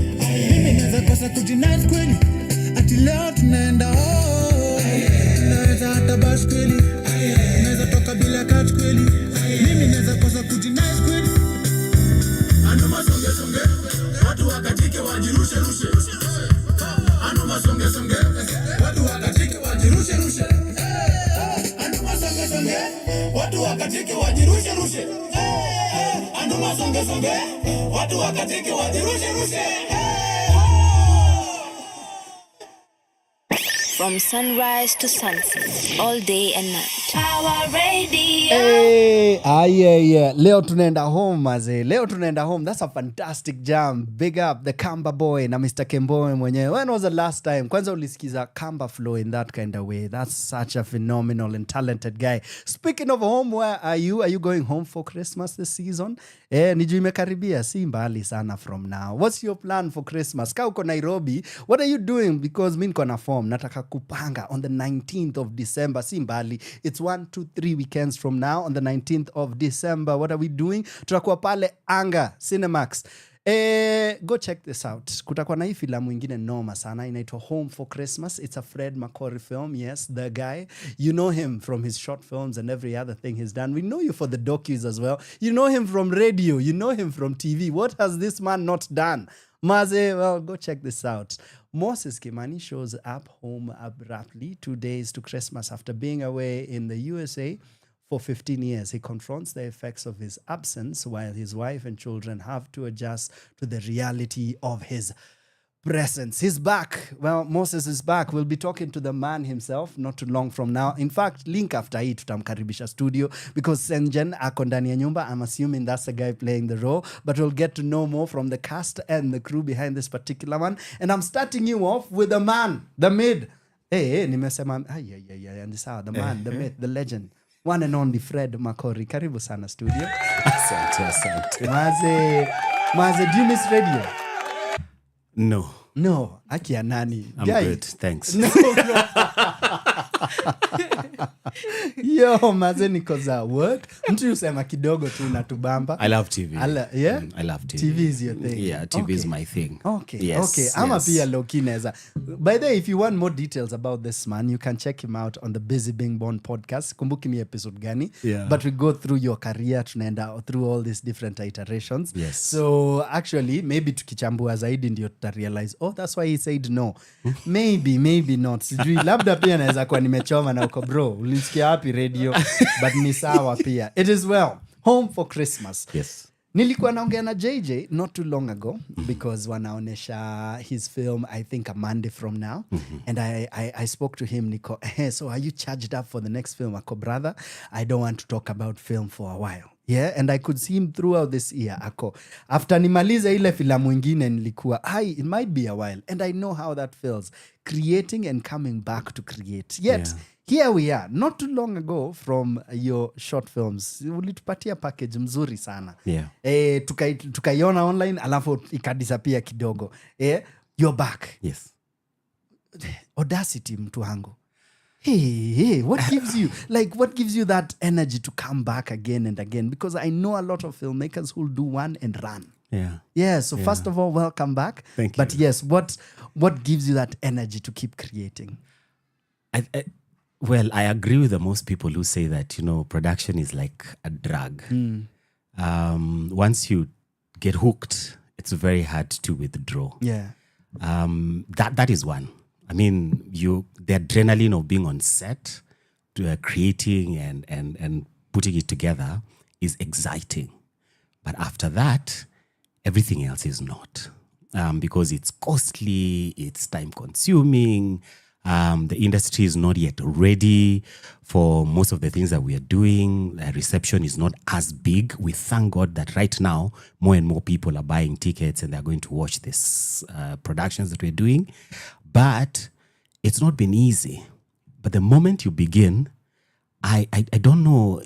mimi naweza kosa kujinais kweli ati leo tunaenda home tunaweza hata bas kweli naweza toka bila cut kweli mimi naweza kosa kujinais kweli ando masonge watu wakatike wajirushe ando masonge watu wakatike wajirushe ando masonge watu wakatike wajirushe ando masonge watu wakatike wajirushe From sunrise to sunset, all day and night. Power Radio. Hey, yeah. Leo tunaenda home, maze. Leo tunaenda home. That's a fantastic jam. Big up the Kamba boy na Mr. Kemboe mwenyewe. When was the last time? Kwanza ulisikiza Kamba flow in that kind of way. That's such a phenomenal and talented guy. Speaking of home, where are you? Are you going home for Christmas this season? Niju imekaribia, si mbali sana from now. What's your plan for Christmas? Ka uko Nairobi, what are you doing? Because mi niko na form, nataka kupanga on the 19th of December, si mbali. It's 1, 2, 3 weekends from now on the 19th of December. What are we doing? Tutakuwa pale Anga Cinemax. Go check this out. Kutakuwa na hii filamu ingine noma sana inaitwa Home for Christmas. It's a Fred Makori film. Yes, the guy. You know him from his short films and every other thing he's done. We know you for the docus as well. You know him from radio. You know him from TV. What has this man not done? Maze, well, go check this out. Moses Kimani shows up home abruptly 2 days to Christmas after being away in the USA for 15 years. He confronts the effects of his absence while his wife and children have to adjust to the reality of his presence. He's back. Well, Moses is back. We'll be talking to the man himself not too long from now. In fact, link after hii tutamkaribisha studio because Psenjen ako ndani ya nyumba. I'm assuming that's the guy playing the role, but we'll get to know more from the cast and the crew behind this particular one. And I'm starting you off with the man, the mid. Hey, nimesema, and this the man, the myth, the legend. One and only Fred Makori. Karibu sana studio. Asante. Maze, do you miss radio? No. Akia nani? I'm good, thanks. No. Yo, maze niko za work. Mtu yusema kidogo tu natubamba. I love TV. Yeah? I love TV. TV is your thing. Yeah, TV is my thing. Okay, yes, okay. Ama pia lokineza. By the way, if you want more details about this man, you can check him out on the Busy Being Born podcast. Kumbuki ni episode gani. Yeah. But we go through your career, tunaenda through all these different iterations. Yes. So actually, maybe tukichambua zaidi ndio realize, oh, that's why he said no. Maybe not. Sijui, labda pia naweza kuwa nimechoma na uko bro. Ulisikia wapi radio? But ni sawa pia. It is well. Home for Christmas. Yes. Nilikuwa naongea na JJ not too long ago because wanaonesha his film I think a Monday from now and I spoke to him niko so are you charged up for the next film? Ako brother, I don't want to talk about film for a while. Yeah, and I could see him throughout this year. Ako after nimalize ile filamu ingine nilikuwa it might be a while and I know how that feels creating and coming back to create. Yet here we are, not too long ago from your short films. Ulitupatia package mzuri sana. Yeah. Tukaiona online, alafu ikadisappear kidogo. You're back. Yes. Audacity, mtu wangu. Hey, what gives you that energy to come back again and again? Because I know a lot of filmmakers who'll do one and run. Yeah. So first of all, welcome back. Thank you. But yes, what gives you that energy to keep creating? Well, I agree with the most people who say that, production is like a drug. Once you get hooked, it's very hard to withdraw. Yeah. That is one. I mean, the adrenaline of being on set, creating and putting it together is exciting. But after that, everything else is not. Because it's costly, it's time consuming. The industry is not yet ready for most of the things that we are doing. The reception is not as big. We thank God that right now, more and more people are buying tickets and they're going to watch this productions that we're doing. But it's not been easy. But the moment you begin, I don't know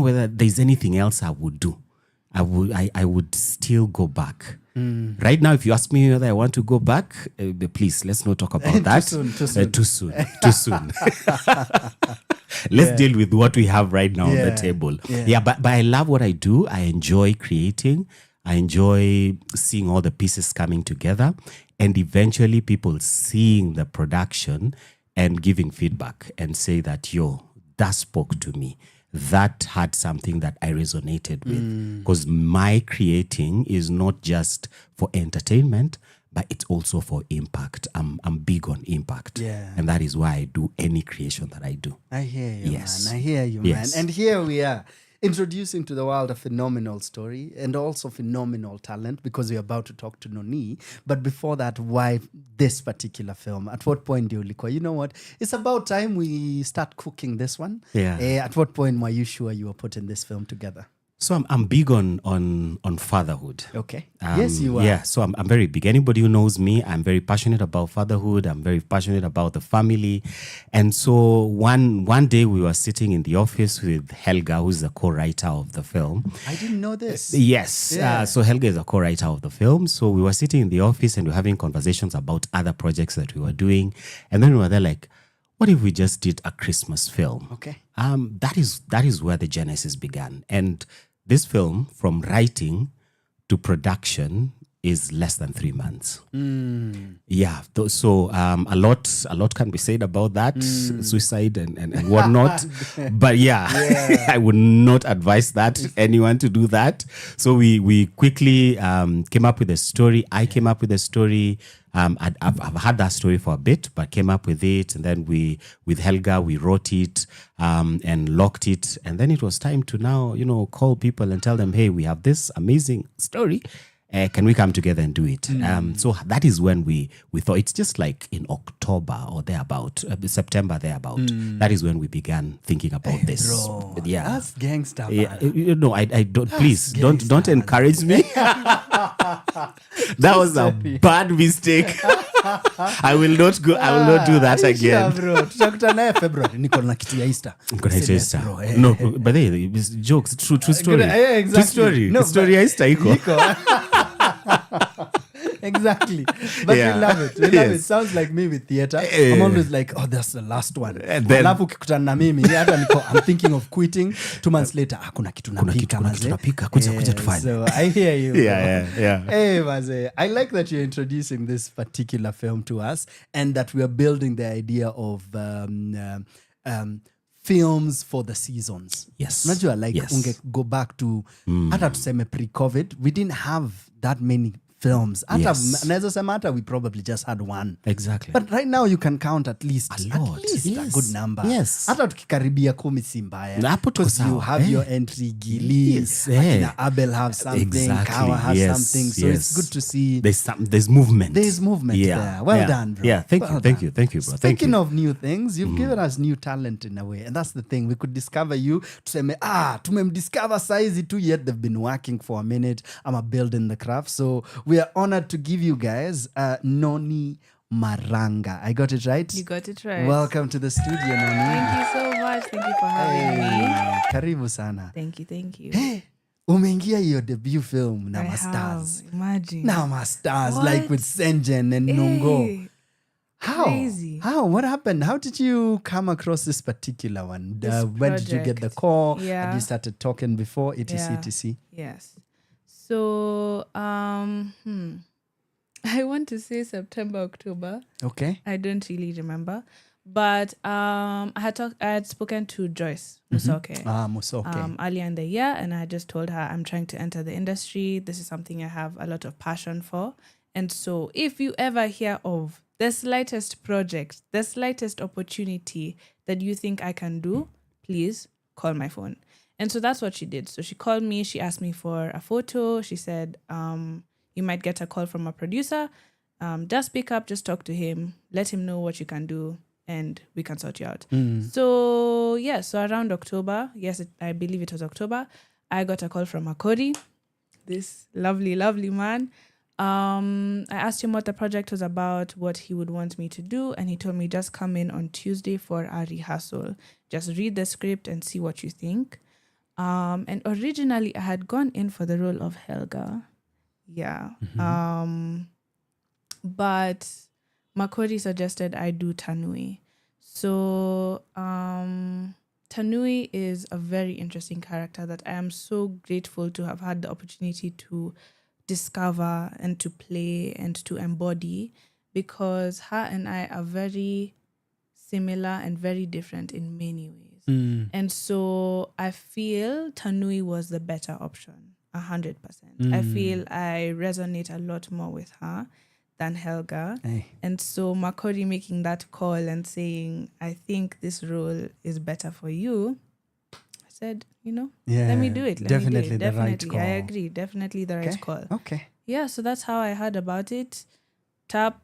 whether there's anything else I would do. I would still go back. Right now, if you ask me whether I want to go back, please, let's not talk about that. Too soon. Let's deal with what we have right now on the table. But I love what I do. I enjoy creating. I enjoy seeing all the pieces coming together and eventually people seeing the production and giving feedback and say that, that spoke to me. That had something that I resonated with. Because my creating is not just for entertainment, but it's also for impact. I'm big on impact. Yeah. And that is why I do any creation that I do. I hear you, Yes. man. I hear you, Yes. man. And here we are, introducing to the world a phenomenal story and also phenomenal talent, because we're about to talk to Noni. But before that, why this particular film? At what point do you you know what? It's about time we start cooking this one. Yeah. At what point were you sure you were putting this film together? So I'm big on fatherhood. Okay. Yes, you are. Yeah, so I'm very big. Anybody who knows me, I'm very passionate about fatherhood. I'm very passionate about the family. And so one day we were sitting in the office with Helga, who's the co-writer of the film. I didn't know this. Yes. Yeah. So Helga is a co-writer of the film. So we were sitting in the office and we were having conversations about other projects that we were doing. And then we were there like, what if we just did a Christmas film? Okay. That is where the genesis began. And this film, from writing to production, is less than 3 months. Yeah. So a lot can be said about that, suicide and whatnot. But yeah, I would not advise anyone to do that. So we quickly came up with a story. I came up with a story. I've had that story for a bit, but came up with it. And then with Helga, we wrote it and locked it. And then it was time to now, call people and tell them, hey, we have this amazing story. Can we come together and do it? So that is when we thought, it's just like in October or thereabout, September thereabout. That is when we began thinking about this. Bro, yeah, that's gangster. Yeah, I don't. Please don't encourage me. That was a bad mistake. I will not go. I will not do that again. Bro, tutakutana February. Niko na kitu ya Easter. Easter. No, but it's jokes. True story. Yeah, exactly. True story. No, story ya Easter iko. Exactly. But Yeah. we love it. We love Yes. it. Sounds like me with theater. I'm always like, oh, that's the last one. And then- Alafu ukikutana na mimi, hata I'm thinking of quitting. 2 months later, kuna kitu napika, kuna kitu mazee. napika. Kuja tufanye. So I hear you. Yeah. Hey, mazee. I like that you're introducing this particular film to us and that we are building the idea of films for the seasons. Yes. Unajua, like Yes. unge go back to hata tuseme pre-COVID, we didn't have that many films. Yes. Naweza sema hata we probably just had one. Exactly. But right now you can count at least A lot. a good number. Yes. Hata tukikaribia 10 si mbaya. Na hapo tuko Because you sawa. have your entry Gili. Yes. Akina Abel have something. Exactly. Kawa has Yes. something. So Yes. it's good to see. There's movement. There's movement there. Well done, bro. Yeah, thank Well you, thank done. you, thank you, bro. Thank Speaking you. of new things, you've given us new talent in a way. And that's the thing. We could discover you. Tuseme, tumemdiscover saizi tu, yet they've been working for a minute. I'm building the craft. So we are honored to give you guys Noni Maranga. I got it right? You got it right. Welcome to the studio, Noni. Thank you so much. Thank you for having me. Karibu sana. Thank you, thank you. Hey, umeingia your debut film na I Masters. have. Imagine. Na Masters, What? like with Psenjen and Hey, Nungo. How? crazy. How? What happened? How did you come across this particular one? This When did you get the project. call? Yeah. Had you started talking before? etc. Yeah. etc. Yes. So, I want to say September, October. Okay. I don't really remember. But I had spoken to Joyce Musoke. Musoke. Earlier in the year, and I just told her I'm trying to enter the industry. This is something I have a lot of passion for. And so if you ever hear of the slightest project, the slightest opportunity that you think I can do, please call my phone. And so that's what she did. So she called me, she asked me for a photo. She said, you might get a call from a producer. Just pick up, just talk to him, let him know what you can do, and we can sort you out. So yeah, so around October, yes, I believe it was October, I got a call from Makori, this lovely, lovely man. I asked him what the project was about, what he would want me to do, and he told me just come in on Tuesday for a rehearsal. Just read the script and see what you think. And originally I had gone in for the role of Helga. Yeah. But Makori suggested I do Tanui. So Tanui is a very interesting character that I am so grateful to have had the opportunity to discover and to play and to embody, because her and I are very similar and very different in many ways. And so I feel Tanui was the better option, 100%. I feel I resonate a lot more with her than Helga. Hey. And so Makori making that call and saying, I think this role is better for you, I said, let me do it. Definitely the right Definitely, call. I agree. Definitely the right call. Okay. Yeah, so that's how I heard about it. Tap,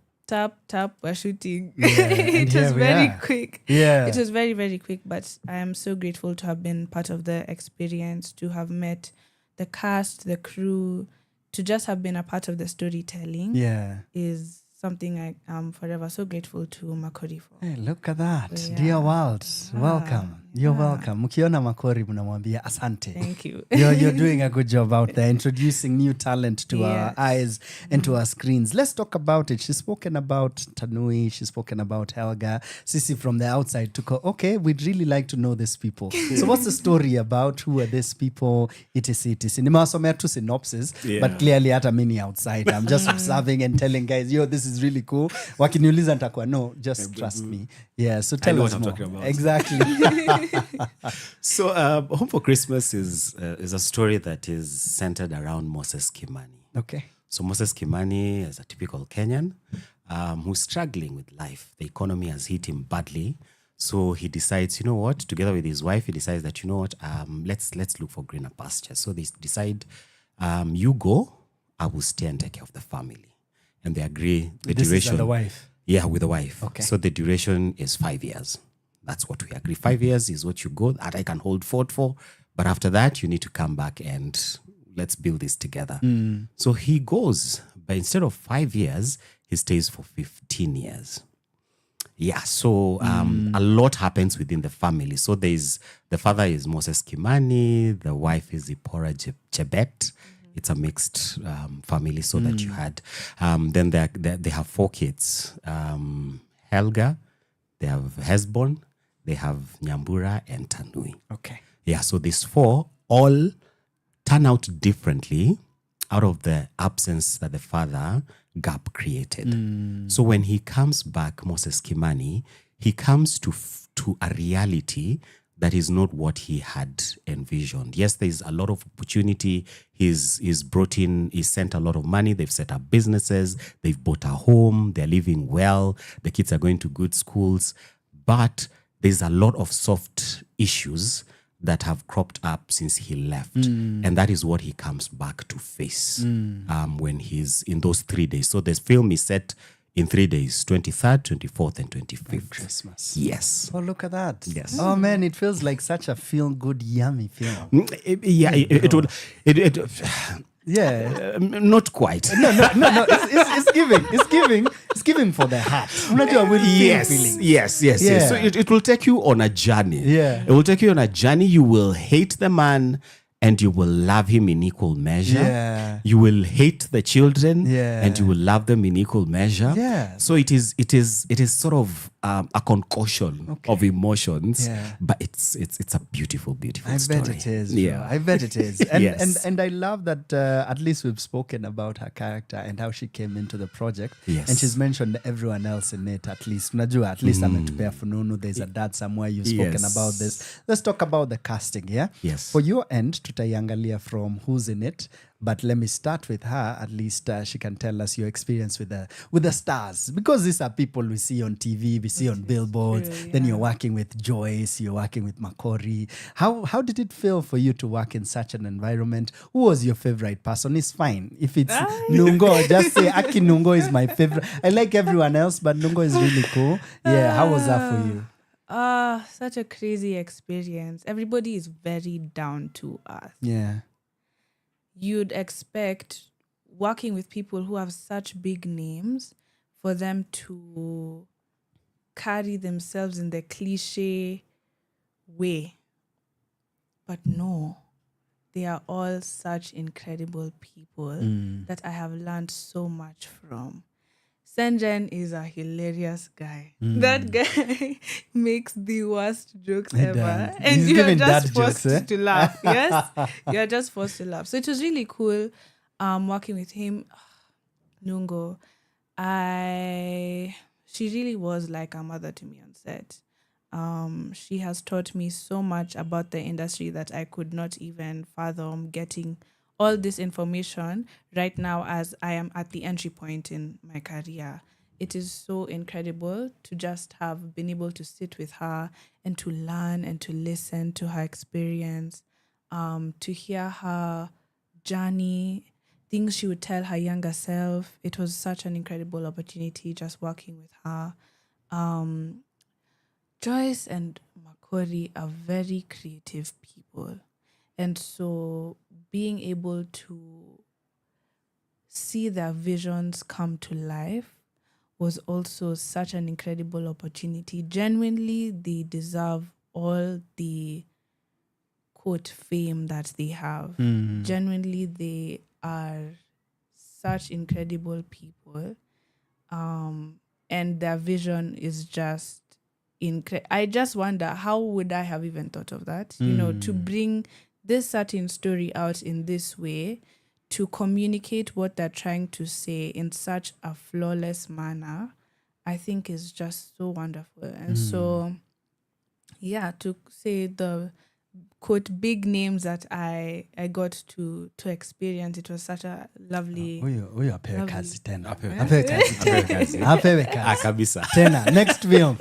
we're shooting. Yeah, It and was here we very are. quick. Yeah. It was very, very quick, but I am so grateful to have been part of the experience, to have met the cast, the crew, to just have been a part of the storytelling. Yeah. Is something I am forever so grateful to Makori for. Hey, look at that. So, yeah. Dear world, welcome. You're welcome. Mkiona Makori mnamwambia asante. Thank you. You're doing a good job out there, introducing new talent to our eyes and to our screens. Let's talk about it. She's spoken about Tanui. She's spoken about Helga. Sisi from the outside took her, okay, we'd really like to know these people. So what's the story about? Who are these people? etc. Nimewasomea tu synopsis, but clearly hata mimi outside. I'm just observing and telling guys, this is really cool. Wakiniuliza nitakuwa, no, just trust me. Yeah, so tell us more. Exactly. So Home for Christmas is a story that is centered around Moses Kimani. Okay. So Moses Kimani is a typical Kenyan who's struggling with life. The economy has hit him badly. So he decides, together with his wife, he decides that, let's look for greener pastures. So they decide, you go, I will stay and take care of the family. And they agree the This duration. is the wife? Yeah, with the wife. Okay. So the duration is 5 years. That's what we agree. 5 years is what you go, that I can hold fort for. But after that, you need to come back and let's build this together. So he goes, but instead of 5 years, he stays for 15 years. Yeah, so a lot happens within the family. So the father is Moses Kimani, the wife is Ipora Chebet. It's a mixed family, so that you had. Then they have 4 kids. Helga, they have Hesbon, they have Nyambura and Tanui. Okay. Yeah, so these 4 all turn out differently out of the absence that the father gap created. So when he comes back, Moses Kimani, he comes to a reality that is not what he had envisioned. Yes, there's a lot of opportunity. He's sent a lot of money. They've set up businesses. They've bought a home. They're living well. The kids are going to good schools. But there's a lot of soft issues that have cropped up since he left. And that is what he comes back to face when he's in those 3 days. So this film is set in 3 days, 23rd, 24th, and 25th. Christmas. Yes. Oh, look at that. Yes. Oh, man, it feels like such a feel-good, yummy film. It would... Yeah. Not quite. No. It's giving for the heart. Yes. So it will take you on a journey. Yeah. It will take you on a journey. You will hate the man and you will love him in equal measure. Yeah. You will hate the children and you will love them in equal measure. Yeah. So it is sort of a concoction of emotions, but it's a beautiful story. I bet it is. Yeah. Bro. I bet it is. And, Yes. and I love that at least we've spoken about her character and how she came into the project. Yes. And she's mentioned everyone else in it at least. Unajua, at least ametupea fununu. There's a dad somewhere. You've spoken about this. Let's talk about the casting, yeah? Yes. For your end, tutaiangalia from who's in it. But let me start with her. At least she can tell us your experience with the stars. Because these are people we see on TV, we see on billboards. true, Then you're working with Joyce, you're working with Makori. How did it feel for you to work in such an environment? Who was your favorite person? It's fine. If it's Nungo, just say Aki Nungo is my favorite. I like everyone else, but Nungo is really cool. Yeah, how was that for you? Such a crazy experience. Everybody is very down to earth. Yeah. You'd expect working with people who have such big names for them to carry themselves in the cliche way. But no, they are all such incredible people that I have learned so much from. Psenjen is a hilarious guy. That guy makes the worst jokes ever. And He's you're giving just dad forced jokes, to laugh. Yes, you're just forced to laugh. So it was really cool working with him. Nungo, she really was like a mother to me on set. She has taught me so much about the industry that I could not even fathom getting all this information right now as I am at the entry point in my career. It is so incredible to just have been able to sit with her and to learn and to listen to her experience, to hear her journey, things she would tell her younger self. It was such an incredible opportunity just working with her. Joyce and Makori are very creative people. And so being able to see their visions come to life was also such an incredible opportunity. Genuinely, they deserve all the quote fame that they have. Genuinely, they are such incredible people. And their vision is just incredible. I just wonder, how would I have even thought of that? You know, to bring this certain story out in this way, to communicate what they're trying to say in such a flawless manner, I think is just so wonderful. And so, yeah, to say the quote big names that I got to experience, it was such a lovely. Huyo apewe kazi tena. Apewe kazi. Kabisa. Tena next film.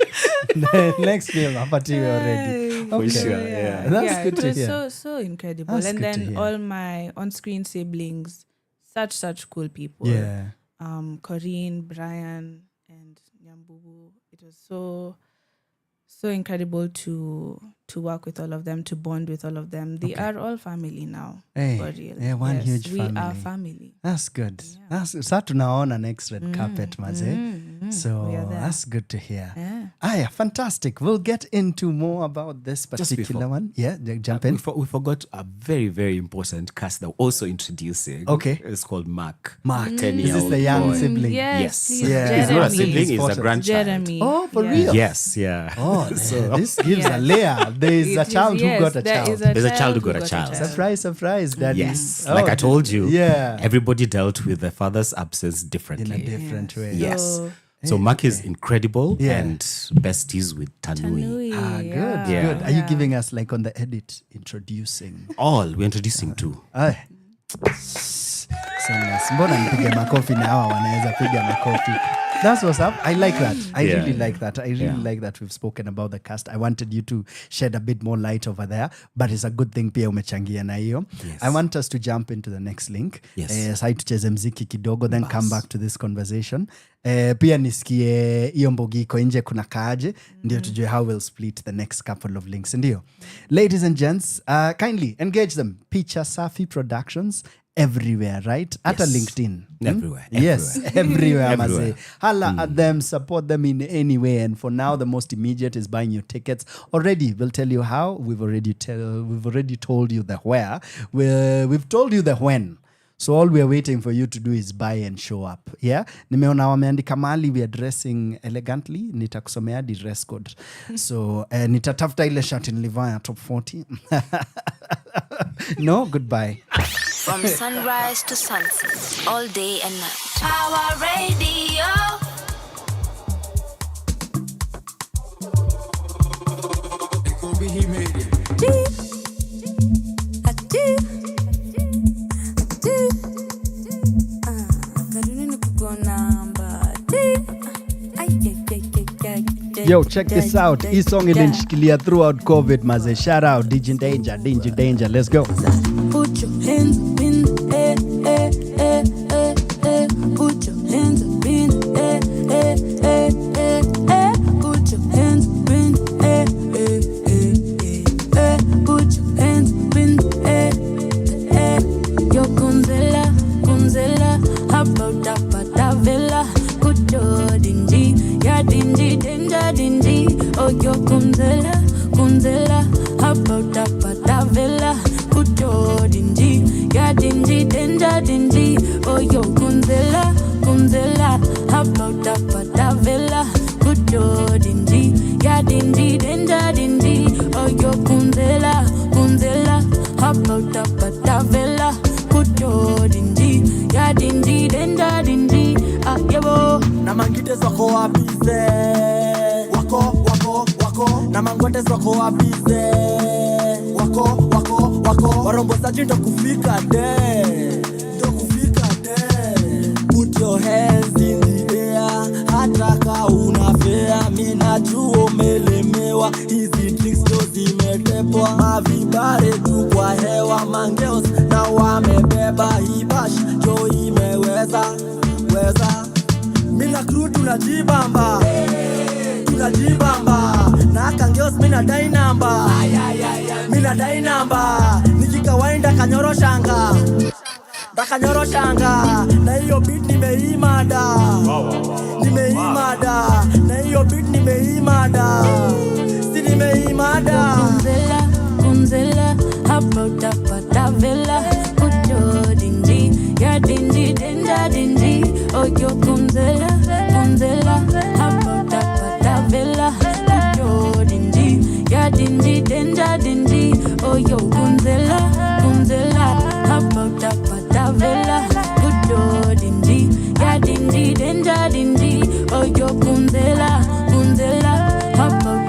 Next film apatiwe already. For sure. Yeah. That's good to it hear. was so incredible. That's and good to then hear. all my on-screen siblings, such cool people. Yeah. Corinne, Brian, and Nyambubu. It was so incredible to work with all of them, to bond with all of them. They are all family now. Hey, for real. yeah, one huge family. We are family. That's good. That's sa tunaona next red carpet, maze. So that's good to hear. Yeah. Yeah, fantastic. We'll get into more about this particular one. Yeah, jump in. We forgot a very, very important cast that we're also introducing. Okay. It's called Mark. Mark. 10-year-old This is the young boy. sibling. Yes. Please, Yeah. He's not a Jeremy. sibling, he's a grandchild. Jeremy. Oh, for real? Yes, yeah. Oh, this gives a layer. There is a child who got a child. There's a child who got a child. Surprise, daddy. Yes, like I told you, Yeah. everybody dealt with the father's absence differently. In a different way. Yes. So, So Mark is incredible Yeah. and besties with Tanui. Good, Yeah. good. Are you giving us like on the edit introducing? We're introducing two. So nice. Mbona nipige makofi na hawa wanaweza piga makofi. That's what's up. I like that. I really like that. I really like that we've spoken about the cast. I wanted you to shed a bit more light over there, but it's a good thing pia umechangia na hiyo. Yes. I want us to jump into the next link. Yes. Sai tucheze mziki kidogo, then come back to this conversation. Pia nisikie hiyo mbogi iko nje kuna kaaje, ndio tujue how we'll split the next couple of links. Ndio. Ladies and gents, kindly engage them. Picha Safi Productions. Everywhere, right? At a LinkedIn. Everywhere. Yes, everywhere. Everywhere. Holla at them, support them in any way. And for now, the most immediate is buying your tickets. Already, we'll tell you how. We've already told you the where. We've told you the when. So all we're waiting for you to do is buy and show up. Yeah? Nimeona wameandika mali we are dressing elegantly. Nitakusomea di dress code. So nitatafuta ile shati nilivaa ya top 40. No, goodbye. From sunrise to sunset, all day and night. Power Radio. Yo, check this out. Hii song ilinishikilia throughout COVID, maze. Shout out, Digi Danger. Let's go. Put your hands up in the air, air, air, air, air. Put your hands up in the air, air, air, air, air. Put your hands up in the air, air, air, air. Put your hands up in the air, air. Yo, Kunzela, about that villa. Put your dingy, yeah, dingy, danger, dingy. Oh, yo, Kunzela, about that villa. Put your dingy, yeah, dingy, danger, dingy. Oh, yo, Kunzela, about that villa. Put your dingy, yeah, dingy, danger, dingy. Oh, yo, Kunzela, about that villa. Put your dingy, yeah, dingy, danger, dingy. Ah, yebo. Na mangite soko wapize wako na mangwete soko wapize wako warombozaji ndo kufika de put your hands in the air hata ka unafea mina jua umelemewa hizi tricks ndo zimetepwa mavibare tu kwa hewa mangeos na wamebeba hibash jo imeweza mina crew tunajibamba na kangeos mina dai namba nikikawaida kanyoroshanga na hiyo beat nimeimada na hiyo beat nimeimada si nimeimada Kunzela, about that villa. Put your dingy, yeah, dingy, danger, dingy. Oh, yo, Kunzela, about that villa. Put your dingy, yeah, dingy, danger, dingy. Oh, yo, Kunzela, about that villa. Put your dingy, yeah, dingy, danger, dingy. Oh, yo, Kunzela, about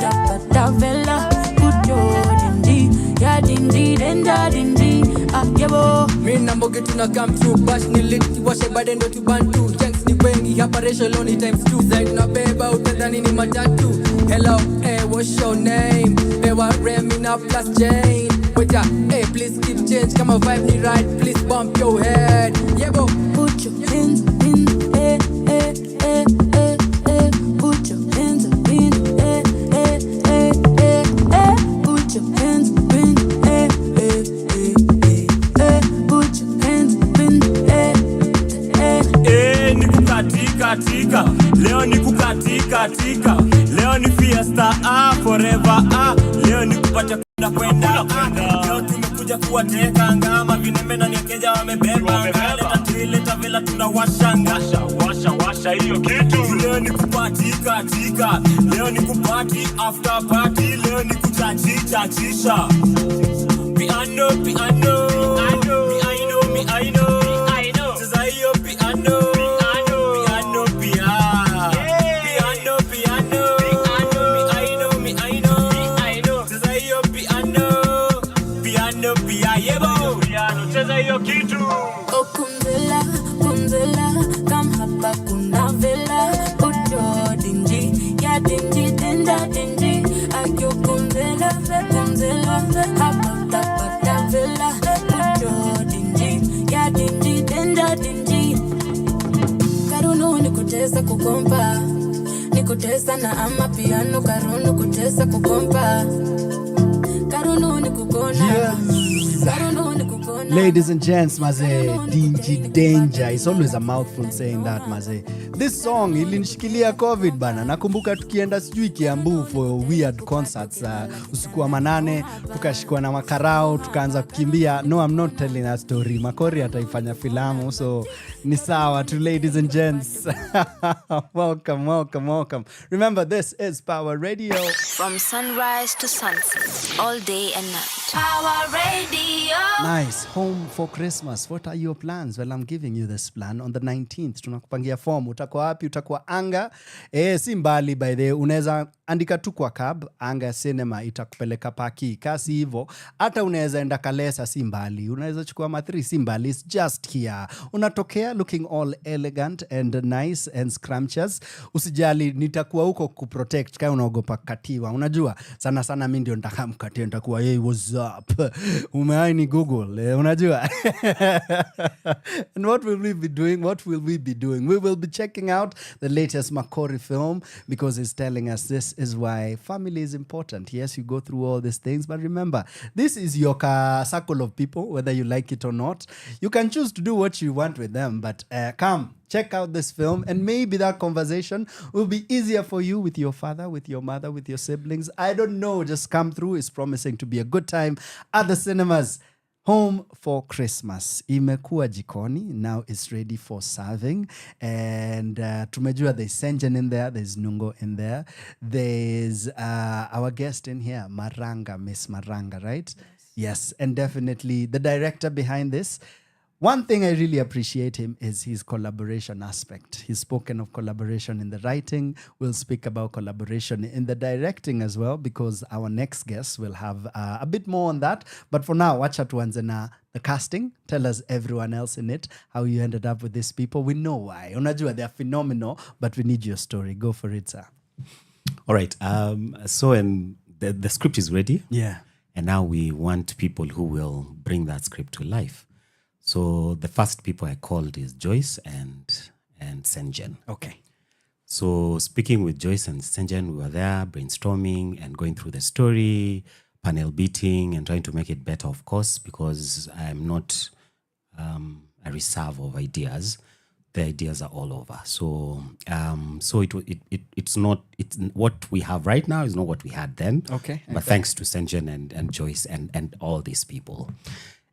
that villa. Put your dingy, yeah, dingy, danger, dingy. Ah, yebo. Mi nambo get tuna come through bash ni lit washe bade ndo tubantu janks ni wengi hapa ratio lonely times 2 zaid na beba utadhani ni matatu. Hello, hey, what's your name? Bewa Remy na plus Jane. Waiter, hey, please keep change kama vibe ni right, please bump your head. Yebo. Put your hands in the air, air, air, air, air. Put your hands up in the air, air, air, air, air. Put your hands up in the air, air, air, air. Put your hands up in the air, air. Niku katika leo niku katika leo ni fiesta forever leo nikupata kwenda leo tumekuja kuwateka ngama vinemena nikeja wamebeba leta trileta vela tunawashanga washa hiyo kitu leo nikupatika leo nikupati after party leo nikuchachisha piano I know sasa hiyo piano danger, danger. Ayo kunzela, kunzela, habata bata vela, pujo danger, ya danger, danger, danger. Karunu nikutesa kukompa, nikutesa na ama piano. Karunu kutesa kukompa, karunu nikukona, karunu nikukona. Ladies and gents, maze, dingy danger. It's always a mouthful saying that, maze. This song, ilinishikilia COVID bana. Nakumbuka tukienda sijui Kiambu for weird concerts. Usiku wa manane, tukashikwa na makarao, tukaanza kukimbia. No, I'm not telling a story. Makori ataifanya filamu, so ni sawa tu, ladies and gents. Welcome, welcome, welcome. Remember, this is Power Radio. From sunrise to sunset, all day and night. Power Radio. Nice. Home for Christmas. What are your plans? Well, I'm giving you this plan on the 19th. Tunakupangia form. Utakuwa wapi? Utakuwa Anga. Si mbali by the way. Unaweza andika tu kwa cab. Anga Cinema itakupeleka Paki. Kasi hivyo. Hata unaweza enda Kalesa, si mbali. Unaweza chukua Mathri, si mbali. It's just here. Unatokea looking all elegant and nice and scrumptious. Usijali, nitakuwa huko kuprotect kaya unaogopa katiwa. Unajua, sana sana mimi ndio nitaka mkatia. Nitakuwa, hey, what's up? Umewahi Google. Unajua. And what will we be doing? What will we be doing? We will be checking out the latest Makori film because it's telling us this is why family is important. Yes, you go through all these things, but remember, this is your circle of people, whether you like it or not. You can choose to do what you want with them, but come. Check out this film and maybe that conversation will be easier for you with your father, with your mother, with your siblings. I don't know. Just come through. It's promising to be a good time at the cinemas. Home for Christmas. Imekuwa jikoni. Now it's ready for serving. And tumejua there's Psenjen in there. There's Nungo in there. There's our guest in here, Maranga, Miss Maranga, right? Yes. And definitely the director behind this. One thing I really appreciate him is his collaboration aspect. He's spoken of collaboration in the writing. We'll speak about collaboration in the directing as well because our next guest will have a bit more on that. But for now, wacha tuanze na the casting. Tell us, everyone else in it, how you ended up with these people. We know why. Unajua, they're phenomenal, but we need your story. Go for it, sir. All right. So the script is ready. Yeah. And now we want people who will bring that script to life. So the first people I called is Joyce and Psenjen. Okay. So speaking with Joyce and Psenjen, we were there brainstorming and going through the story, panel beating and trying to make it better, of course, because I'm not a reserve of ideas. The ideas are all over. So it's what we have right now is not what we had then. Okay. But thanks to Psenjen and Joyce and all these people.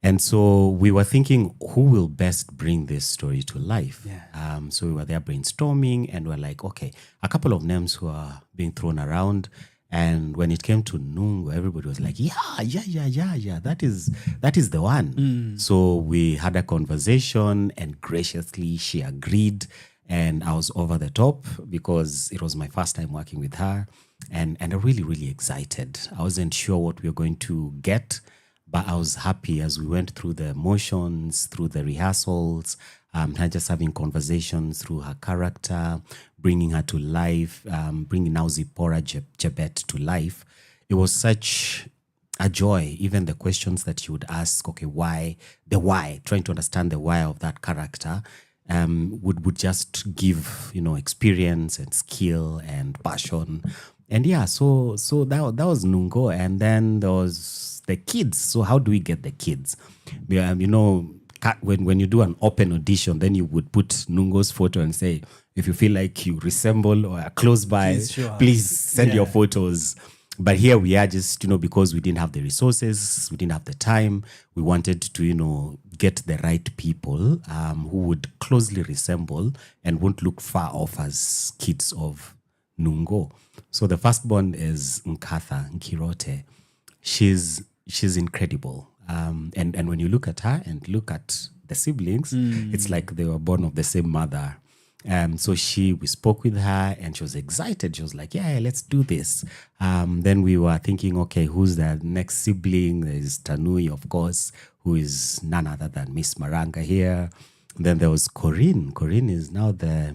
And so we were thinking, who will best bring this story to life? Yeah. So we were there brainstorming and we're like, okay, a couple of names who are being thrown around. And when it came to Nungo, everybody was like, yeah, that is the one. So we had a conversation and graciously she agreed. And I was over the top because it was my first time working with her. And I'm really, really excited. I wasn't sure what we were going to get. But I was happy as we went through the motions, through the rehearsals, just having conversations through her character, bringing her to life, bringing now Zipporah Jebet to life. It was such a joy, even the questions that you would ask, okay, why, trying to understand the why of that character, would just give, experience and skill and passion. And yeah, so that was Nungo. And then there was the kids. So how do we get the kids? When you do an open audition, then you would put Nungo's photo and say, if you feel like you resemble or are close by, please send your photos. But here we are just, because we didn't have the resources, we didn't have the time. We wanted to, get the right people who would closely resemble and won't look far off as kids of Nungo. So the firstborn is Nkirote. She's incredible. And when you look at her and look at the siblings, it's like they were born of the same mother. So we spoke with her and she was excited. She was like, yeah, let's do this. Then we were thinking, okay, who's the next sibling? There's Tanui, of course, who is none other than Miss Maranga here. Then there was Corinne. Corinne is now the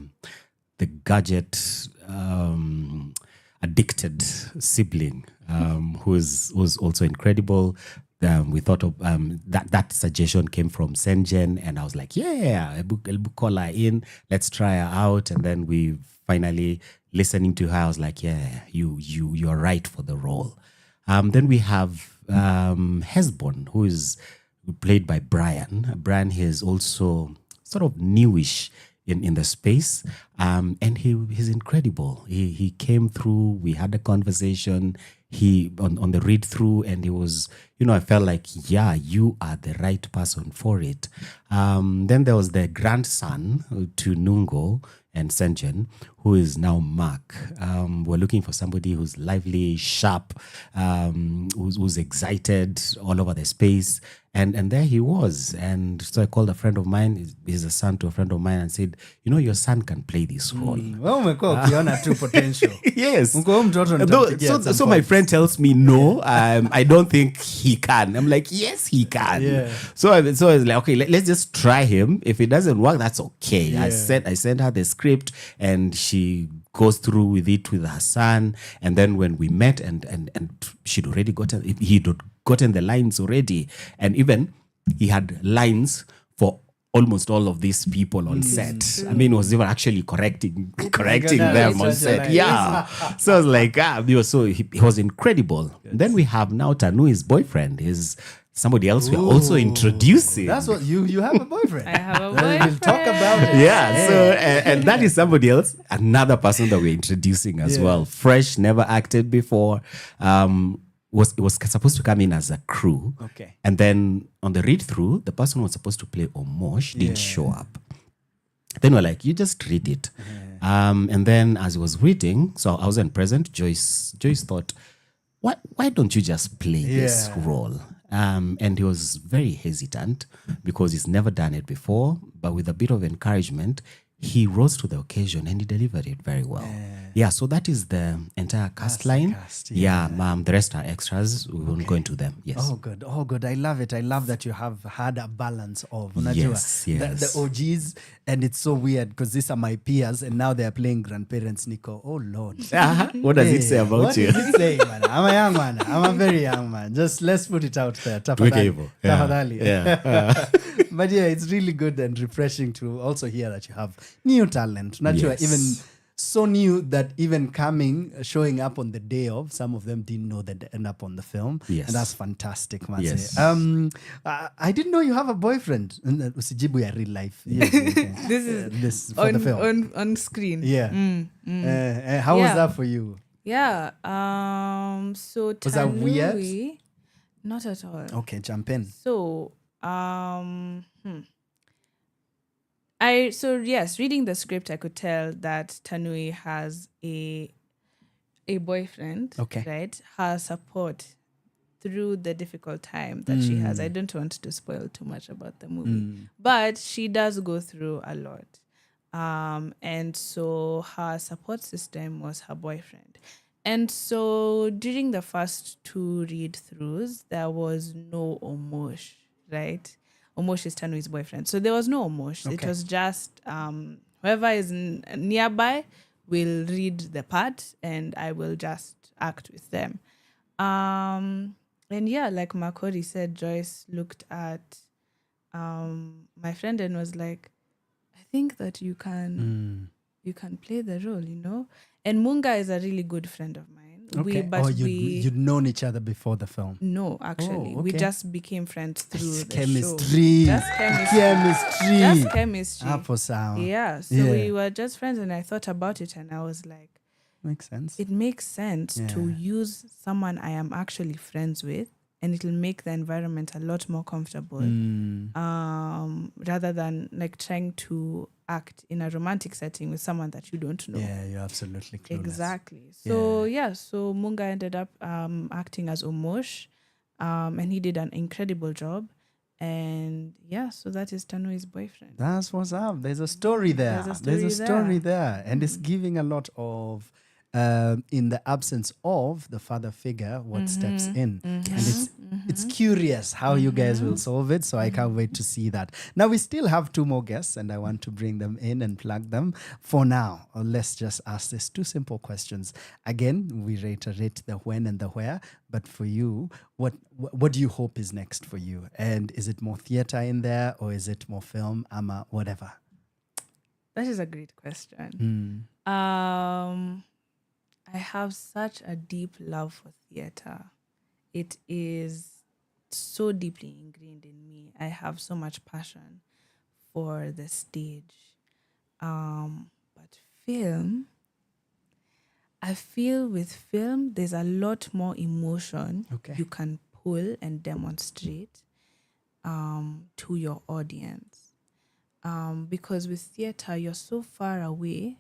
gadget addicted sibling who's also incredible. We thought of that suggestion came from Psenjen, and I was like, I'll call her in. Let's try her out. And then we finally listening to her. I was like, you're right for the role. Then we have Hesbon, who is played by Brian. Brian is also sort of newish in the space, and he's incredible. He came through. We had a conversation. He on the read through, and he was, I felt like, you are the right person for it. Then there was the grandson to Nungo and Psenjen, who is now Mark. We're looking for somebody who's lively, sharp, who's excited all over the space. And there he was. And so I called a friend of mine, he's a son to a friend of mine, and said, your son can play this role. Potential. Yes. So my friend tells me, no, I don't think he can. I'm like, yes, he can. Yeah. So I was like, okay, let's just try him. If it doesn't work, that's okay. Yeah. I sent her the script, and she goes through with it with her son. And then when we met, and he'd gotten the lines already, and even he had lines for almost all of these people on set. I mean, was even actually correcting them on set. Yeah. So I was like, he was incredible. Then we have now Tanui's boyfriend. Is somebody else we're also introducing. That's what you have a boyfriend. I have a boyfriend. We'll talk about it. Yeah. So and that is somebody else, another person that we're introducing as well. Fresh, never acted before. Was supposed to come in as a crew. Okay. And then on the read through, the person who was supposed to play Omosh didn't show up. Then we're like, you just read it. And then as he was reading, so I wasn't present, Joyce thought, why don't you just play this role? And he was very hesitant because he's never done it before, but with a bit of encouragement, he rose to the occasion and he delivered it very well. Yeah, so that is the entire cast line. The rest are extras. We won't go into them. Yes. Oh, good. I love it. I love that you have had a balance of yes. The OGs, and it's so weird because these are my peers, and now they are playing grandparents. Nico, oh Lord. What does it say about you? What does it say, man? I'm a young man. I'm a very young man. Just let's put it out there. Tafadhali. But it's really good and refreshing to also hear that you have new talent. Not sure, even so new that even showing up on the day of, some of them didn't know that they end up on the film. Yes. And that's fantastic, man. Yes. I didn't know you have a boyfriend. Usijibu ya real life. This is this for the film. On screen. Yeah. How was that for you? Yeah. So was that weird? Not at all. Okay, jump in. So reading the script, I could tell that Tanui has a boyfriend, right? Her support through the difficult time that she has. I don't want to spoil too much about the movie, but she does go through a lot. And so her support system was her boyfriend. And so during the first 2 read-throughs, there was no Omosh, right? Omosh is Tanui's boyfriend. So there was no Omosh. Okay. It was just whoever is nearby will read the part and I will just act with them. And like Makori said, Joyce looked at my friend and was like, I think that you can play the role, And Mungai is a really good friend of mine. Okay. You'd known each other before the film? No, actually. We just became friends through the chemistry. show. Just chemistry. Yeah. So we were just friends and I thought about it and I was like, makes sense. It makes sense to use someone I am actually friends with, and it'll make the environment a lot more comfortable rather than like trying to act in a romantic setting with someone that you don't know. Yeah, you're absolutely clueless. Exactly. So so Munga ended up acting as Omosh, and he did an incredible job. And so that is Tanui's boyfriend. That's what's up. There's a story there. There's a story there. And it's giving a lot of in the absence of the father figure, what steps in. And it's curious how you guys will solve it. So I can't wait to see that. Now we still have 2 more guests and I want to bring them in and plug them. For now, let's just ask these 2 simple questions. Again, we reiterate the when and the where, but for you, what do you hope is next for you? And is it more theater in there or is it more film, ama, whatever? That is a great question. I have such a deep love for theater. It is so deeply ingrained in me. I have so much passion for the stage. But film, I feel with film, there's a lot more emotion you can pull and demonstrate to your audience. Because with theater, you're so far away,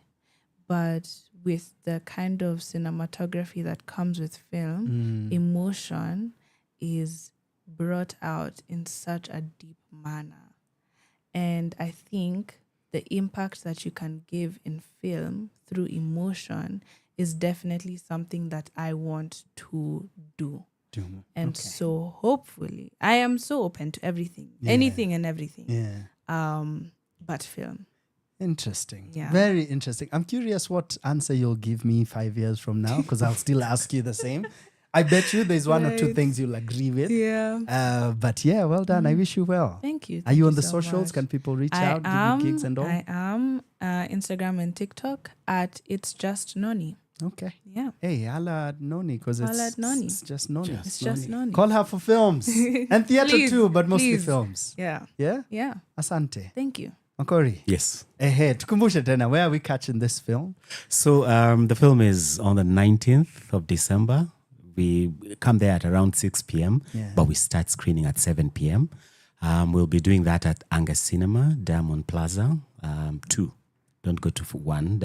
but with the kind of cinematography that comes with film, emotion is brought out in such a deep manner. And I think the impact that you can give in film through emotion is definitely something that I want to do. And so hopefully, I am so open to everything, anything and everything. But film. Interesting. Yeah. Very interesting. I'm curious what answer you'll give me 5 years from now, because I'll still ask you the same. I bet you there's 1 or 2 things you'll agree with. Yeah. But yeah, well done. I wish you well. Thank you. Are you on the so socials? much. Can people reach out, give you gigs and all? I am Instagram and TikTok at It's Just Noni. Okay. Yeah. Hey, holla at Noni, because it's just Noni. It's just Noni. Call her for films and theater too, but mostly please. films. Yeah. Yeah? Yeah. Asante. Thank you. Makori. Yes. Tukumbushe tena, where are we catching this film? So the film is on the 19th of December. We come there at around 6 p.m., but we start screening at 7 p.m. We'll be doing that at Anga Cinema, Diamond Plaza, 2. Don't go to 1.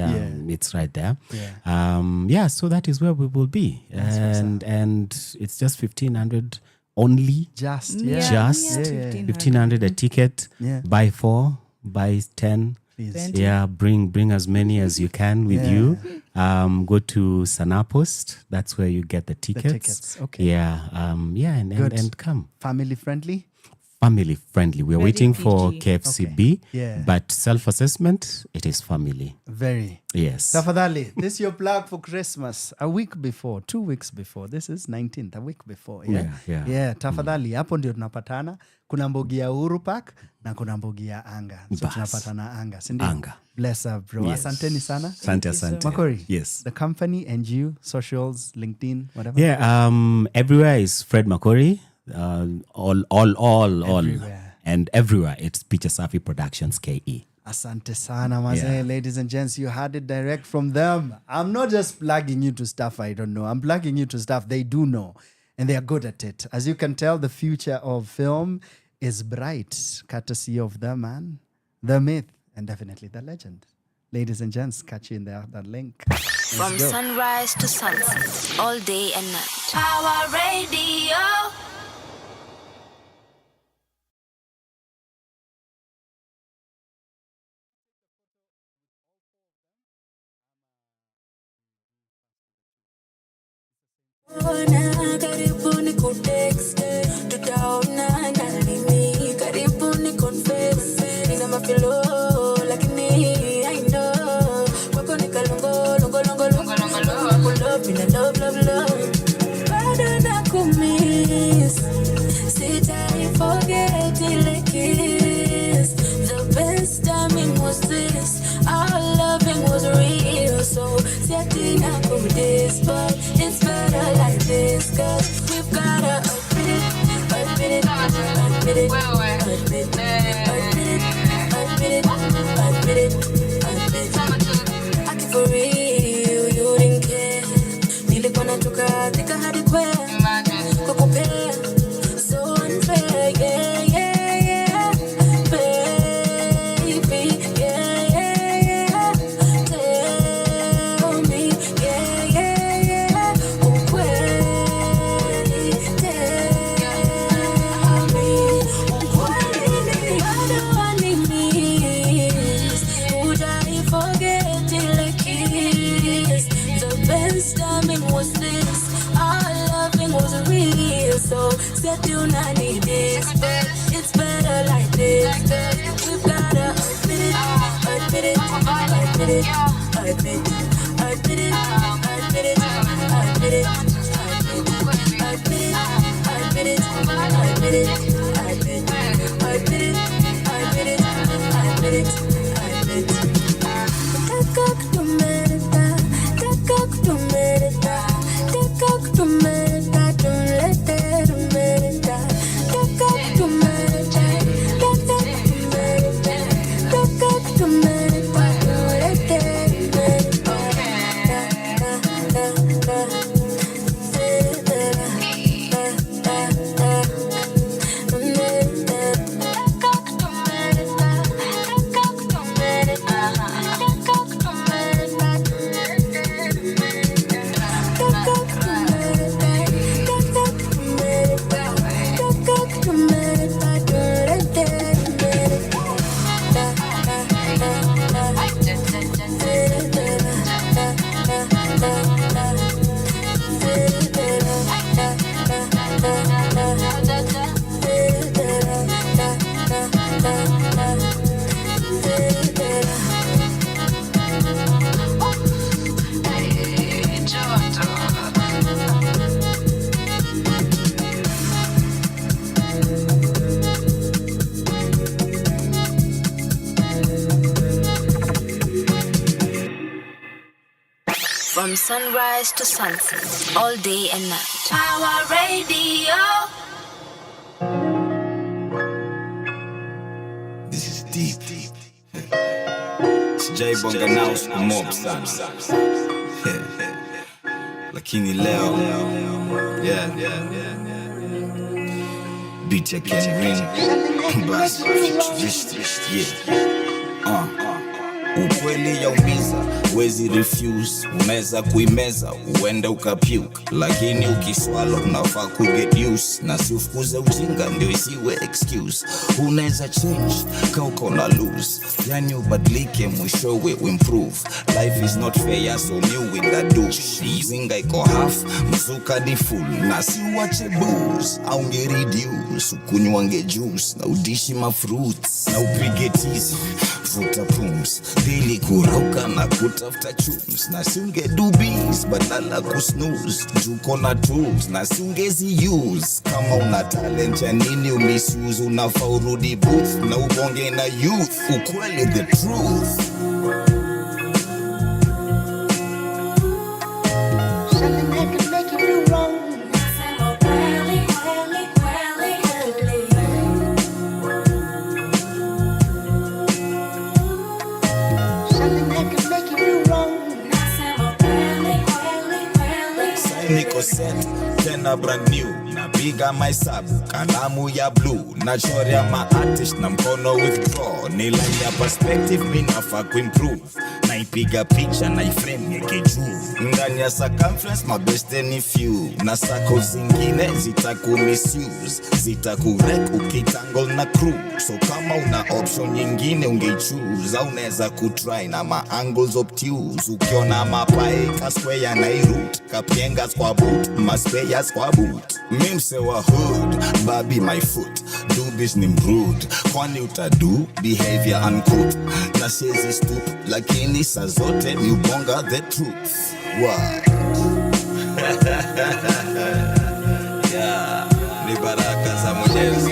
It's right there. So that is where we will be. And it's just 1,500 only. Just 1,500 a ticket. Buy 4, buy 10. Please. Yeah, bring as many as you can with you. Go to Sanapost. That's where you get the tickets. Okay. Yeah. And come. Family friendly? Family friendly. We're waiting for PG. KFCB, Yeah. but self-assessment, it is family. Very. Yes. Tafadhali, this is your plug for Christmas. A week before, 2 weeks before. This is 19th, a week before. Yeah. Tafadhali, hapo ndio tunapatana. Kuna mbogi ya Uhuru Park na kuna mbogi ya Anga. So tunapatana Anga. Sindio? Anga. Bless up, bro. Yes. Asanteni sana. Asante. Makori. Yes. The company and you, socials, LinkedIn, whatever. Yeah. Everywhere is Fred Makori. All. Everywhere. And everywhere it's Peter Safi Productions KE. Asante sana, maze. Ladies and gents, you had it direct from them. I'm not just plugging you to stuff I don't know. I'm plugging you to stuff they do know. And they are good at it. As you can tell, the future of film is bright, courtesy of the man, the myth, and definitely the legend. Ladies and gents, catch you in the other link. From sunrise to sunset, all day and night. Power Radio. Karibuni kutext tutaona ndani mi karibuni confess nina mafilo lakini I know wako ni kalongo love bado nakumiss sitai forget ile kiss the best timing was this our loving was real so siati nakudis but it's better like this, cause we've gotta admit it. I can for real, you didn't care. Nilikuwa natuka, thika hadi kwe. Kukupea, so unfair, yeah. Baby, yeah. Tell me, yeah. Ukweli, tell me. Ukweli, bado wanimiss. Hujai forget ile kiss. so said you not need this. It's better like this. We've gotta admit it, admit it, admit it, admit it, admit it, admit it, admit it, admit it, admit it, admit it, admit it, admit it, admit it. Take to America, take to America, take to America, don't let it America. Take to America, take to America, take to America, don't let it From sunrise to sunset, all day and night. Our radio. This is deep. It's J Bonga now mob sana. Lakini leo, yeah. Beat ya can ring, bass, yeah. Ukweli yaumiza, wezi refuse, unaweza kuimeza, uende ukapuke, lakini ukiswallow unafaa kuget used, na si ufukuze ujinga ndio isiwe excuse. Unaweza change, kauko na lose, yani ubadilike mwishowe improve. Life is not fair, so new in that douche. Mzinga iko half, mzuka ni full, na si uache booze, au nge reduce, ukunywange juice, na udishi ma fruits, na upige tizi, vuta pums, daily kurauka na kutafuta chums, na siunge dubis badala kusnooze, juko na tools na siungezi use. Kama una talent ya nini umisuse, unafaa urudi booth na ubonge na youth, ukweli the truth. Something that could make you feel wrong. Niko set, tena brand new, napiga mahesabu, kalamu ya blue, nachorea ma-artist na mkono withdraw, ni line ya perspective, minafaa kuimprove, naipiga picha, naiframe yeke juu, ndani ya circumference, mabeste ni few, na sako zingine, zitaku-misuse, zitaku-wreck, ukitangle na crew, so kama una option nyingine ungeichoose, au unaweza kutry na ma-angles obtuse, ukiona mapae, ka-square ya Nairobi, kapienga kwa boot, maspeyas kwa boot. Mimse wa hood, baby my foot, dubis ni mbrud, kwani utadu, behavior uncouth, na siezi stoop, lakini saa zote ni ubonga the truth. What? Yeah, ni baraka za Mwenyezi.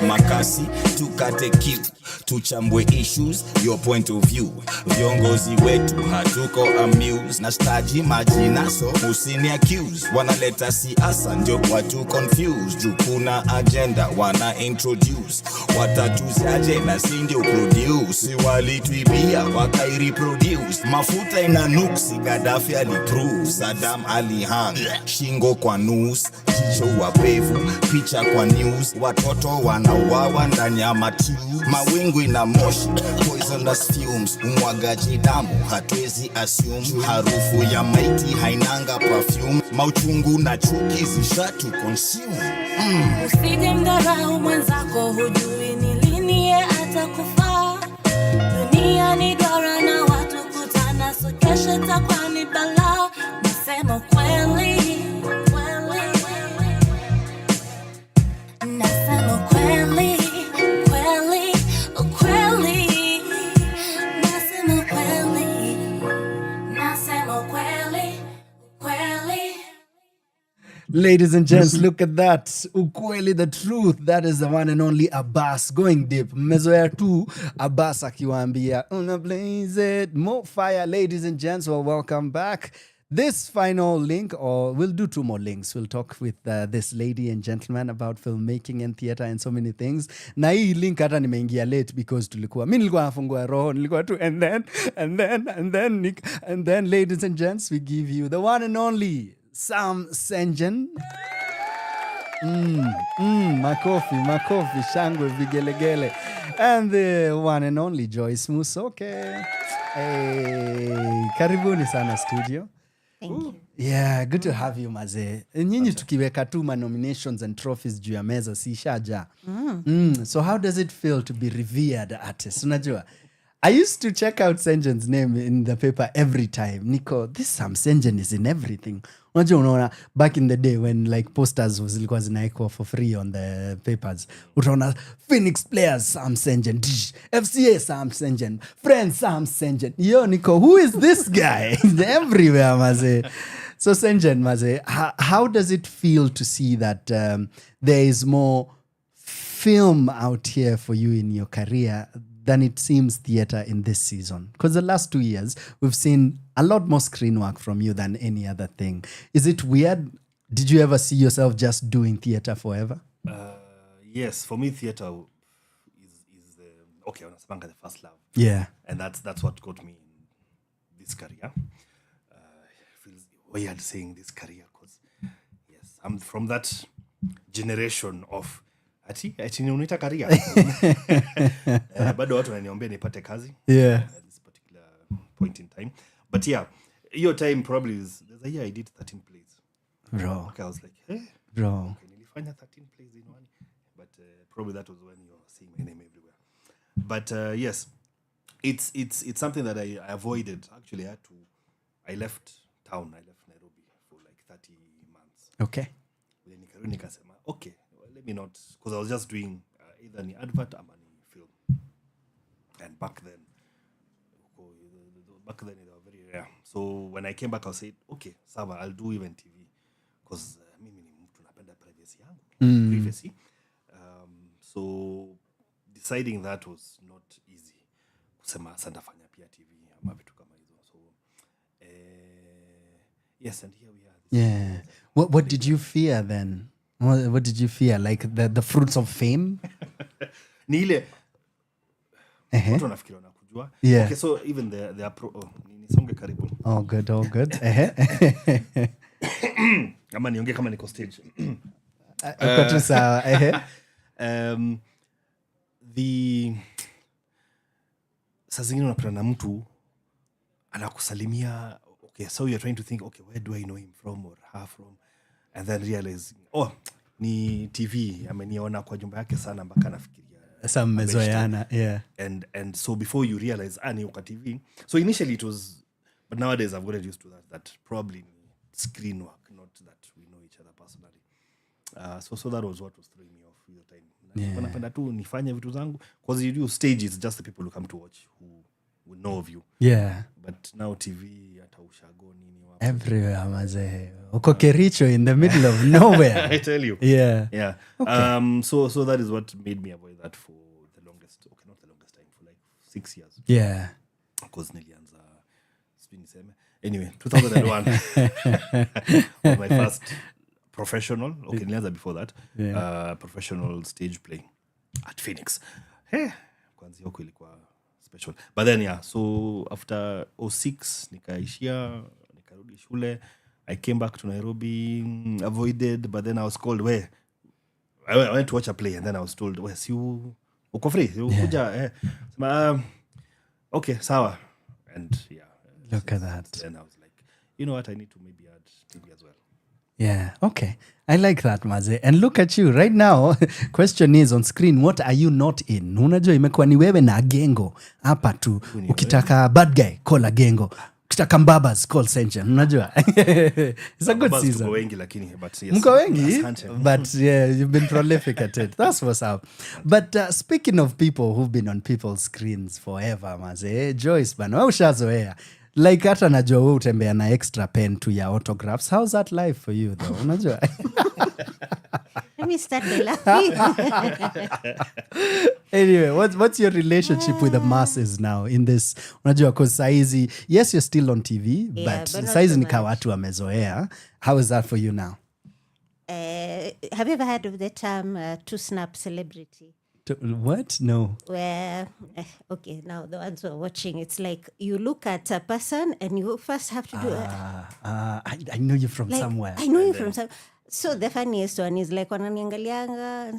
Makasi, tukate kiu, tuchambwe issues, your point of view. Viongozi wetu hatuko amuse, na staji majina so usini accuse. Wanaleta siasa ndio watu confuse, juu kuna agenda wana introduce. Watatuzaje na si ndio produce, si walituibia wakai reproduce. Mafuta ina nuksi, Gaddafi aliprove, Saddam alihang, shingo kwa noose, jicho wapevu, picha kwa news, watoto wanauawa ndani ya matiu. Mawingu Mbingu ina moshi, poisonous fumes, umwagaji damu, hatuwezi assume. Harufu ya maiti hainanga perfume, mauchungu na chuki zishatu consume. Usije mdharau mwenzako, hujui ni lini ye atakufaa. Dunia ni duara na watu kutana, so kesho itakuwa ni balaa. Nasema kweli, nasema kweli, kweli, kweli. Nasema kweli, nasema kweli, kweli. Ladies and gents, look at that. Ukweli, the truth. That is the one and only Abbas going deep. Mmezoea tu Abbas akiwaambia una blaze it, more fire. Ladies and gents, well, welcome back. This final link, or we'll do 2 more links. We'll talk with this lady and gentleman about filmmaking and theater and so many things. Na hii link hata nimeingia late because mimi nilikuwa nafungua roho, nilikuwa tu and then ladies and gents, we give you the one and only Psenjen. Makofi, shangwe, vigelegele. And the one and only Joyce Musoke. Hey, karibuni sana studio. Thank you. Yeah, good to have you, maze. Nyinyi tukiweka tu nominations and trophies juu ya meza si shaja. So how does it feel to be revered artist? Unajua, I used to check out Psenjen's name in the paper every time. Nico, this Psenjen is in everything. Unajua unaona, back in the day when like posters zilikuwa zinaekwa for free on the papers. Utaona Phoenix players Psenjen, FCA Psenjen, Friends Psenjen. Yo, Nico, who is this guy? He's everywhere, maze. So Psenjen, maze, how does it feel to see that there is more film out here for you in your career than it seems theater in this season? Because the last 2 years, we've seen a lot more screen work from you than any other thing. Is it weird? Did you ever see yourself just doing theater forever? Yes, for me, theater is okay, the first love. Yeah. And that's what got me in this career. It feels weird saying this career because, yes, I'm from that generation of ati ni unaita career. Bado watu wananiombea nipate kazi. Yeah. At this particular point in time. But yeah, your time probably is, there's a year I did 13 plays. Bro. Okay, I was like, hey. Bro. Okay, nilifanya 13 plays in one. But probably that was when you were seeing my name everywhere. But yes, it's something that I avoided. Actually, I left town. I left Nairobi for like 30 months. Okay. Then nikasema, okay, well, let me not, because I was just doing either an advert or any film. And back then they were very rare. So when I came back, I said, okay, sawa, I'll do even TV. Because mimi ni mtu napenda privacy yangu. Privacy. So deciding that was not easy. Kusema sasa nitafanya pia TV ama vitu kama hizo. So yes, and here we are. Yeah. What did you fear then? What did you fear? Like the fruits of fame? Ni ile watu wanafikiri wanakujua. Yeah. Okay, so even the nisonge karibu. Oh good. Ama niongee kama niko stage. Uko tu sawa. Saa zingine unapata na mtu anakusalimia, okay, so you're trying to think, okay, where do I know him from or her from? And then realize, oh, ni TV, ameniona kwa jumba yake sana mpaka nafikiria. Sasa mmezoeana, yeah. And so before you realize, ni uka TV. So initially it was, but nowadays I've gotten used to that probably screen work, not that we know each other personally. So that was what was throwing me off your time. Yeah. Napenda tu nifanye vitu zangu, because you do stage, it's just the people who come to watch who know of you. Yeah. But now TV hata ushago nini wapo. Everywhere, maze. Uko Kericho in the middle of nowhere. I tell you. Yeah. Yeah. Okay. So that is what made me avoid that for the longest, okay, not the longest time, for like 6 years. Yeah. Because nilianza anyway, 2001 was my first professional, okay, nilianza before that. Yeah. Professional stage play at Phoenix. Kwanza huko ilikuwa special. But then yeah, so after 06 nikaishia, nikarudi shule. I came back to Nairobi, avoided, but then I was called, where? I went to watch a play and then I was told, where's you? uko free kuja sema okay sawa, and look at that. And I was like, you know what, I need to maybe add TV as well. Yeah, okay. I like that, Maze. And look at you right now. Question is on screen, what are you not in? Unajua imekuwa ni wewe na Agengo hapa tu. Ukitaka bad guy, call Agengo. Ukitaka mbabas, call Psenjen. Unajua? It's a good season. Mko wengi lakini, but yes. Mko wengi? But yeah, you've been prolific at it. That's what's up. But speaking of people who've been on people's screens forever, Maze, Joyce bana, wewe ushazoea. Like hata najua wewe utembea na extra pen to your autographs. How's that life for you though? Unajua? Let me start by laughing. Anyway, what's your relationship with the masses now in this? Unajua cause saizi, yes, you're still on TV, but saizi nika watu wamezoea. How is that for you now? Have you ever heard of the term two-snap celebrity? What? No. Where, okay, now the ones who are watching, it's like you look at a person and you first have to do I know you from somewhere. I know you from somewhere. So the funniest one is like wananiangalianga,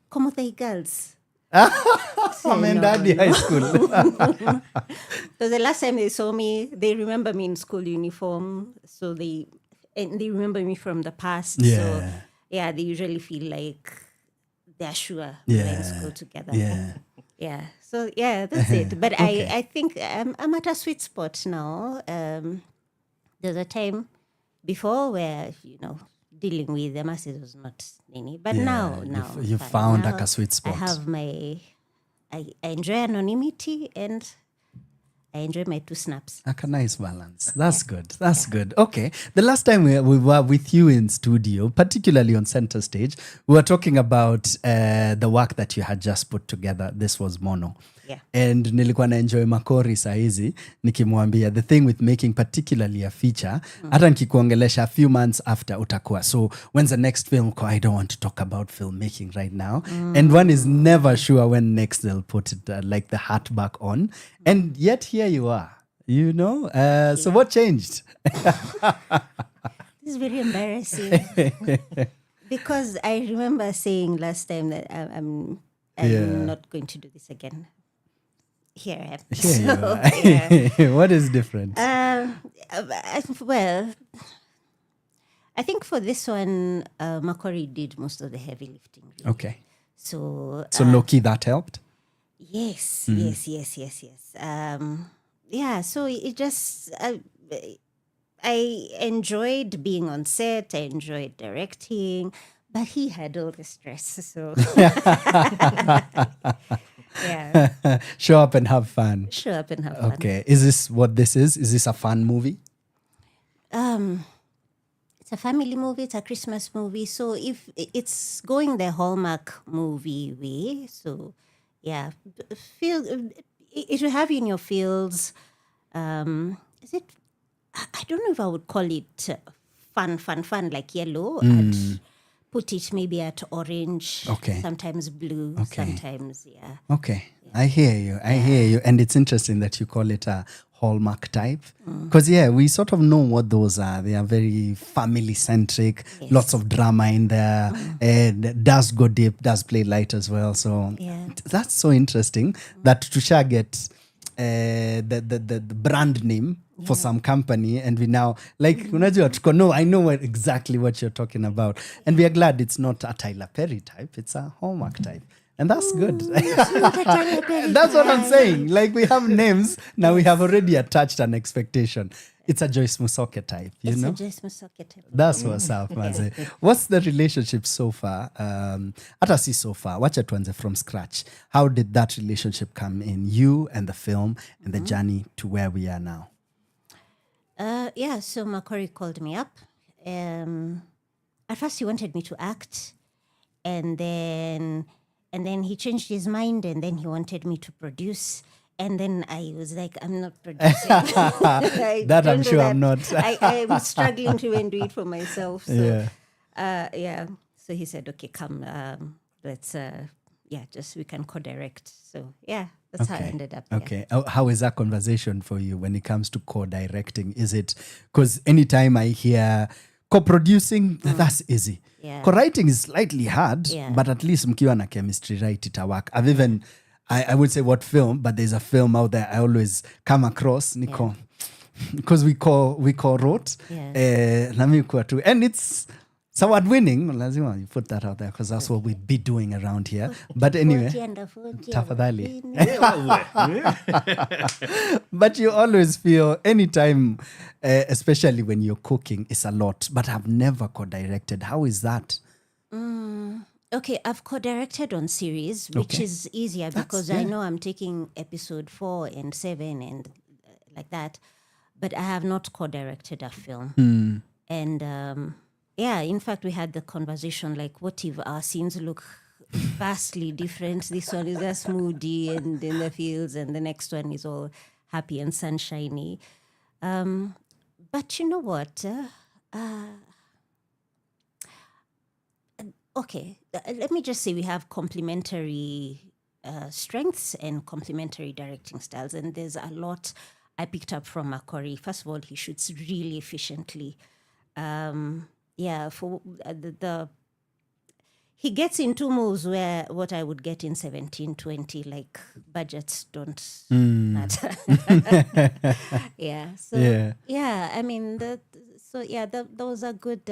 como they girls. I'm in Daddy High School. So the last time they saw me, they remember me in school uniform. So they remember me from the past. Yeah. So yeah, they usually feel like they're sure we're in school together. Yeah. Yeah. So yeah, that's it. But Okay. I think I'm at a sweet spot now. There's a time before where, dealing with the masses was not any. But now you fine. found Now like a sweet spot. I have I enjoy anonymity and I enjoy my two snaps. Like a nice balance. That's good. That's good. Okay. The last time we were with you in studio, particularly on Center Stage, we were talking about the work that you had just put together. This was Mono. Yeah. And nilikuwa na enjoy Makori saizi, nikimwambia the thing with making particularly a feature, hata nikikuongelesha a few months after utakuwa. So when's the next film? I don't want to talk about filmmaking right now. And one is never sure when next they'll put it like the hat back on. And yet here you are, So what changed? This is very embarrassing. Because I remember saying last time that I'm not going to do this again. Here I am. Here you are. Yeah. What is different? Well, I think for this one, Makori did most of the heavy lifting. Really. Okay. So low-key that helped? Yes. Yeah, so it just... I enjoyed being on set. I enjoyed directing. But he had all the stress, so... Yeah. Show up and have fun. Show up and have fun. Okay. Is this what this is? Is this a fun movie? It's a family movie. It's a Christmas movie. So if it's going the Hallmark movie way, so yeah, it will have you in your fields. Is it? I don't know if I would call it fun like yellow. I'd put it maybe at orange. Okay. Sometimes blue. Okay. Sometimes Okay. I hear you. And it's interesting that you call it a Hallmark type. Because, we sort of know what those are. They are very family-centric, lots of drama in there, and does go deep, does play light as well. So that's so interesting that Tusha gets the brand name for some company, and we now, I know exactly what you're talking about. And we are glad it's not a Tyler Perry type, it's a Hallmark type. And that's good. That's what I'm saying. Like, we have names, now we have already attached an expectation. It's a Joyce Musoke type, you know? It's a Joyce Musoke type. That's what's up, Maze. What's the relationship so far? Atasi so far, wacha tuanze from scratch. How did that relationship come in, you and the film, and the journey to where we are now? So Makori called me up. At first he wanted me to act, and then he changed his mind, and then he wanted me to produce. And then I was like, I'm not producing. That I'm sure I'm not. I'm struggling to even do it for myself. So, Yeah. So he said, okay, come, let's, we can co-direct. So, that's how I ended up. Okay. How is that conversation for you when it comes to co-directing? Is it, because anytime I hear co-producing, that's easy. Yeah. Co-writing is slightly hard, Yeah. but at least mkiwa na chemistry right, it'll work. I've even, I would say what film, but there's a film out there I always come across, Nico, because we co-wrote, nami kuwa tu, and it's award-winning. Lazima you put that out there because that's what we'd be doing around here. But anyway, tafadhali. But you always feel anytime, especially when you're cooking, it's a lot. But I've never co-directed. How is that? Okay, I've co-directed on series, which is easier because I know I'm taking episode 4 and 7 and like that. But I have not co-directed a film. And in fact, we had the conversation like, what if our scenes look vastly different? This one is just moody and in the fields, and the next one is all happy and sunshiny. But you know what? Okay, let me just say we have complementary strengths and complementary directing styles, and there's a lot I picked up from Makori. First of all, he shoots really efficiently. For he gets into moves where what I would get in 1720, like budgets don't matter. I mean, those are good.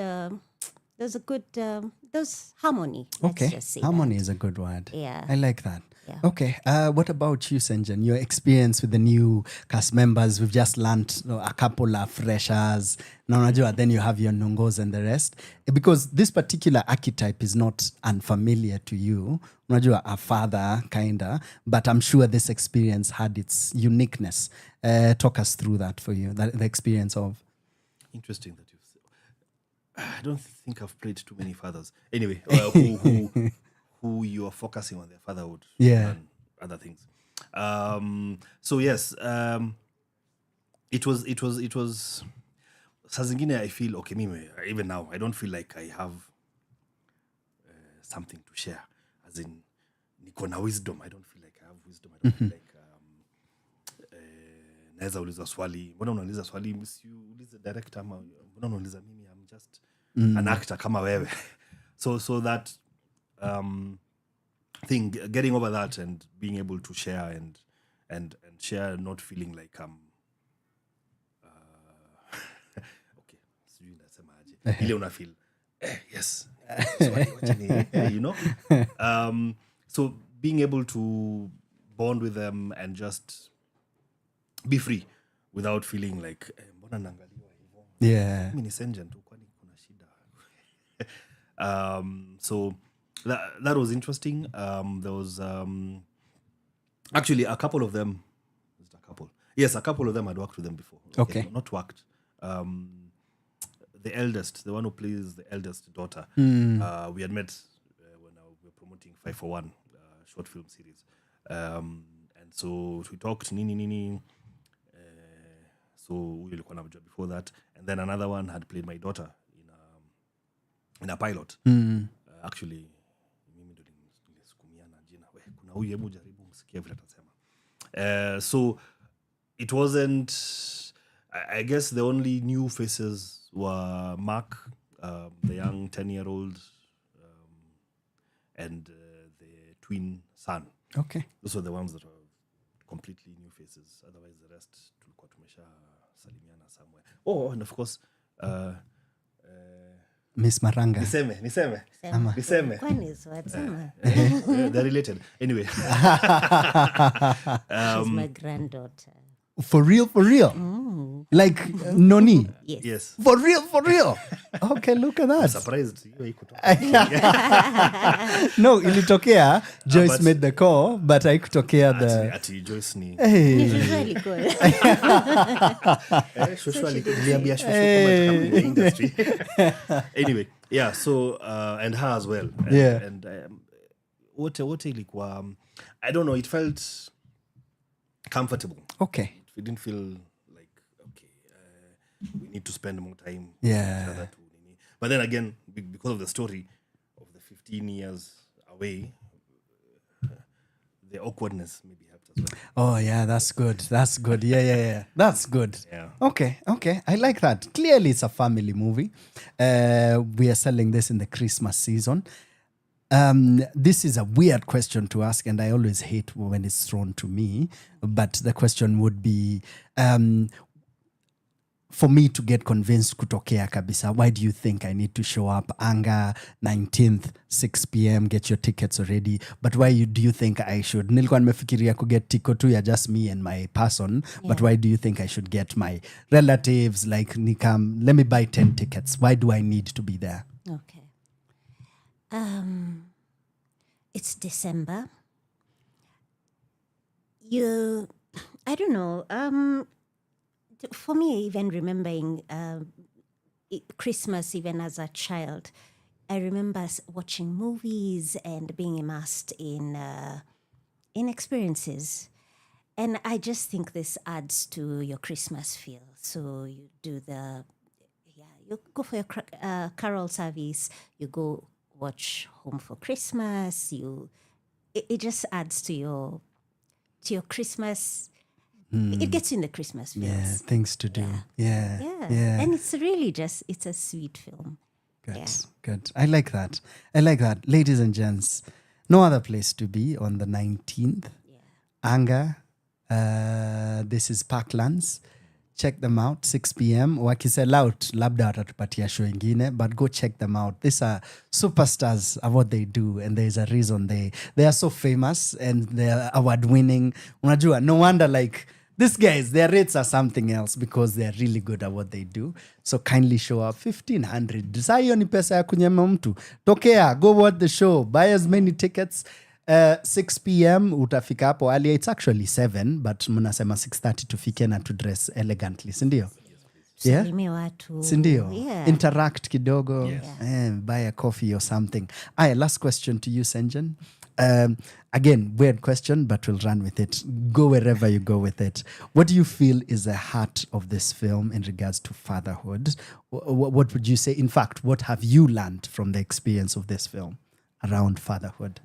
There's harmony. Let's just say harmony that. is a good word. Yeah, I like that. Yeah. Okay, what about you, Psenjen? Your experience with the new cast members? We've just learned a couple of freshers. Now, unajua, then you have your nungos and the rest. Because this particular archetype is not unfamiliar to you. Unajua, a father, kinda. But I'm sure this experience had its uniqueness. Talk us through that for you, the experience of. Interesting that you've said. I don't think I've played too many fathers. Anyway, who you are focusing on their fatherhood and other things. So yes, it was saa zingine I feel okay, mimi even now I don't feel like I have something to share, as in niko na wisdom. I don't feel like I have wisdom. I don't feel like naweza uliza swali, mbona unauliza swali, ulize director ama mbona unauliza mimi, I'm just an actor kama wewe. so that thing, getting over that and being able to share and share, not feeling like okay, sijui nasemaje, ile una feel yes, you know. So being able to bond with them and just be free without feeling like mbona naangaliwa hivyo, mimi ni Psenjen tu, kwani kuna shida. So that was interesting. There was actually a couple of them. Yes, a couple of them I'd worked with them before. Okay. Not worked. The eldest, the one who plays the eldest daughter, we had met when we were promoting 541 short film series. And so we talked, nini. So we were namjua before that. And then another one had played my daughter in a pilot. Actually, so it wasn't, I guess the only new faces were Mark, the young 10-year-old, and the twin son. Okay. Those were the ones that were completely new faces. Otherwise, the rest tulikuwa tumesha salimiana somewhere. Oh, and of course, Miss Maranga. Niseme. Kwani is what? They're related. Anyway. She's my granddaughter. For real? Like Noni? Yes. For real? Okay, look at that. I'm surprised. No, ilitokea. Joyce made the call, but haikutokea the... Ati Joyce ni... Ni really good. Industry. Anyway, yeah, so, and her as well. And wote ilikuwa, I don't know, it felt comfortable. Okay. We didn't feel like, okay, we need to spend more time. Yeah. But then again, because of the story of the 15 years away, the awkwardness maybe helped us. Oh yeah, that's good. That's good. Yeah. That's good. Yeah. Okay. I like that. Clearly, it's a family movie. We are selling this in the Christmas season. This is a weird question to ask, and I always hate when it's thrown to me. But the question would be, for me to get convinced kutokea kabisa, why do you think I need to show up? Anga 19th, 6 p.m, get your tickets already. But why do you think I should? Nilikuwa nimefikiria kuget tiko tu ya just me and my person. But why do you think I should get my relatives? Like, nikam, let me buy 10 tickets. Why do I need to be there? Okay. It's December. I don't know. For me, even remembering Christmas, even as a child, I remember watching movies and being immersed in experiences. And I just think this adds to your Christmas feel. So you do you go for your carol service, you go watch Home for Christmas, it just adds to your Christmas. It gets you in the Christmas feels. Yeah, things to do. Yeah. And it's really it's a sweet film. Good. I like that. Ladies and gents, no other place to be on the 19th. Anga. This is Parklands. Check them out, 6 p.m. Wakisell out, labda watatupatia show ingine, but go check them out. These are superstars of what they do, and there's a reason they are so famous and they're award-winning. Unajua, no wonder these guys, their rates are something else because they're really good at what they do. So kindly show up. 1,500. Saa hiyo ni pesa ya kunyama mtu. Tokea, go watch the show. Buy as many tickets. 6 p.m. utafika hapo earlier. It's actually 7, but mnasema 6:30 tufike na to dress elegantly. Sindio? Salimia watu. Sindio? Interact kidogo. Buy a coffee or something. Last question to you, Psenjen. Again, weird question, but we'll run with it. Go wherever you go with it. What do you feel is the heart of this film in regards to fatherhood? What would you say? In fact, what have you learned from the experience of this film around fatherhood?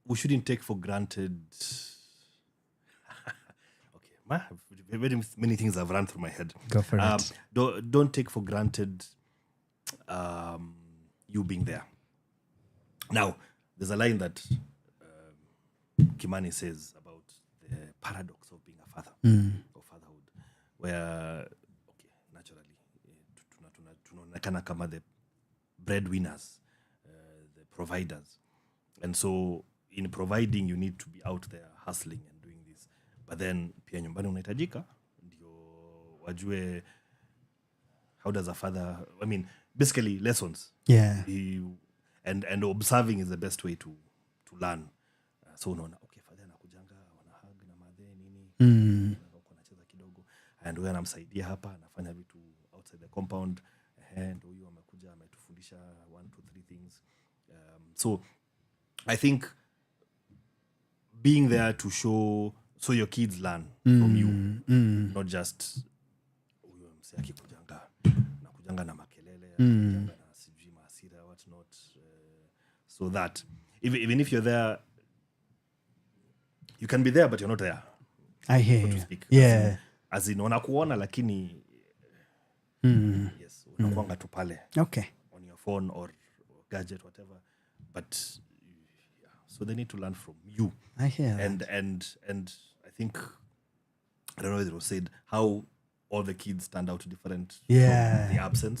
We shouldn't take for granted. Okay, very many things have run through my head. Go for it. Don't take for granted you being there. Now, there's a line that Kimani says about the paradox of being a father or fatherhood, where naturally tunaonekana kama the breadwinners, the providers, and so in providing you need to be out there hustling and doing this, but then pia nyumbani unahitajika ndio wajue how does a father, basically lessons. And observing is the best way to learn. So unaona father anakujanga wanahag na madhe nini anacheza kidogo and wewe anamsaidia hapa anafanya vitu outside the compound and huyu amekuja ametufundisha 1, 2, 3 things. So I think being there to show so your kids learn from you, not just huyu msee nakujanga na makelele nakujanga na sijui maasira what not, so that even if you're there, you can be there but you're not there. I hear you. As in wanakuona lakini yes unakuanga tu pale on your phone or gadget whatever, but so they need to learn from you. I hear and I think I don't know if it was said how all the kids stand out different from the absence.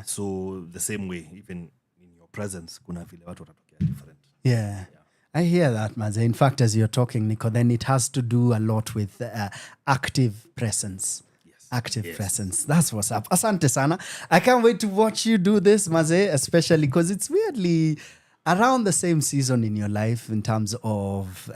So the same way even in your presence kuna vile watu watatokea different. I hear that, Maze. In fact, as you're talking, Nico, then it has to do a lot with active presence. Presence. That's what's up. Asante sana. I can't wait to watch you do this, Maze, especially because it's weirdly around the same season in your life in terms of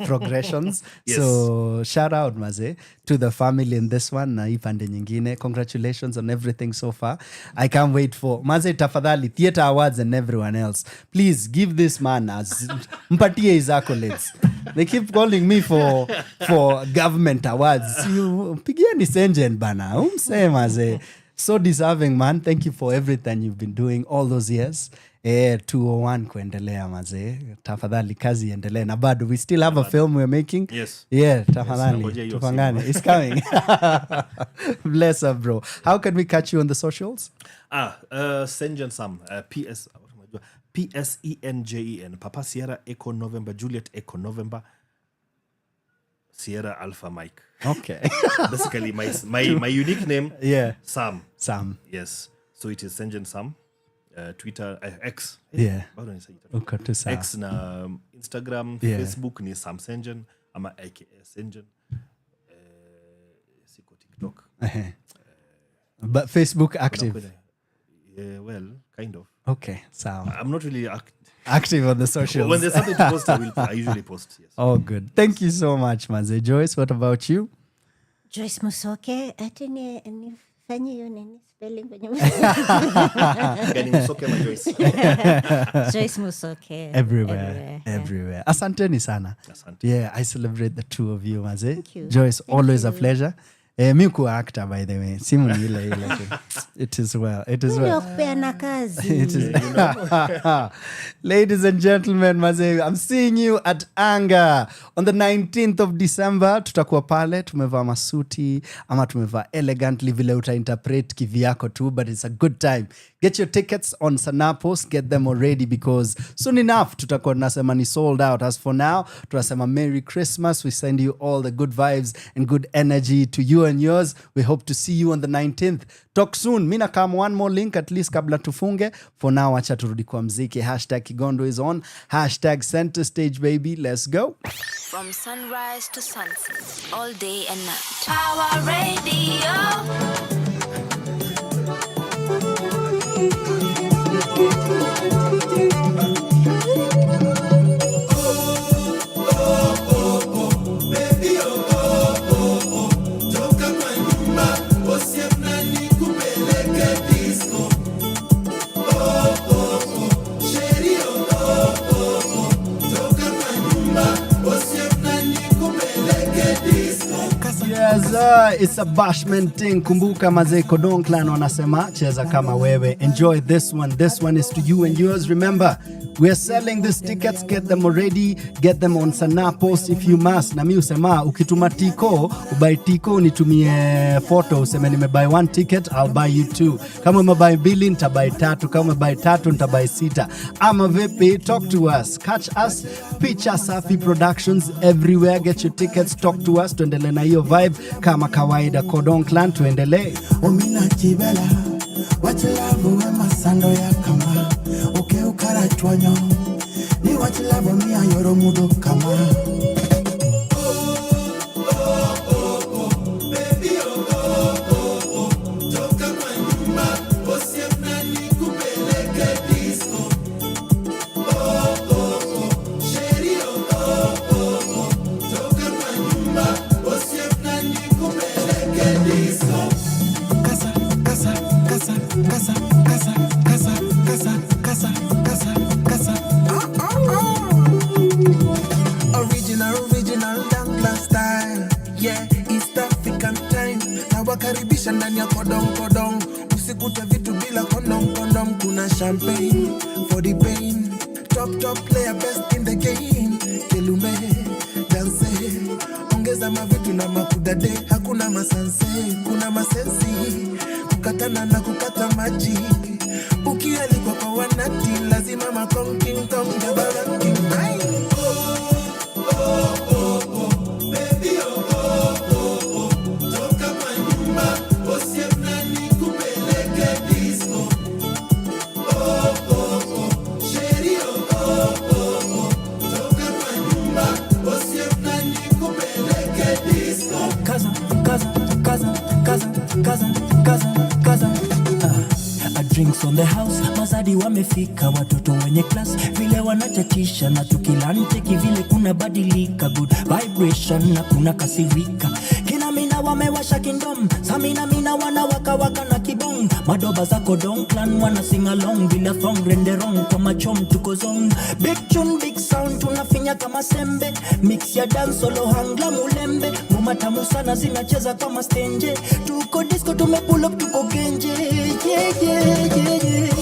progressions. So shout out, Maze, to the family in this one. Na ipande nyingine. Congratulations on everything so far. I can't wait for Maze tafadhali, Theatre Awards and everyone else. Please give this man as mpatie his accolades. They keep calling me for government awards. You pigieni Psenjen bana. Umse Maze. so deserving, man. Thank you for everything you've been doing all those years. 201 kuendelea mazee. Tafadhali kazi endelee na bado we still have a film we're making. Yes. Yeah, tafadhali. Tupangane. It's coming. Bless up, bro. How can we catch you on the socials? Psenjen Sam. Psenjen. Papa Sierra Echo November Juliet Echo November Sierra Alpha Mike. Okay. Basically my unique name. Yeah. Sam. Yes. So it is Psenjen Sam. Twitter, X. Yeah. X na Instagram, yeah. Facebook ni Sam Psenjen ama aka Psenjen. Siko TikTok. But Facebook active. Yeah, well, kind of. Okay, so I'm not really active on the socials. When there's something to post, I usually post. Yes. Oh, good. Thank you so much, Manze. Joyce, what about you? Joyce Musoke. Atene nifanye hiyo nini spelling kwenye Gani Musoke ama Joyce? Joyce Musoke. Everywhere. Asanteni sana. Asante. Yeah, I celebrate the two of you, Manze. Thank you. Joyce, Thank always you. a pleasure. Mi kuwa actor, by the way. Simu ni ile tu. It is well. Kupeana kazi. It is. Ladies and gentlemen, Maze, I'm seeing you at Anga on the 19th of December. Tutakuwa pale, tumevaa masuti ama tumevaa elegantly vile utainterpret kivyako tu, but it's a good time. Get your tickets on Sanapos, get them already because soon enough tutakuwa tunasema ni sold out. As for now, tunasema Merry Christmas. We send you all the good vibes and good energy to you and yours. We hope to see you on the 19th. Talk soon. Mina come one more link at least kabla tufunge. For now, acha turudi kwa mziki. #Kigondu is on. #center stage, baby. Let's go. From sunrise to sunset, all day and night. Our radio. Yes, it's a bashment thing. Kumbuka Mazee Kodong Clan wanasema cheza kama wewe. Enjoy this one. This one is to you and yours. Remember, we are selling these tickets. Get them already. Get them on Sanapos if you must. Na mi usema ukituma tiko, ubuy tiko nitumie photo useme nimebuy 1 ticket, I'll buy you 2. Kama umebuy 2 nitabuy 3, kama umebuy 3 nitabuy 6. Ama vipi, talk to us. Catch us. Picha Safi Productions everywhere. Get your tickets. Talk to us. Tuendelee na hiyo vibe kama kawaida. Kodong Clan tuendelee. Omina chibela wachilavu wema sando ya kama uke ukara chwanyo ni wachilavu miya yoro mudo kama Original Dangla style. Yeah, East African time. Nawakaribisha ndani ya kodong. Usikute vitu bila kondom. Kuna champagne for the pain. Top player best in the game. Kelume, dance. Ongeza mavitu na makudade. Hakuna masanse, kuna masensi. Kukatana na kukata maji. Ukialikwa kwa wanati, lazima makonking tong jabara king. Drinks on the house, mazadi wamefika, watoto wenye class vile wanachachisha na tukilante kivile kuna badilika, good vibration na kuna kasirika, kina mina wamewasha kingdom. Samina mina wana waka waka na kibong. Madoba zako don clan wana sing along. Villa thong rende rong kwa machom tuko zone. Big tune big sound tunafinya kama sembe. Mix ya dance solo hangla mulembe. Ngoma tamu sana zinacheza kama stenje. Tuko disco tumepull up tuko genje. Yeah yeah yeah yeah.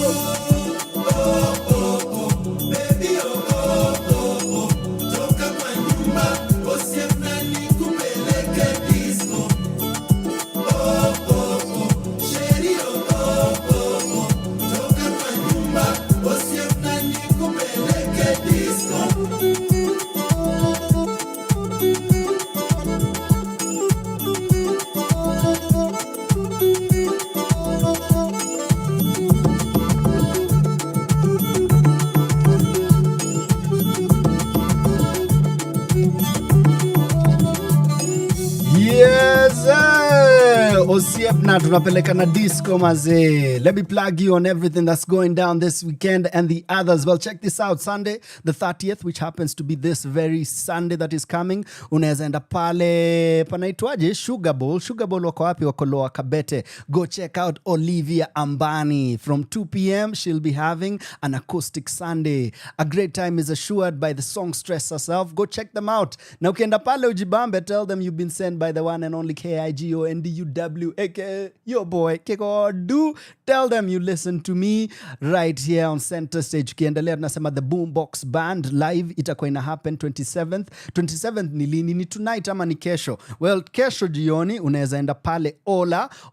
Osiep na tunapeleka na disco maze. Let me plug you on everything that's going down this weekend and the others. Well, check this out. Sunday the 30th, which happens to be this very Sunday that is coming. Unaweza enda pale panaitwaje Sugar Bowl. Sugar Bowl wako wapi? Wako Lower Kabete. Go check out Olivia Ambani. From 2 p.m. she'll be having an acoustic Sunday. A great time is assured by the songstress herself. Go check them out. Na ukienda pale ujibambe, tell them you've been sent by the one and only KIGONDUW, aka your boy Kigondu. Tell them you listen to me right here on Center Stage. Ukiendelea tunasema the Boombox Band live itakuwa ina happen 27th. 27th ni lini? Ni tonight ama ni kesho? Well, kesho jioni unaweza enda pale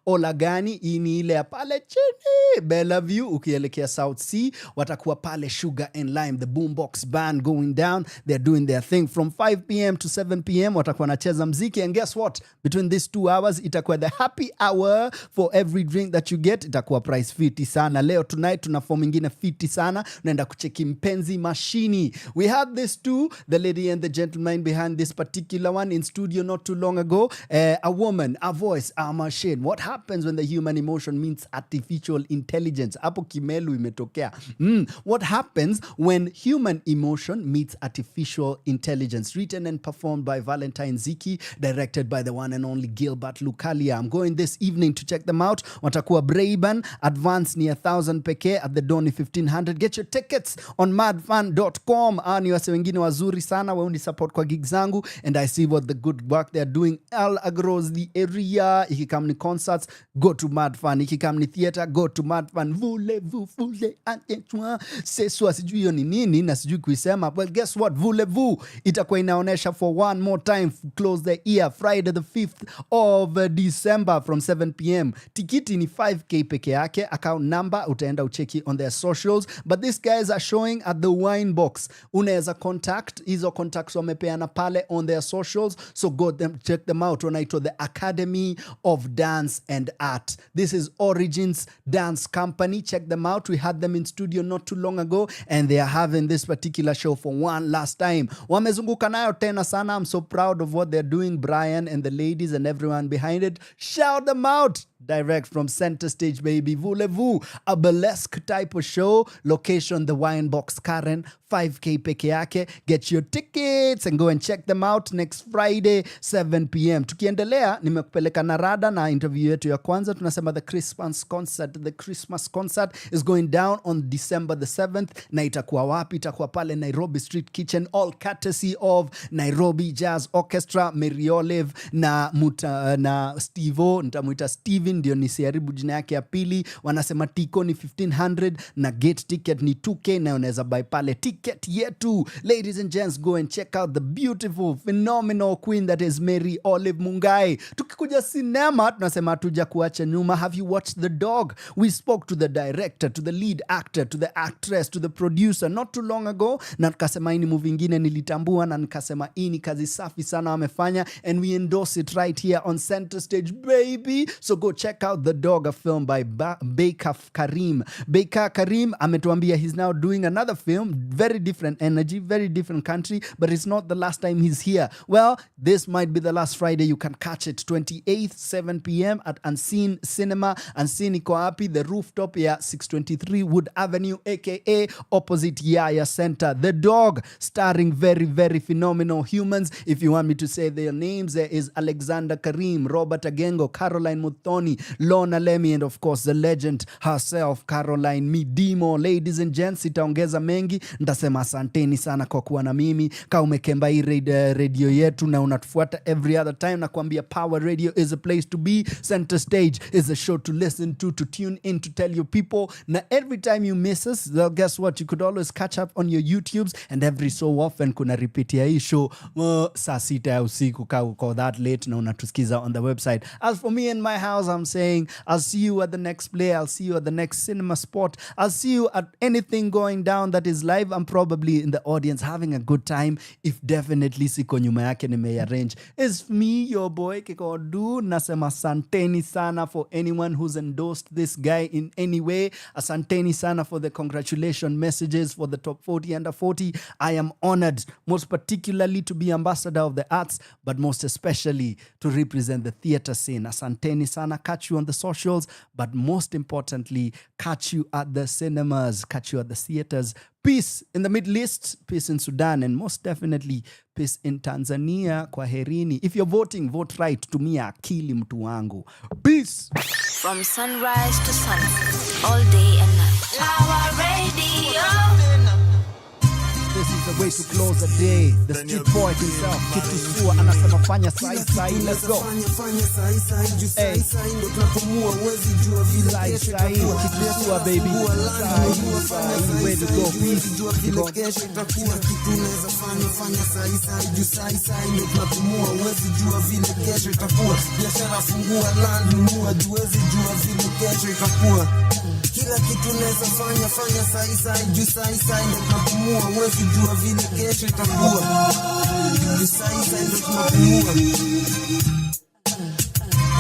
Ola gani? Hii ni ile ya pale chini Bellevue ukielekea South Sea. Watakuwa pale Sugar and Lime, the Boombox Band going down. They're doing their thing from 5 p.m. to 7 p.m. Watakuwa nacheza mziki, and guess what? Between these 2 hours itakuwa the happy hour. For every drink that you get itakuwa price fiti sana. Leo tonight tuna form ingine fiti sana. Unaenda kucheki Mpenzi Mashini. We had this too, the lady and the gentleman behind this particular one in studio not too long ago. A woman, a voice, a machine. What happens when the human emotion meets artificial intelligence? Hapo Kimelu imetokea. What happens when human emotion meets artificial intelligence? Written and performed by Valentine Ziki, directed by the one and only Gilbert Lucalia. I'm going this evening to check them out. Watakuwa Brayban, advance ni 1,000 pekee at the Doni 1500. Get your tickets on madfan.com. Ni wase wengine wazuri sana waundi support kwa gig zangu, and I see what the good work they're doing all across the area. Ikikam ni concerts, go to Madfan. Ikikam ni theater, go to Madfan. Voulez-vous, seswa, sijui hiyo ni nini na sijui kuisema. Well, guess what? Voulez-vous itakuwa inaonesha for one more time. Close the year, Friday the 5th of December from 7 p.m. Tikiti ni 5K peke yake. Account number utaenda ucheki on their socials, but these guys are showing at the Wine Box. Unaweza contact, hizo contacts wamepeana pale on their socials, so go check them out. Wanaitwa the Academy of Dance and Art. This is Origins Dance Company. Check them out. We had them in studio not too long ago, and they are having this particular show for one last time. Wamezunguka nayo tena sana. I'm so proud of what they're doing, Brian and the ladies and everyone behind it. Shout them out. Direct from Center Stage, baby. Voulez-vous, a burlesque type of show. Location, the Wine Box Karen, 5K peke yake. Get your tickets and go and check them out next Friday 7 p.m. Tukiendelea, nimekupeleka na rada na interview yetu ya kwanza. Tunasema the Christmas concert is going down on December the 7th. Na itakuwa wapi? Itakuwa pale Nairobi Street Kitchen, all courtesy of Nairobi Jazz Orchestra, Maryolive na Stevo. Nitamuita Steven, ndio nisiharibu jina yake ya pili. Wanasema tiko ni 1500 na gate ticket ni 2K, na unaweza buy pale ticket yetu. Ladies and gents, go and check out the beautiful, phenomenal queen that is Maryolive Mungai. Tukikuja cinema, tunasema hatuja kuacha nyuma. Have you watched The Dog? We spoke to the director, to the lead actor, to the actress, to the producer not too long ago, na nikasema hii ni movie ingine nilitambua, na nikasema hii ni kazi safi sana wamefanya, and we endorse it right here on Center Stage, baby. So go check out The Dog, a film by Baker Karim. Baker Karim ametuambia he's now doing another film, very different energy, very different country, but it's not the last time he's here. Well, this might be the last Friday you can catch it, 28th, 7 p.m. at Unseen Cinema. Unseen iko hapi, the rooftop ya 623 Wood Avenue, aka opposite Yaya Center. The Dog, starring very, very phenomenal humans. If you want me to say their names, there is Alexander Karim, Robert Agengo, Caroline Muthoni, Lorna Lemi, and of course the legend herself, Caroline Midimo. Ladies and gents, itaongeza mengi. Ndasema asanteni sana kwa kuwa na mimi. Ka umekemba hii radio yetu na unatufuata every other time, na kuambia Power Radio is a place to be. Center Stage is a show to listen to tune in, to tell your people. Now every time you miss us, well, guess what? You could always catch up on your YouTubes, and every so often kuna repeat ya hii show saa sita ya usiku ka that late na unatusikiza on the website. As for me in my house, I'm saying I'll see you at the next play, I'll see you at the next cinema spot, I'll see you at anything going down that is live. I'm probably in the audience having a good time. If definitely siko nyuma yake nimearrange. It's me, your boy Kigondu. Nasema asanteni sana for anyone who's endorsed this guy in any way. Asanteni sana for the congratulation messages for the top 40 under 40. I am honored, most particularly to be ambassador of the arts, but most especially to represent the theater scene. Asanteni sana. Catch you on the socials, but most importantly, catch you at the cinemas, catch you at the theaters. Peace in the Middle East, peace in Sudan, and most definitely peace in Tanzania. Kwaherini. If you're voting, vote right. Tumia akili mtu wangu. Peace. From sunrise to sunset, all day and night. Power Radio. This is the way to close the day. The street boy himself, Kitusua, anasema fanya sai. Let's go. Hey. Sai, Kitusua, baby. Sai, way to go. Kila kitu neza fanya sai juu sai ndo tunapumua, huwezi jua vile kesho itakuwa. Juu sai ndo tunapumua.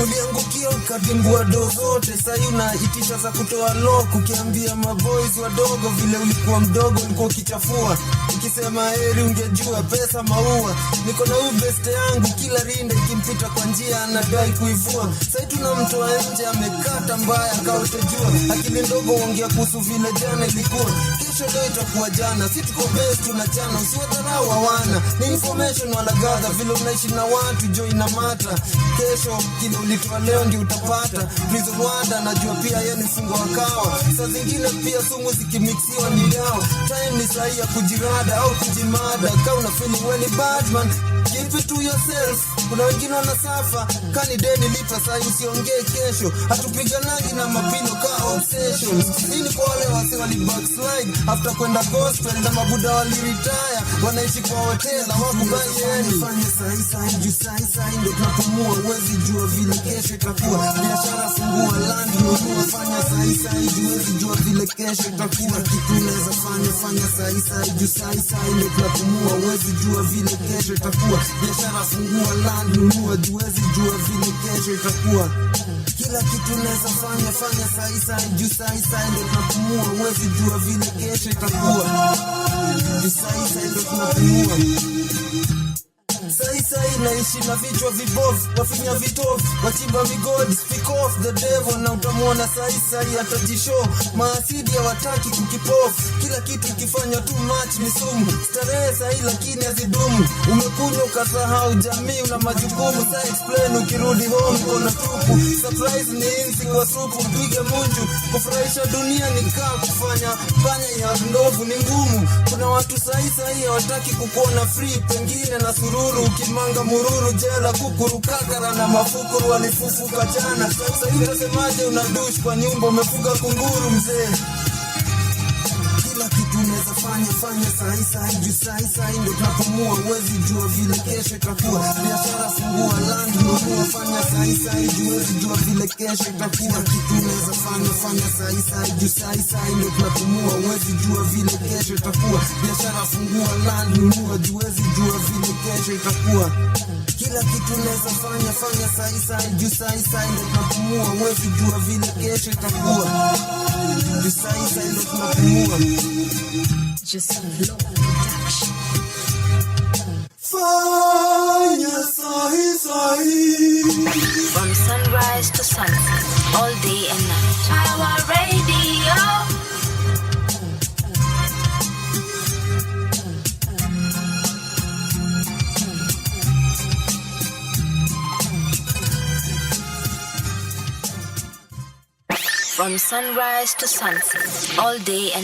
Uliangukia ukadimbua do zote, sai unaitisha za kutoa lock, ukiambia maboys wadogo vile ulikuwa mdogo ulikuwa ukichafua, ukisema heri ungejua pesa maua. Niko na ubeste yangu kila rinda ikimpita kwa njia anadai kuivua, sai tunamtoa nje amekata mbaya kautojua, akili ndogo ongea kuhusu vile jana ilikuwa, kesho leo itakuwa jana, si tuko best tunachana, usiwadharau hawana, ni information wala gather, vile unaishi na watu joy na mata, kesho kile ulitoa leo ndio utapata. Prison Rwanda najua pia yeye ni fungo wakawa, saa zingine pia sumu zikimixiwa ni dawa, time ni sahi ya kujirada au kujimada, kama una feeling well bad man, give it to yourself. Kuna wengine wanasafa, kani deni lipa sahi usiongee kesho, hatupiganagi na mapino ka obsessions. Nini kwa wale wase wali backslide after kwenda gospel na mabuda wali retire, wanaishi kwa hotel hawakubai yeni. Fanya sai juu sai ndo tunapumua, huwezi jua vile kesho itakuwa. Biashara fungua land nunua, fanya sai juu huwezi jua vile kesho itakuwa. Kitu unaweza fanya sai juu sai ndo tunapumua, huwezi jua vile kesho itakuwa. Biashara fungua land nunua, huwezi jua vile kesho itakuwa. Kila kitu unaweza fanya sai juu sai ndo tunapumua, huwezi jua vile kesho itakuwa. Sai ndo tunapumua. Sai naishi na vichwa vibovu, wafinya vitovu, wachimba migodi, speak off the devil na utamuona sai atajishow. Maasidi hawataki kukipofu, kila kitu ikifanya too much ni sumu. Starehe sai lakini hazidumu, umekunywa ukasahau jamii una majukumu. Sai explain ukirudi home kuna tupu, surprise ni insi kwa supu, mpige munju. Kufurahisha dunia ni kaa kufanya panya ya ndovu ni ngumu. Kuna watu sai hawataki kukuona free, pengine na sururu, ukimanga mururu jela kukuru kakara na mafukuru walifufuka jana. Sasa utasemaje unadush kwa nyumba umefuga kunguru mzee. Kila kitu unaweza fanya sahi juu sahi ndo tunapumua, huwezi jua vile kesho itakuwa. Biashara fungua langu, nunua fanya sahi juu huwezi jua vile kesho itakuwa. Kitu unaweza fanya sahi juu sahi ndo tunapumua, huwezi jua vile kesho itakuwa. Biashara fungua langu, nunua juu huwezi jua vile kesho itakuwa. Kila kitu unaweza fanya sahi juu sahi ndo tunapumua, huwezi jua vile kesho itakuwa. Juu sahi ndo tunapumua. Just flow production. Fanya sahi. From sunrise to sunset, all day and night. Our radio. From sunrise to sunset, all day and